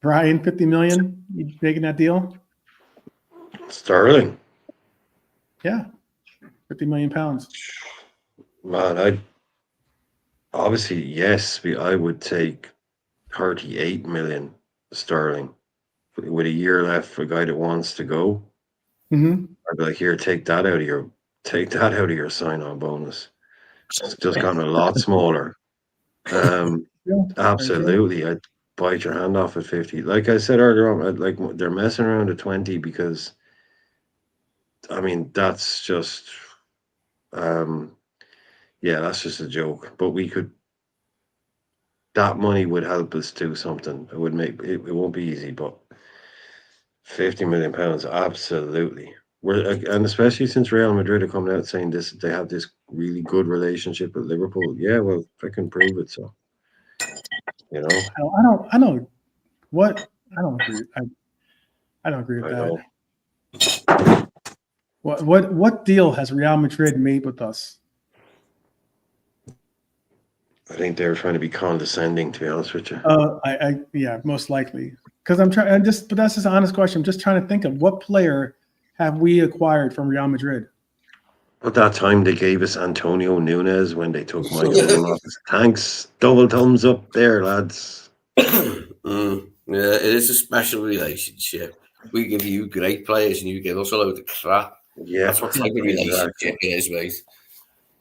Brian, 50 million, you making that deal? Sterling. Yeah. 50 million pounds. Man, obviously, yes, I would take 38 million sterling with a year left for a guy that wants to go. Mm-hmm. I'd be like, here, take that out of your sign-on bonus. It's just gotten a lot smaller. Absolutely, I'd bite your hand off at 50. Like I said earlier on, they're messing around at 20 because, I mean, that's just, that's just a joke. But that money would help us do something. It would make it won't be easy, but 50 million pounds, absolutely. And especially since Real Madrid are coming out saying this, they have this really good relationship with Liverpool. Yeah, well, I can prove it. So, I don't agree. I don't agree with that. What deal has Real Madrid made with us? I think they were trying to be condescending, to be honest with you. Yeah, most likely. Because but that's just an honest question. I'm just trying to think of what player have we acquired from Real Madrid? At that time, they gave us Antonio Nunes when they took Michael off. Thanks. Double thumbs up there, lads. Yeah, it is a special relationship. We give you great players and you give us a load of crap. Yeah, that's what type of relationship it is, mate.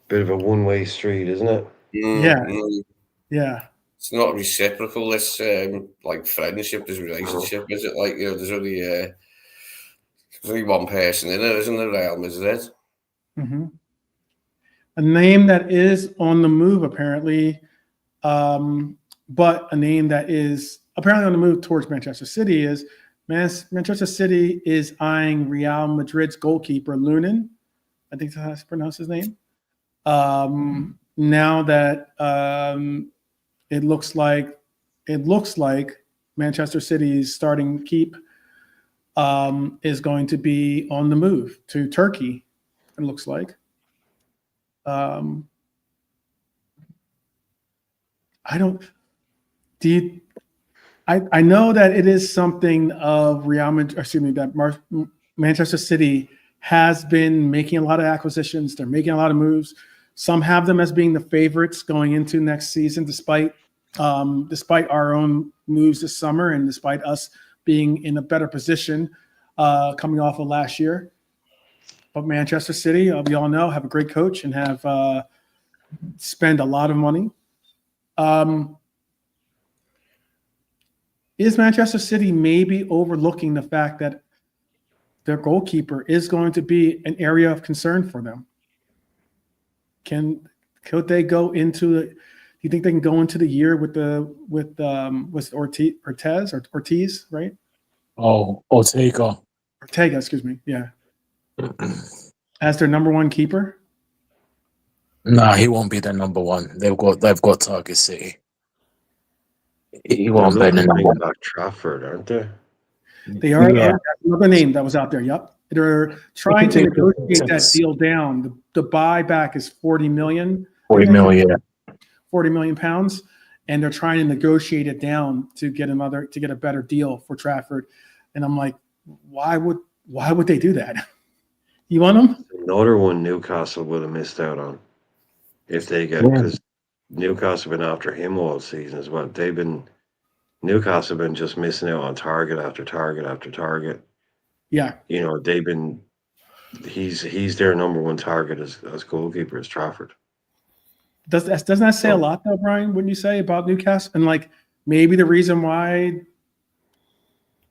Bit of a one-way street, isn't it? Yeah. It's not reciprocal. This like friendship, this relationship. Is it like there's only one person in it, isn't there? Real Madrid. Mm-hmm. A name that is on the move, apparently, but a name that is apparently on the move towards Manchester City is Manchester City is eyeing Real Madrid's goalkeeper Lunin. I think that's how to pronounce his name. Now that it looks like Manchester City's starting keep is going to be on the move to Turkey. It looks like. I know that it is something of Real Madrid. Excuse me, that Manchester City has been making a lot of acquisitions. They're making a lot of moves. Some have them as being the favorites going into next season, despite our own moves this summer and despite us being in a better position coming off of last year. But Manchester City, we all know, have a great coach and have spent a lot of money. Is Manchester City maybe overlooking the fact that their goalkeeper is going to be an area of concern for them? Could they go into do you think they can go into the year with Ortiz, right? Oh, Ortega, excuse me. Yeah. As their number one keeper? Nah, he won't be the number one. They've got Target City. He won't be the number one. Back Trafford, aren't they? They are. Yeah. Another name that was out there. Yep. They're trying to negotiate that deal down. The buyback is 40 million. 40 million. 40 million pounds, and they're trying to negotiate it down to get a better deal for Trafford. And I'm like, why would they do that? You want him? Another one Newcastle would have missed out on if they get, because Newcastle have been after him all season as well. Newcastle have been just missing out on target after target after target. Yeah. You know, he's their number one target as goalkeeper is Trafford. Doesn't that say a lot though, Brian? Wouldn't you say about Newcastle? And like maybe the reason why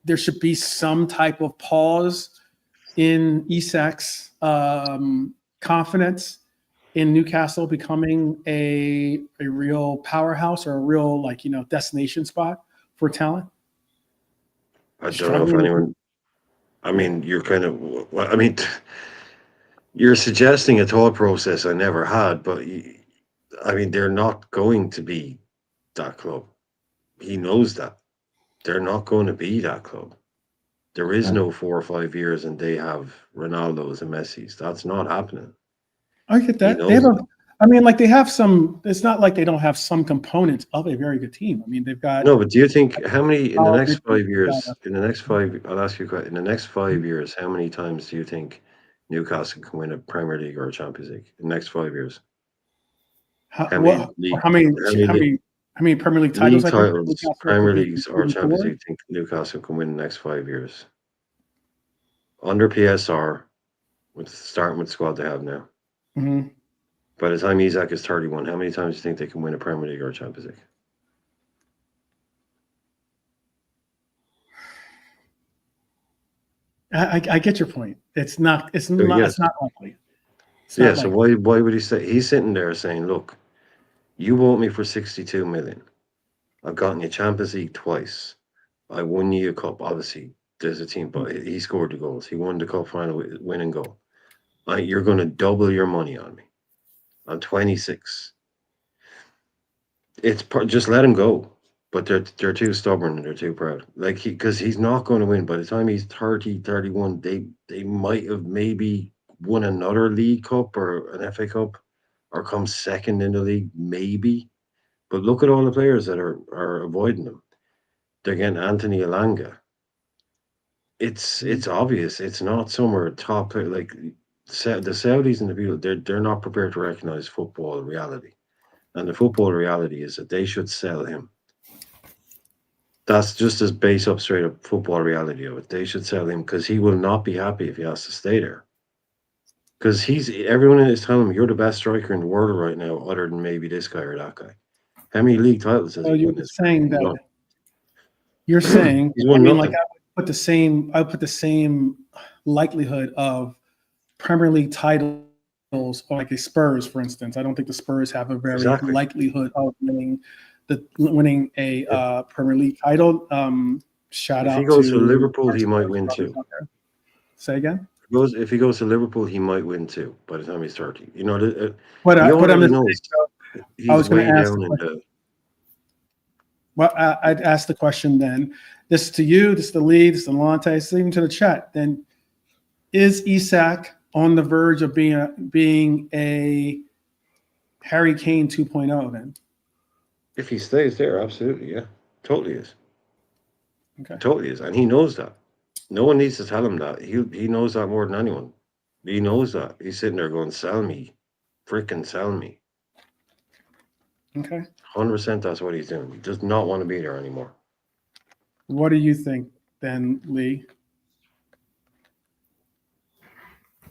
there should be some type of pause in Isak's confidence in Newcastle becoming a real powerhouse or a real destination spot for talent. I don't know if anyone. I mean, you're kind of. Well, I mean, you're suggesting a thought process I never had, but I mean, they're not going to be that club. He knows that they're not going to be that club. There is no 4 or 5 years and they have Ronaldo's and Messi's. That's not happening. I get that. They have some. It's not like they don't have some components of a very good team. I mean, they've got. No, but do you think how many in the next 5 years? In the next 5, I'll ask you a question. In the next 5 years, how many times do you think Newcastle can win a Premier League or a Champions League in the next 5 years? How many Premier League titles? Premier Leagues or Champions League, think Newcastle can win the next 5 years? Under PSR, starting with the squad they have now. Mm-hmm. By the time Isak is 31, how many times do you think they can win a Premier League or a Champions League? I get your point. It's not likely. So why would he say he's sitting there saying, look, you bought me for 62 million. I've gotten you Champions League twice. I won you a cup. Obviously, there's a team, but he scored the goals. He won the cup final winning goal. You're going to double your money on me. I'm 26. Just let him go. But they're too stubborn and they're too proud. Because he's not going to win. By the time he's 30, 31, they might have maybe won another League Cup or an FA Cup or come second in the league, maybe. But look at all the players that are avoiding them. They're getting Anthony Elanga. It's obvious. It's not somewhere top player like the Saudis and the people. They're not prepared to recognize football reality, and the football reality is that they should sell him. That's just as base up straight up football reality of it. They should sell him because he will not be happy if he has to stay there. Because everyone is telling him you're the best striker in the world right now, other than maybe this guy or that guy. How many league titles has he won? You're saying he's won nothing. I would put the same likelihood of Premier League titles or like a Spurs, for instance. I don't think the Spurs have a very likelihood of winning a Premier League title. Shout out. If he goes to Liverpool, he might win too. Say again. If he goes to Liverpool, he might win too. By the time he's 30, you know. What I'm going to ask. Well, I'd ask the question then. This is to you, this is to Lee, this is to Lante, this is even to the chat. Then, is Isak on the verge of being a Harry Kane 2.0 then? If he stays there, absolutely, yeah. Totally is. Okay. Totally is. And he knows that. No one needs to tell him that. He knows that more than anyone. He knows that. He's sitting there going, sell me. Freaking sell me. Okay. 100% that's what he's doing. He does not want to be there anymore. What do you think then, Lee?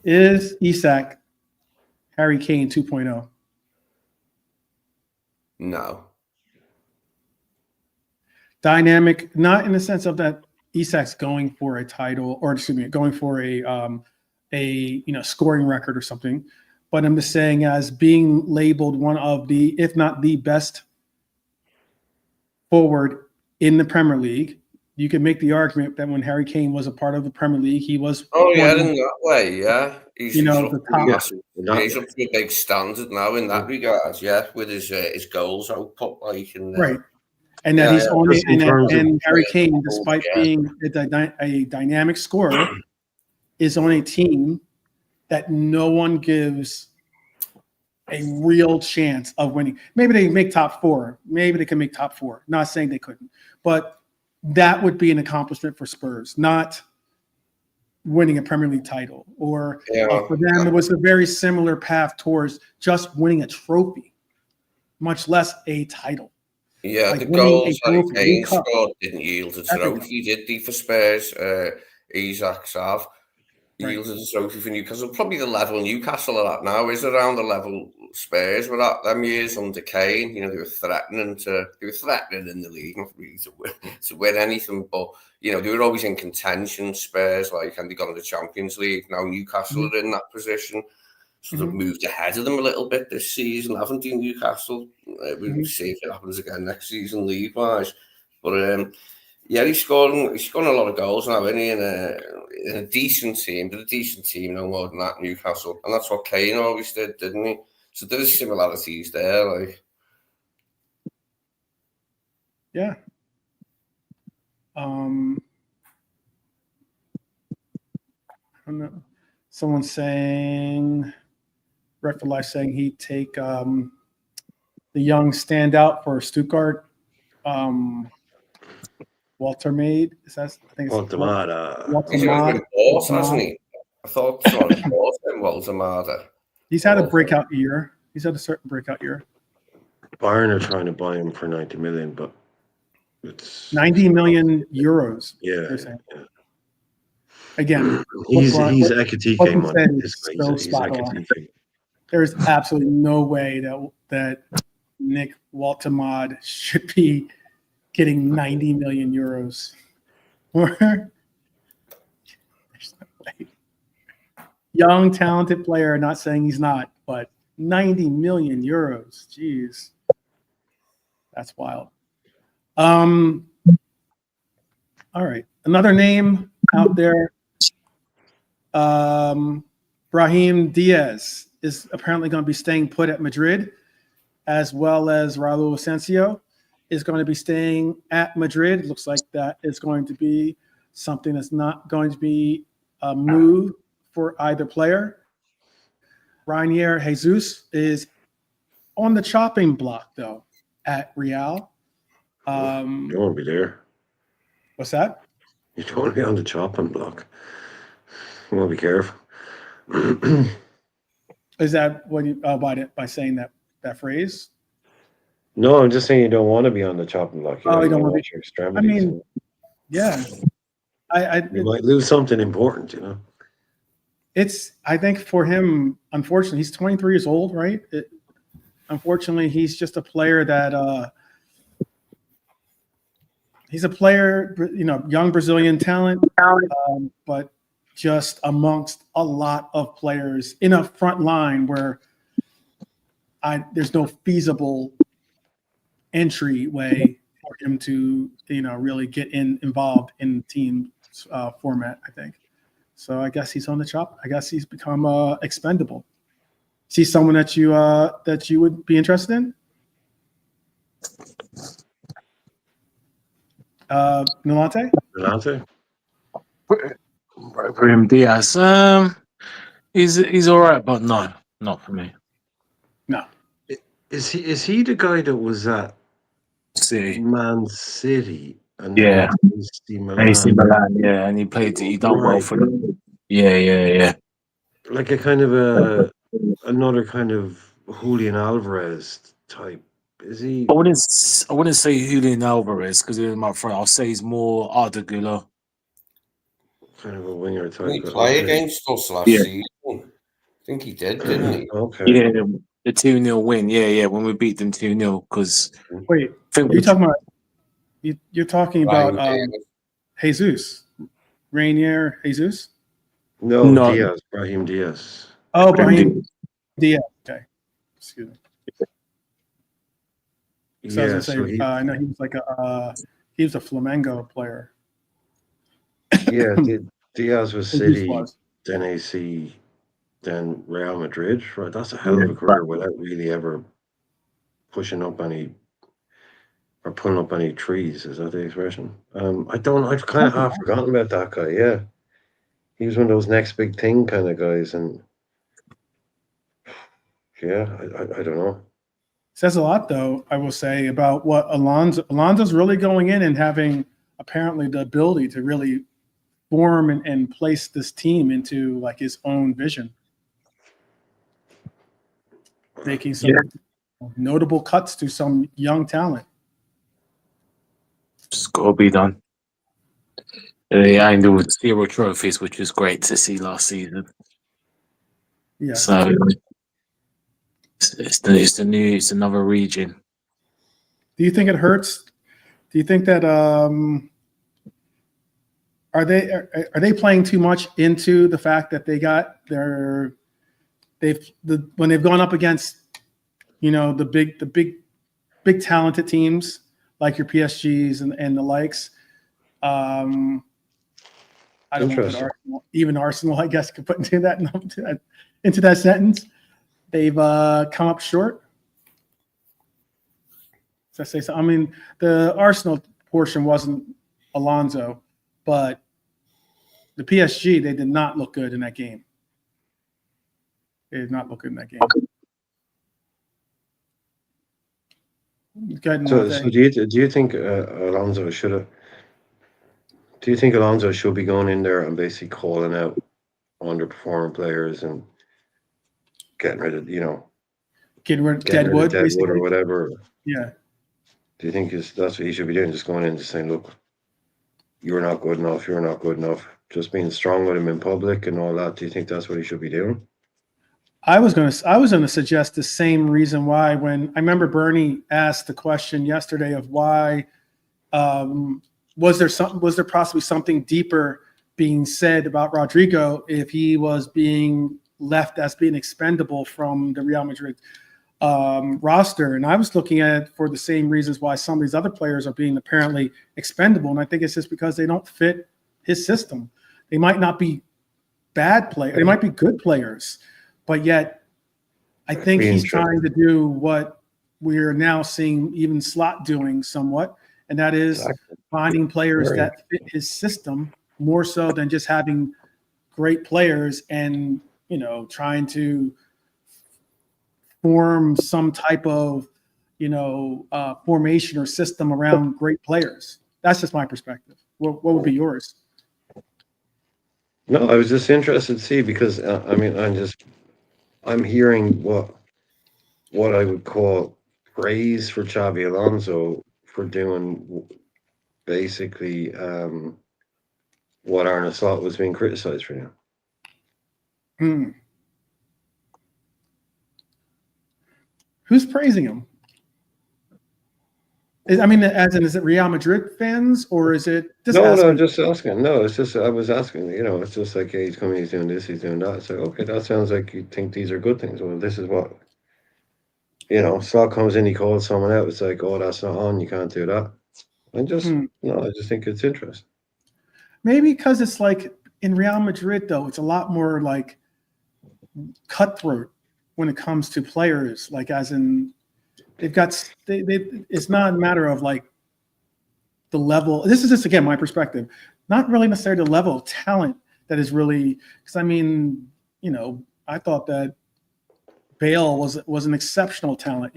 Is Isak Harry Kane 2.0? No. Dynamic, not in the sense of that Isak's going for a title, or excuse me, going for a scoring record or something, but I'm just saying as being labeled one of the, if not the best forward in the Premier League. You could make the argument that when Harry Kane was a part of the Premier League, he was. Oh yeah, in that way, yeah. He's up the top. He's up to a big standard now in that regard, yeah, with his goals output, right. And that he's only and Harry Kane, despite being a dynamic scorer, is on a team that no one gives a real chance of winning. Maybe they make top 4. Maybe they can make top 4. Not saying they couldn't, but that would be an accomplishment for Spurs, not winning a Premier League title. Or for them, it was a very similar path towards just winning a trophy, much less a title. Yeah, like the goals that Kane Cup. scored didn't yield a trophy, did they, for Spurs? Isak's have yielded a trophy for Newcastle. Probably the level Newcastle are at now is around the level Spurs were at them years under Kane. You know, they were threatening in the league, not really to win anything, but you know, they were always in contention, Spurs, like, and they got in the Champions League. Now Newcastle are in that position. So they've moved ahead of them a little bit this season, haven't they, Newcastle? We'll see if it happens again next season, league-wise. But yeah, he's scoring a lot of goals now, isn't he? In a decent team, but a decent team, no more than that, Newcastle. And that's what Kane always did, didn't he? So there's similarities there, like. Yeah. I don't know. Someone's saying, Red for Life saying he'd take the young standout for Stuttgart, Walter Maid. Is that? I think it's Walter He's been bought, hasn't he? I thought someone bought him, Walter Maada. He's had a breakout year. He's had a certain breakout year. Bayern are trying to buy him for 90 million, but it's 90 million euros. Yeah. Again, he's Ekitike money. He's Ekitike. There's absolutely no way that Nick Waltemad should be getting 90 million euros. There's no way. Young, talented player, not saying he's not, but 90 million euros. Jeez. That's wild. All right. Another name out there. Brahim Diaz is apparently going to be staying put at Madrid, as well as Raul Asensio is going to be staying at Madrid. It looks like that is going to be something that's not going to be a move for either player. Rainier Jesus is on the chopping block, though, at Real. You don't want to be there. What's that? You don't want to be on the chopping block. You want to be careful. Is that what you by saying that phrase? No, I'm just saying you don't want to be on the chopping block. You don't want to your extremities. I mean, yeah. You might lose something important, you know. I think for him, unfortunately, he's 23 years old, right? Unfortunately, he's just a player that he's a player, you know, young Brazilian talent, but just amongst a lot of players in a front line where there's no feasible entryway for him to, you know, really get involved in team format, I think. So I guess he's on the chop. I guess he's become expendable. Is he someone that you would be interested in? Nolante? Brahim Diaz. He's all right, but no, not for me. No. Is he the guy that was at Man City? And yeah, AC Milan. Yeah, and he done well for them. Yeah. Like a kind of another kind of Julian Alvarez type. Is he? I wouldn't say Julian Alvarez because he's my friend. I'll say he's more Arda Güler. Kind of a winger type. Did he play against us last season? I think he did, didn't he? Okay. Yeah, the 2-0 win. Yeah, when we beat them 2-0. Because wait, you're talking about Jesus, Rainier Jesus? No, Diaz, Brahim Diaz. Oh, Brahim Diaz. Okay, excuse me. So I was gonna say, I know he was he was a Flamengo player. Yeah, Diaz was City, then AC, then Real Madrid. Right, that's a hell of a career without really ever pushing up any or pulling up any trees. Is that the expression? I've kind of half forgotten about that guy. Yeah, he was one of those next big thing kind of guys, and Yeah, I don't know. Says a lot, though, I will say, about what Alonso's really going in and having apparently the ability to really form and place this team into like his own vision, making some notable cuts to some young talent. It's got to be done. Yeah, and there was 0 trophies, which was great to see last season. Yeah. So it's another region. Do you think it hurts? Do you think that are they playing too much into the fact that when they've gone up against, you know, the big talented teams like your PSGs and the likes? I don't know if even Arsenal, I guess, could put into that sentence. They've come up short. So I say so. I mean, the Arsenal portion wasn't Alonso, but the PSG, they did not look good in that game. They did not look good in that game. So do you think Alonso should have? Do you think Alonso should be going in there and basically calling out underperforming players and getting rid of, getting rid of Deadwood or whatever? Yeah. Do you think that's what he should be doing? Just going in and just saying, look, you're not good enough. You're not good enough. Just being strong with him in public and all that. Do you think that's what he should be doing? I was going to suggest the same reason why when I remember Bernie asked the question yesterday of why was there possibly something deeper being said about Rodrigo if he was being left as being expendable from the Real Madrid roster. And I was looking at it for the same reasons why some of these other players are being apparently expendable. And I think it's just because they don't fit his system. They might not be bad players. They might be good players, but yet I think he's trying to do what we're now seeing even Slot doing somewhat. And that is finding players that fit his system more so than just having great players and, trying to form some type of, formation or system around great players. That's just my perspective. What would be yours? No, I was just interested to see because I'm hearing what I would call praise for Xabi Alonso for doing basically what Arne Slot was being criticized for now. Who's praising him? I mean, as in, is it Real Madrid fans or is it? No, just asking. No, it's just I was asking. It's just like, hey, he's coming, he's doing this, he's doing that. It's like, okay, that sounds like you think these are good things. Well, this is what Slot comes in, he calls someone out. It's like, oh, that's not on. You can't do that. I just think it's interesting. Maybe because it's like in Real Madrid, though, it's a lot more like cutthroat when it comes to players. Like, as in, it's not a matter of like the level. This is just, again, my perspective. Not really necessarily the level of talent that is really, because I mean, I thought that Bale was an exceptional talent,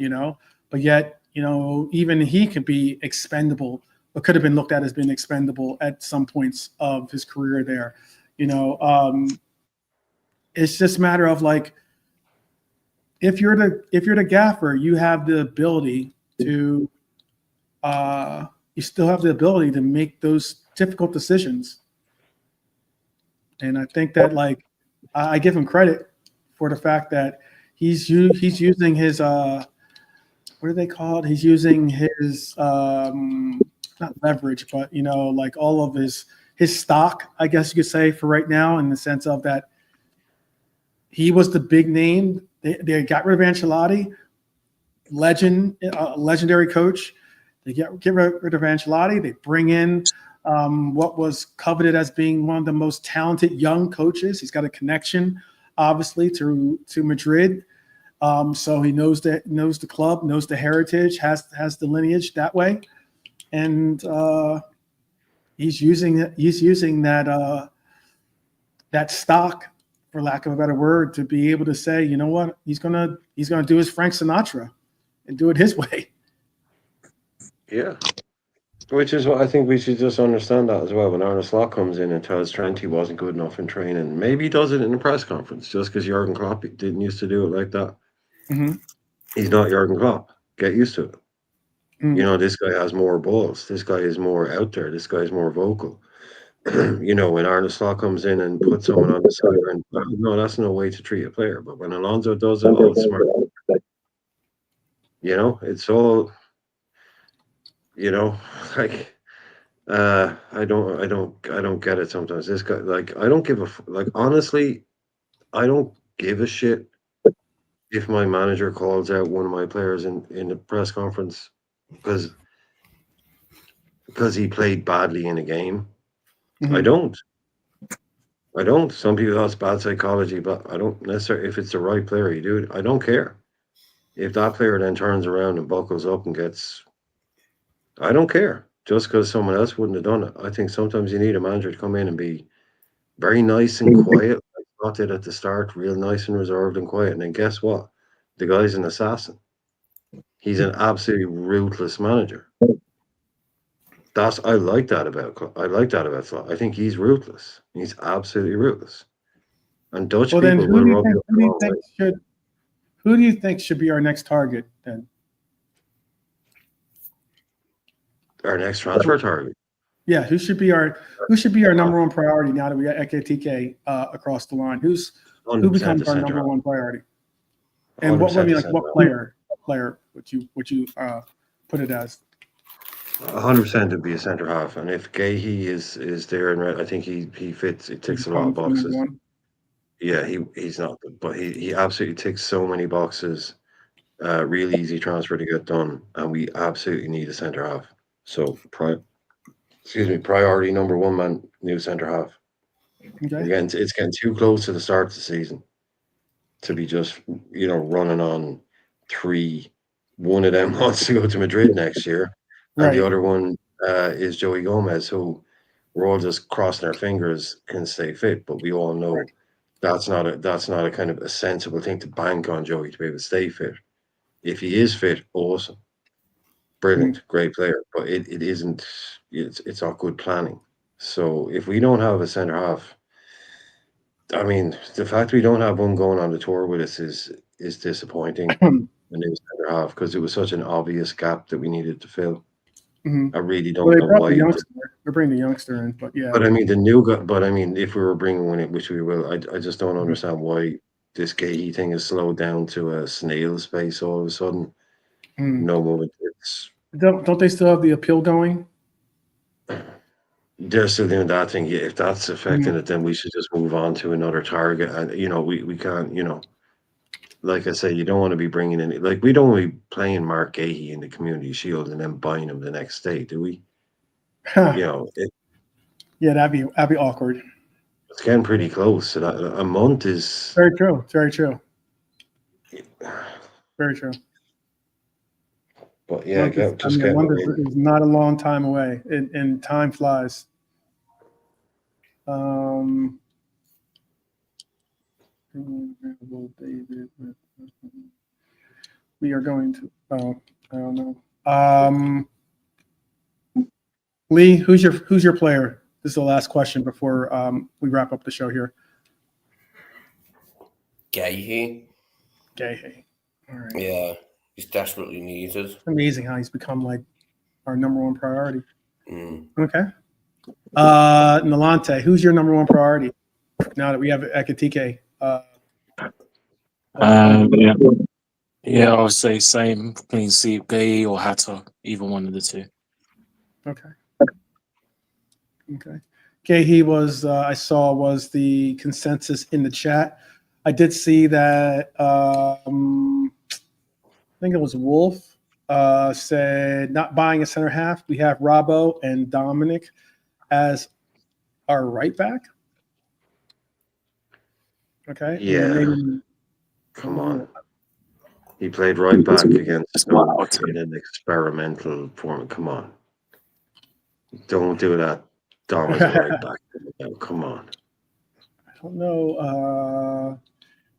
but yet, even he could be expendable, or could have been looked at as being expendable at some points of his career there. It's just a matter of like, if you're the gaffer, you have the ability to, you still have the ability to make those difficult decisions. And I think that, like, I give him credit for the fact that he's using his what do they call it? He's using his not leverage, but like all of his stock, I guess you could say, for right now, in the sense of that he was the big name. They got rid of Ancelotti, legendary coach. They get rid of Ancelotti. They bring in what was coveted as being one of the most talented young coaches. He's got a connection, obviously, to Madrid. So he knows the club, knows the heritage, has the lineage that way, and he's using that stock for lack of a better word, to be able to say, you know what, he's gonna do his Frank Sinatra and do it his way. Yeah. Which is what I think we should just understand that as well. When Arne Slot comes in and tells Trent he wasn't good enough in training, maybe he does it in a press conference just because Jurgen Klopp didn't used to do it like that. Mm-hmm. He's not Jurgen Klopp. Get used to it. Mm-hmm. You know, this guy has more balls. This guy is more out there. This guy is more vocal. You know, when Arne Slot comes in and puts someone on the sideline, no, that's no way to treat a player. But when Alonso does it, oh, it's smart. You know, it's all, you know, like I don't get it sometimes. This guy, like, I don't give like, honestly, I don't give a shit if my manager calls out one of my players in the press conference because he played badly in a game. Mm-hmm. I don't. Some people, that's bad psychology, but I don't necessarily, if it's the right player, you do it. I don't care. If that player then turns around and buckles up and gets, I don't care. Just because someone else wouldn't have done it. I think sometimes you need a manager to come in and be very nice and quiet. Like Scott did at the start, real nice and reserved and quiet. And then guess what? The guy's an assassin. He's an absolutely ruthless manager. I like that about Slot. I think he's ruthless. He's absolutely ruthless. And Dutch Well, then people will rub you the wrong way. who do you think should be our next target then? Our next transfer target. Yeah, who should be our number one priority now that we got Ekitike across the line? Who becomes our number one priority? And what player would you put it as? 100% to be a centre half, and if Gahey is there, and I think he fits. It ticks a lot of boxes. Yeah, he's not, but he absolutely ticks so many boxes. Real easy transfer to get done, and we absolutely need a centre half. So, priority number one, man, new centre half. Okay. Again, it's getting too close to the start of the season to be just running on three. One of them wants to go to Madrid next year. And the other one is Joey Gomez, who we're all just crossing our fingers can stay fit. But we all know that's not a kind of a sensible thing to bank on Joey to be able to stay fit. If he is fit, awesome, brilliant, great player. But it isn't. It's not good planning. So if we don't have a centre half, I mean, the fact we don't have one going on the tour with us is disappointing. The new centre half, because it was such an obvious gap that we needed to fill. Mm-hmm. I really don't know why. They're bringing the youngster in, but yeah. But I mean, the new guy. But I mean, if we were bringing one in, which we will, I just don't understand why this Gahey thing is slowed down to a snail's pace all of a sudden. No moment. Don't they still have the appeal going? They're still doing that thing. Yeah, if that's affecting it, then we should just move on to another target. And we can't. Like I say, you don't want to be bringing in, like, we don't want to be playing Mark Gahey in the Community Shield and then buying him the next day, do we? Yeah, that'd be awkward. It's getting pretty close. So that a month is very true. Very true. Very true. But yeah, a month is not a long time away, and time flies. We are going to. Oh, I don't know. Lee, who's your player? This is the last question before we wrap up the show here. Gahey. All right. Yeah, he's desperately needed. It's amazing how he's become like our number one priority. Okay. Nalante, who's your number one priority now that we have Ekitike? Yeah, I would say same between Gahey or Hatter, either one of the two. Okay. Gahey was I saw was the consensus in the chat. I did see that I think it was Wolf said not buying a center half. We have Robbo and Dominic as our right back. Okay. Yeah. Come on. He played right back against in an experimental form. Come on. Don't do that. Dom is right back. Come on. don't know.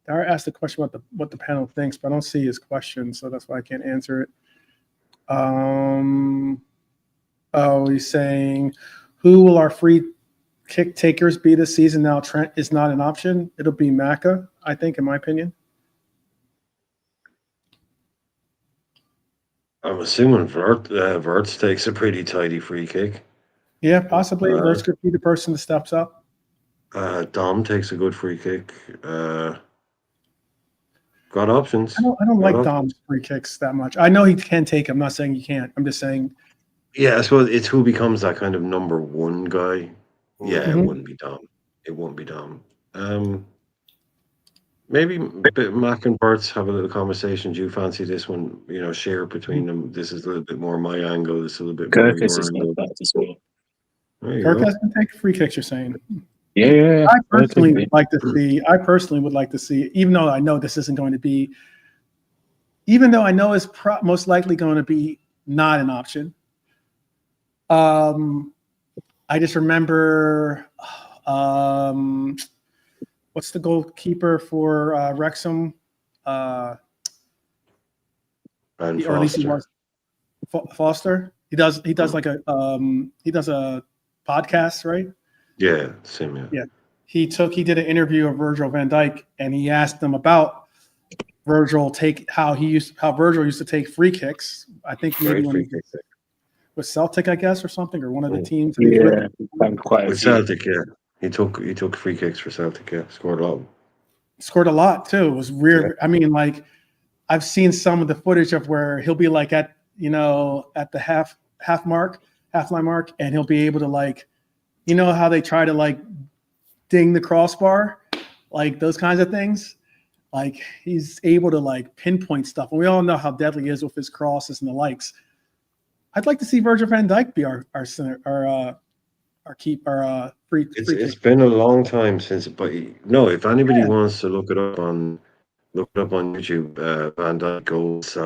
Dara asked the question about what the panel thinks, but I don't see his question, so that's why I can't answer it. He's saying, who will our free kick takers be this season? Now Trent is not an option. It'll be Maka, I think, in my opinion. I'm assuming Verts takes a pretty tidy free kick. Yeah, possibly. Verts could be the person that steps up. Dom takes a good free kick. Got options. I don't like Dom's free kicks that much. I know he can take them. I'm not saying he can't. I'm just saying. Yeah, I suppose it's who becomes that kind of number one guy. Yeah, It wouldn't be Dom. It won't be Dom. Maybe Mac and Bert's have a little conversation. Do you fancy this one? Share between them. This is a little bit more my angle. This is a little bit more your angle. Kirk has been taking free kicks. You're saying? Yeah. I personally would like to see, even though I know this isn't going to be, even though I know it's most likely going to be not an option. I just remember, what's the goalkeeper for Wrexham? And or at least he was Foster. He does like a podcast, right? Yeah, same. Yeah. He did an interview of Virgil van Dijk, and he asked them about Virgil how Virgil used to take free kicks. I think maybe when he was Celtic, I guess, or something, or one of the teams. Yeah, with Celtic, yeah. He took free kicks for Celtic, yeah. Scored a lot too. It was weird. Yeah. I mean, like, I've seen some of the footage of where he'll be like at the half-line mark, and he'll be able to, like, how they try to, like, ding the crossbar, like those kinds of things. Like, he's able to, like, pinpoint stuff, and we all know how deadly he is with his crosses and the likes. I'd like to see Virgil van Dijk be our center, our free. It's been a long time since, but no. If anybody wants to look it up on YouTube, Van Dijk goals.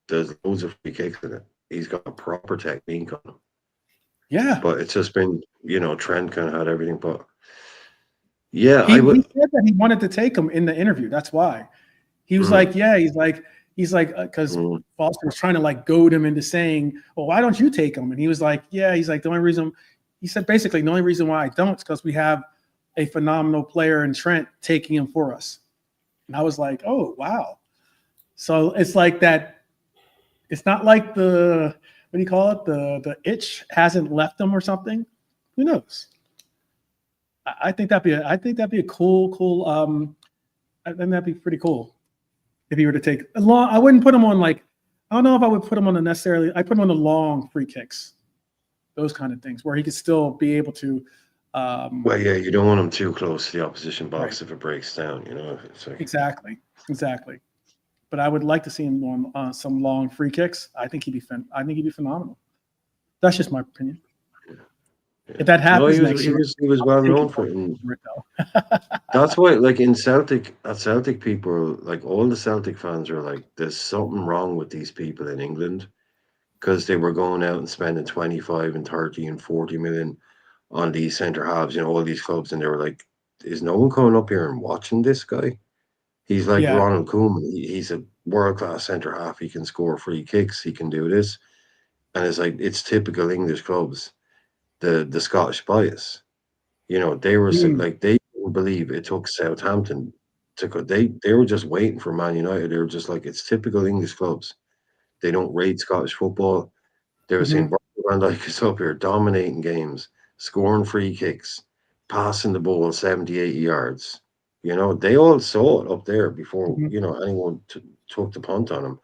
There's loads of free kicks in it. He's got a proper technique on him. Yeah, but it's just been, Trent kind of had everything. But yeah, he said that he wanted to take him in the interview. That's why he was like, yeah, he's like, because Foster was trying to, like, goad him into saying, well, why don't you take him? And he was like, yeah, he's like, the only reason why I don't is because we have a phenomenal player in Trent taking him for us. And I was like, oh, wow. So it's like that. It's not like what do you call it? The itch hasn't left them or something. Who knows? I think that'd be a cool. I think that'd be pretty cool if he were to take a long. I wouldn't put him on, like, I don't know if I would put him on I put him on the long free kicks, those kind of things where he could still be able to. Well, yeah, you don't want him too close to the opposition box if it breaks down. It's like... Exactly. But I would like to see him on some long free kicks. I think he'd be phenomenal. That's just my opinion. Yeah. If that happens next year, he was well known for it. That's why, like, at Celtic, people, like, all the Celtic fans are like, there's something wrong with these people in England, because they were going out and spending 25 and 30 and 40 million on these centre halves, all these clubs, and they were like, is no one coming up here and watching this guy? He's like Ronald Koeman. He's a world-class centre-half. He can score free kicks. He can do this. And it's like, it's typical English clubs, the Scottish bias. They were like, they didn't believe it took Southampton to go. They were just waiting for Man United. They were just like, it's typical English clubs. They don't rate Scottish football. They were saying, Van Dijk is up here dominating games, scoring free kicks, passing the ball 70, 80 yards. They all saw it up there before, anyone took the punt on him.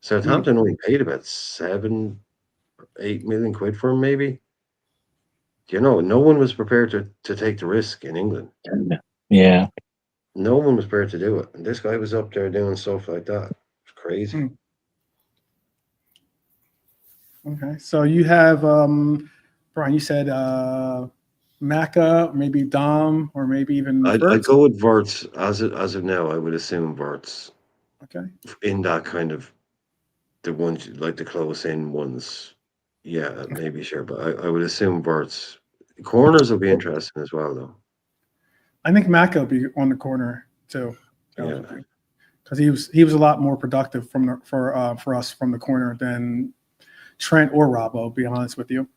Southampton only paid about 7, 8 million quid for him, maybe. No one was prepared to take the risk in England. Yeah. No one was prepared to do it. And this guy was up there doing stuff like that. It's crazy. Okay. So you have, Brian, you said Maka, maybe Dom, or maybe even I'd go with Verts as of now. I would assume Verts. Okay. In that kind of the ones like the close in ones, yeah, maybe sure, but I would assume Verts. Corners will be interesting as well, though. I think Mako be on the corner too. Yeah. Because he was a lot more productive for us from the corner than Trent or Robbo, to be honest with you.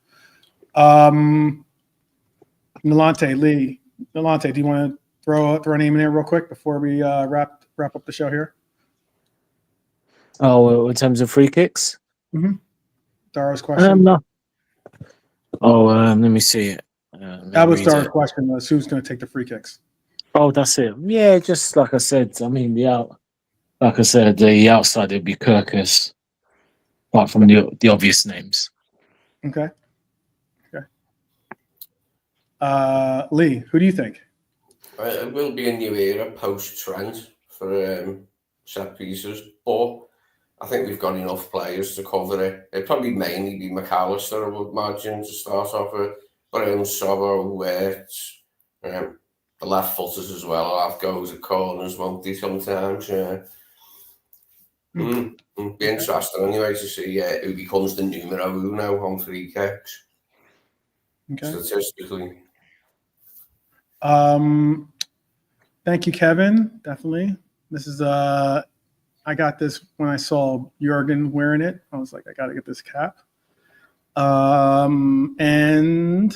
Nalante, do you want to throw a name in there real quick before we wrap up the show here? Oh, in terms of free kicks? Mm-hmm. Dara's question. No. Oh, let me see it. That was Dara's question, was who's going to take the free kicks? Oh, that's it. Yeah, just like I said, I mean, the outside would be Kirkus, apart from the obvious names. Okay. Lee, who do you think? It will be a new era post-Trent for set pieces, but I think we've got enough players to cover it. It'd probably mainly be McAllister, I would imagine, to start off with. But Sobo, Wirtz, the left footers as well. I'll have goes at corners, won't they, sometimes? Yeah. Be interesting anyway to see who becomes the numero uno on free kicks. Okay. Statistically. Thank you, Kevin. Definitely. This is I got this when I saw Jurgen wearing it. I was like, I got to get this cap. And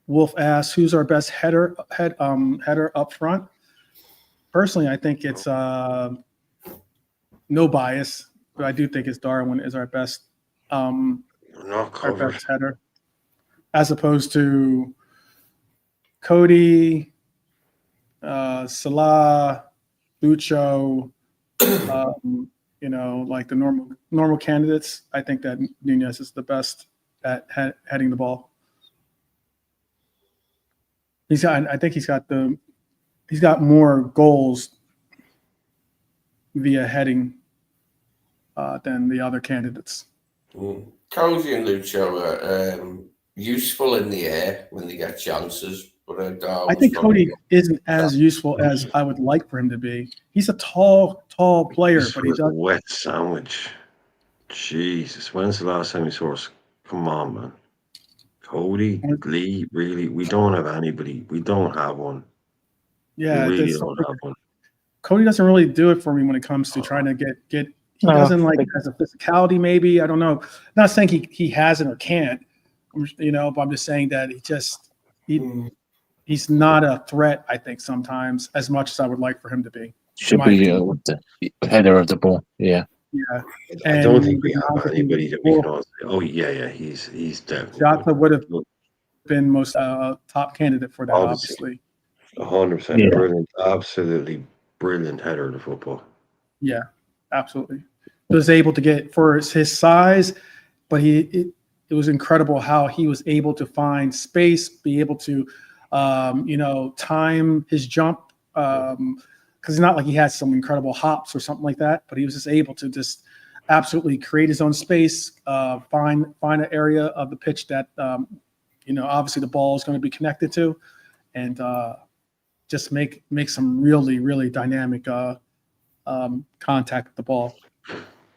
Wolf asks, who's our best header up front? Personally, I think it's no bias, but I do think it's Darwin is our best header, as opposed to Cody, Salah, Lucho, like the normal candidates. I think that Nunez is the best at heading the ball. I think he's got more goals via heading than the other candidates. Cody and Lucho are useful in the air when they get chances. But I think Cody isn't as useful as I would like for him to be. He's a tall player, but he's a wet sandwich. Jesus, when's the last time you saw us? Come on, man. Cody, Lee, really, we don't have anybody. We don't have one. Yeah, we really don't have one. Cody doesn't really do it for me when it comes to trying to get. He doesn't has a physicality. Maybe I don't know. Not saying he hasn't or can't. But I'm just saying that he's not a threat. I think sometimes as much as I would like for him to be. Should be the header of the ball. Yeah. Yeah. I don't think we have anybody that we can all say, oh yeah, he's definitely. Jota would have been most top candidate for that, obviously. 100%. Brilliant, absolutely brilliant header of the football. Yeah, absolutely. He was able to get for his size, but it was incredible how he was able to find space, be able to, time his jump. Because it's not like he had some incredible hops or something like that, but he was just able to just absolutely create his own space, find an area of the pitch that, obviously the ball is going to be connected to, and just make some really, really dynamic contact with the ball.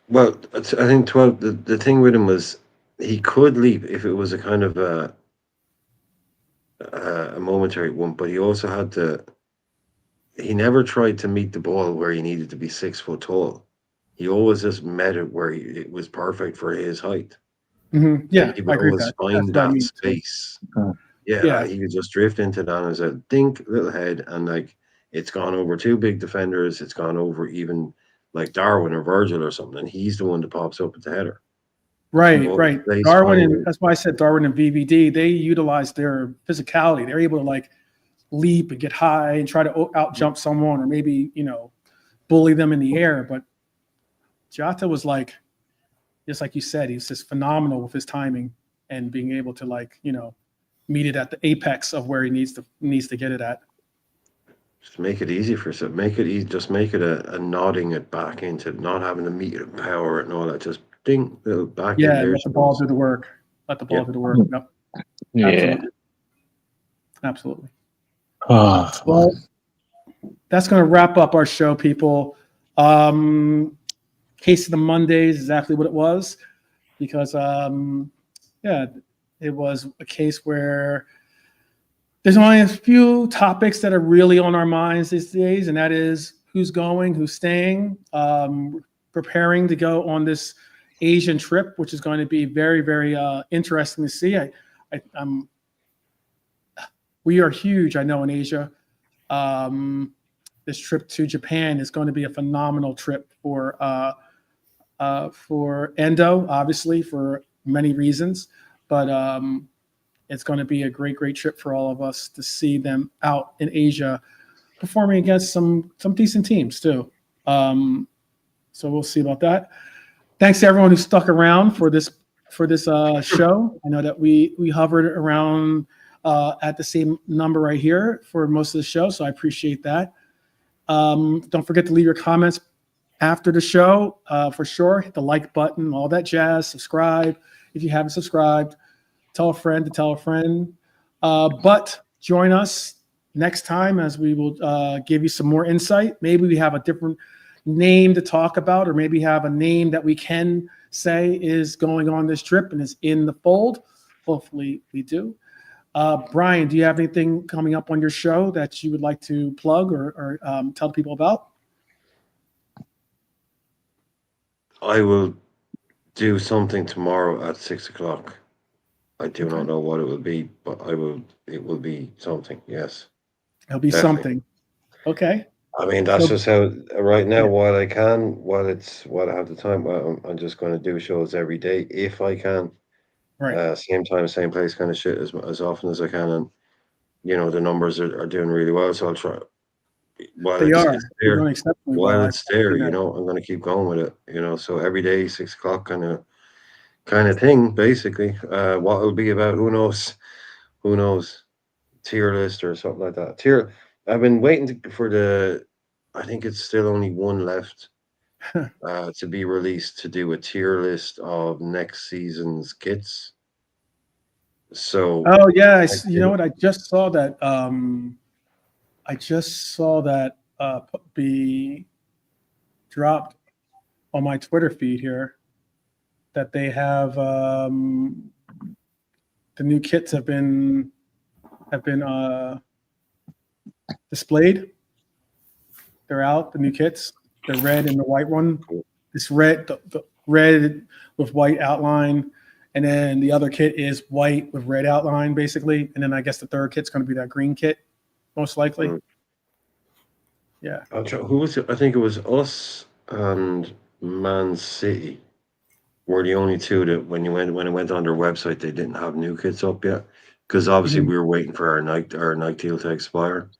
Well, I think 12. The thing with him was he could leap if it was a kind of a momentary one, but he also had to. He never tried to meet the ball where he needed to be 6 foot tall. He always just met it where it was perfect for his height. Mm-hmm. Yeah, he would always find that space. Yeah, he would just drift into that as a dink, little head, and it's gone over 2 big defenders. It's gone over even like Darwin or Virgil or something, and he's the one that pops up at the header. Right. Darwin, that's why I said Darwin and VVD. They utilize their physicality. They're able to leap and get high and try to out jump someone, or maybe bully them in the air. But Jota was just like you said, he's just phenomenal with his timing and being able to meet it at the apex of where he needs to get it at. Just make it easy for yourself. Make it easy. Just make it a nodding it back into not having to meet it and power it and all that. Just ding, little back. Yeah, let the ball do the work. Let the ball do the work. Yep. Yeah. Absolutely. Oh, well, that's going to wrap up our show, people. Case of the Mondays is exactly what it was, because it was a case where there's only a few topics that are really on our minds these days, and that is who's going, who's staying, preparing to go on this Asian trip, which is going to be very, very interesting to see. We are huge, I know, in Asia. This trip to Japan is going to be a phenomenal trip for Endo, obviously, for many reasons, but it's going to be a great, great trip for all of us to see them out in Asia performing against some decent teams too. So we'll see about that. Thanks to everyone who stuck around for this show. I know that we hovered around at the same number right here for most of the show, so I appreciate that. Don't forget to leave your comments after the show for sure. Hit the like button, all that jazz. Subscribe if you haven't subscribed. Tell a friend to tell a friend. But join us next time as we will give you some more insight. Maybe we have a different name to talk about, or maybe have a name that we can say is going on this trip and is in the fold. Hopefully we do. Brian, do you have anything coming up on your show that you would like to plug or tell people about? I will do something tomorrow at 6 o'clock. I do not know what it will be, but it will be something. Yes. It'll be Definitely. something. Okay. I mean, that's just how right now, while I have the time, I'm just going to do shows every day if I can. Right. Same time, same place kind of shit as often as I can. And, the numbers are doing really well. So I'll try. While They are. it's there, Doing exceptionally while well. it's there, I'm going to keep going with it, so every day, 6 o'clock kind of thing, basically. What it'll be about, who knows? Tier list or something like that. I've been waiting for I think it's still only one left to be released to do a tier list of next season's kits. So, oh yeah, you know what? I just saw that. Be dropped on my Twitter feed here that they have the new kits have been displayed. They're out. The new kits, the red and the white one. This red, the red with white outline, and then the other kit is white with red outline, basically. And then I guess the third kit's going to be that green kit, most likely. Yeah. Who was it? I think it was us and Man City were the only two that when it went on their website, they didn't have new kits up yet, because obviously we were waiting for our Nike deal to expire.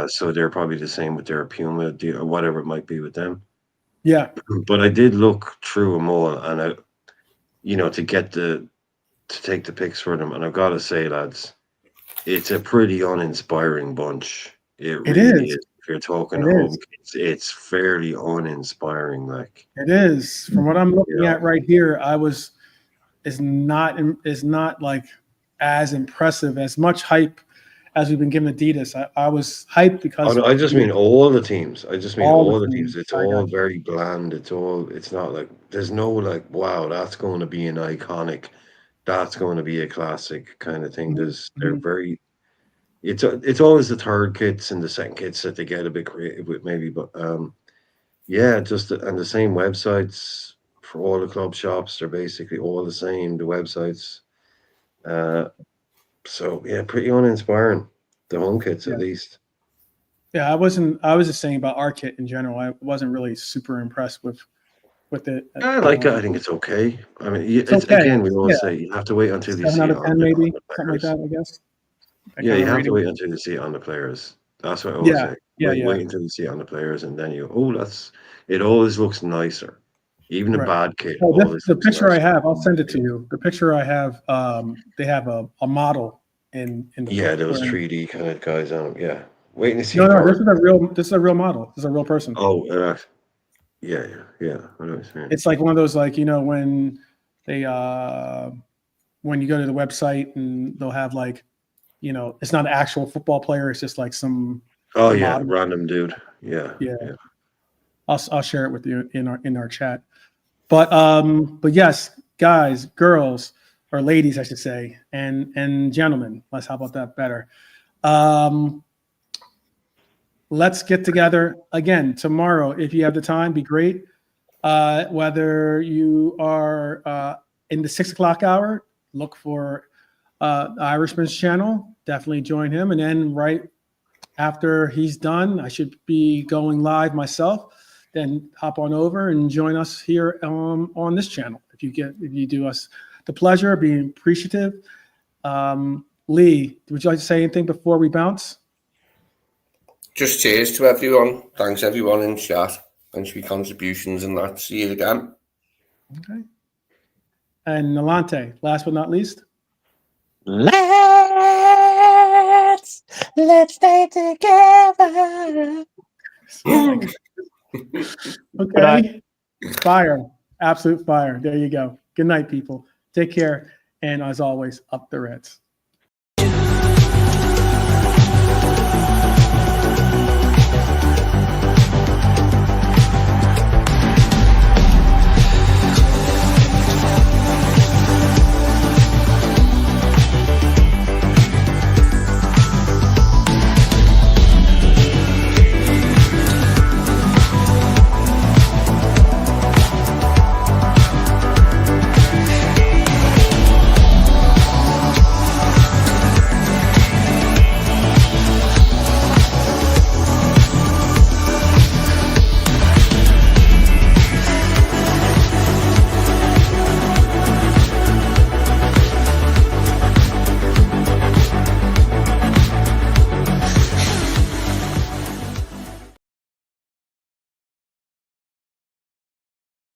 So they're probably the same with their Puma deal or whatever it might be with them. Yeah. But I did look through them all, and to take the pics for them, and I've got to say, lads, it's a pretty uninspiring bunch. It really is. If you're talking home kits, it's fairly uninspiring. Like, it is. From what I'm looking at right here, is not like as impressive, as much hype as we've been giving Adidas. I was hyped because I just mean all the teams. I just mean all the teams. It's all very bland. It's not like there's no like, wow, that's going to be an iconic, that's going to be a classic kind of thing. They're very. It's always the third kits and the second kits that they get a bit creative with, maybe, but just and the same websites for all the club shops. They're basically all the same. The websites. So yeah, pretty uninspiring. The home kits, at least. Yeah, I was just saying about our kit in general. I wasn't really super impressed with it. I like it. I think it's okay. I mean, it's okay. Again, we always say you have to wait until you see it on maybe the something like that, I guess. You have to wait until you see it on the players. That's what I always say. Wait until you see it on the players, and then it always looks nicer. Even a bad kit. The picture I have, I'll send it to you. The picture I have, they have a model in the those 3D kind of guys on them. Yeah. Waiting to see. No, this is a real model. This is a real person. Oh, yeah. I know what you're saying. It's like one of those, like, when they when you go to the website and they'll have like, it's not an actual football player. It's just like some. Oh yeah, random dude. Yeah. I'll share it with you in our chat. But yes, guys, girls, or ladies, I should say, and gentlemen. How about that better? Let's get together again tomorrow if you have the time. Be great. Whether you are in the 6 o'clock hour, look for the Irishman's channel. Definitely join him. And then right after he's done, I should be going live myself. Then hop on over and join us here on this channel. If you do us the pleasure, being appreciative. Lee, would you like to say anything before we bounce? Just cheers to everyone. Thanks everyone in chat. Thanks for your contributions and that. See you again. Okay. And Nalante, last but not least. Let's stay together. Okay. Fire. Absolute fire. There you go. Good night, people. Take care. And as always, up the Reds.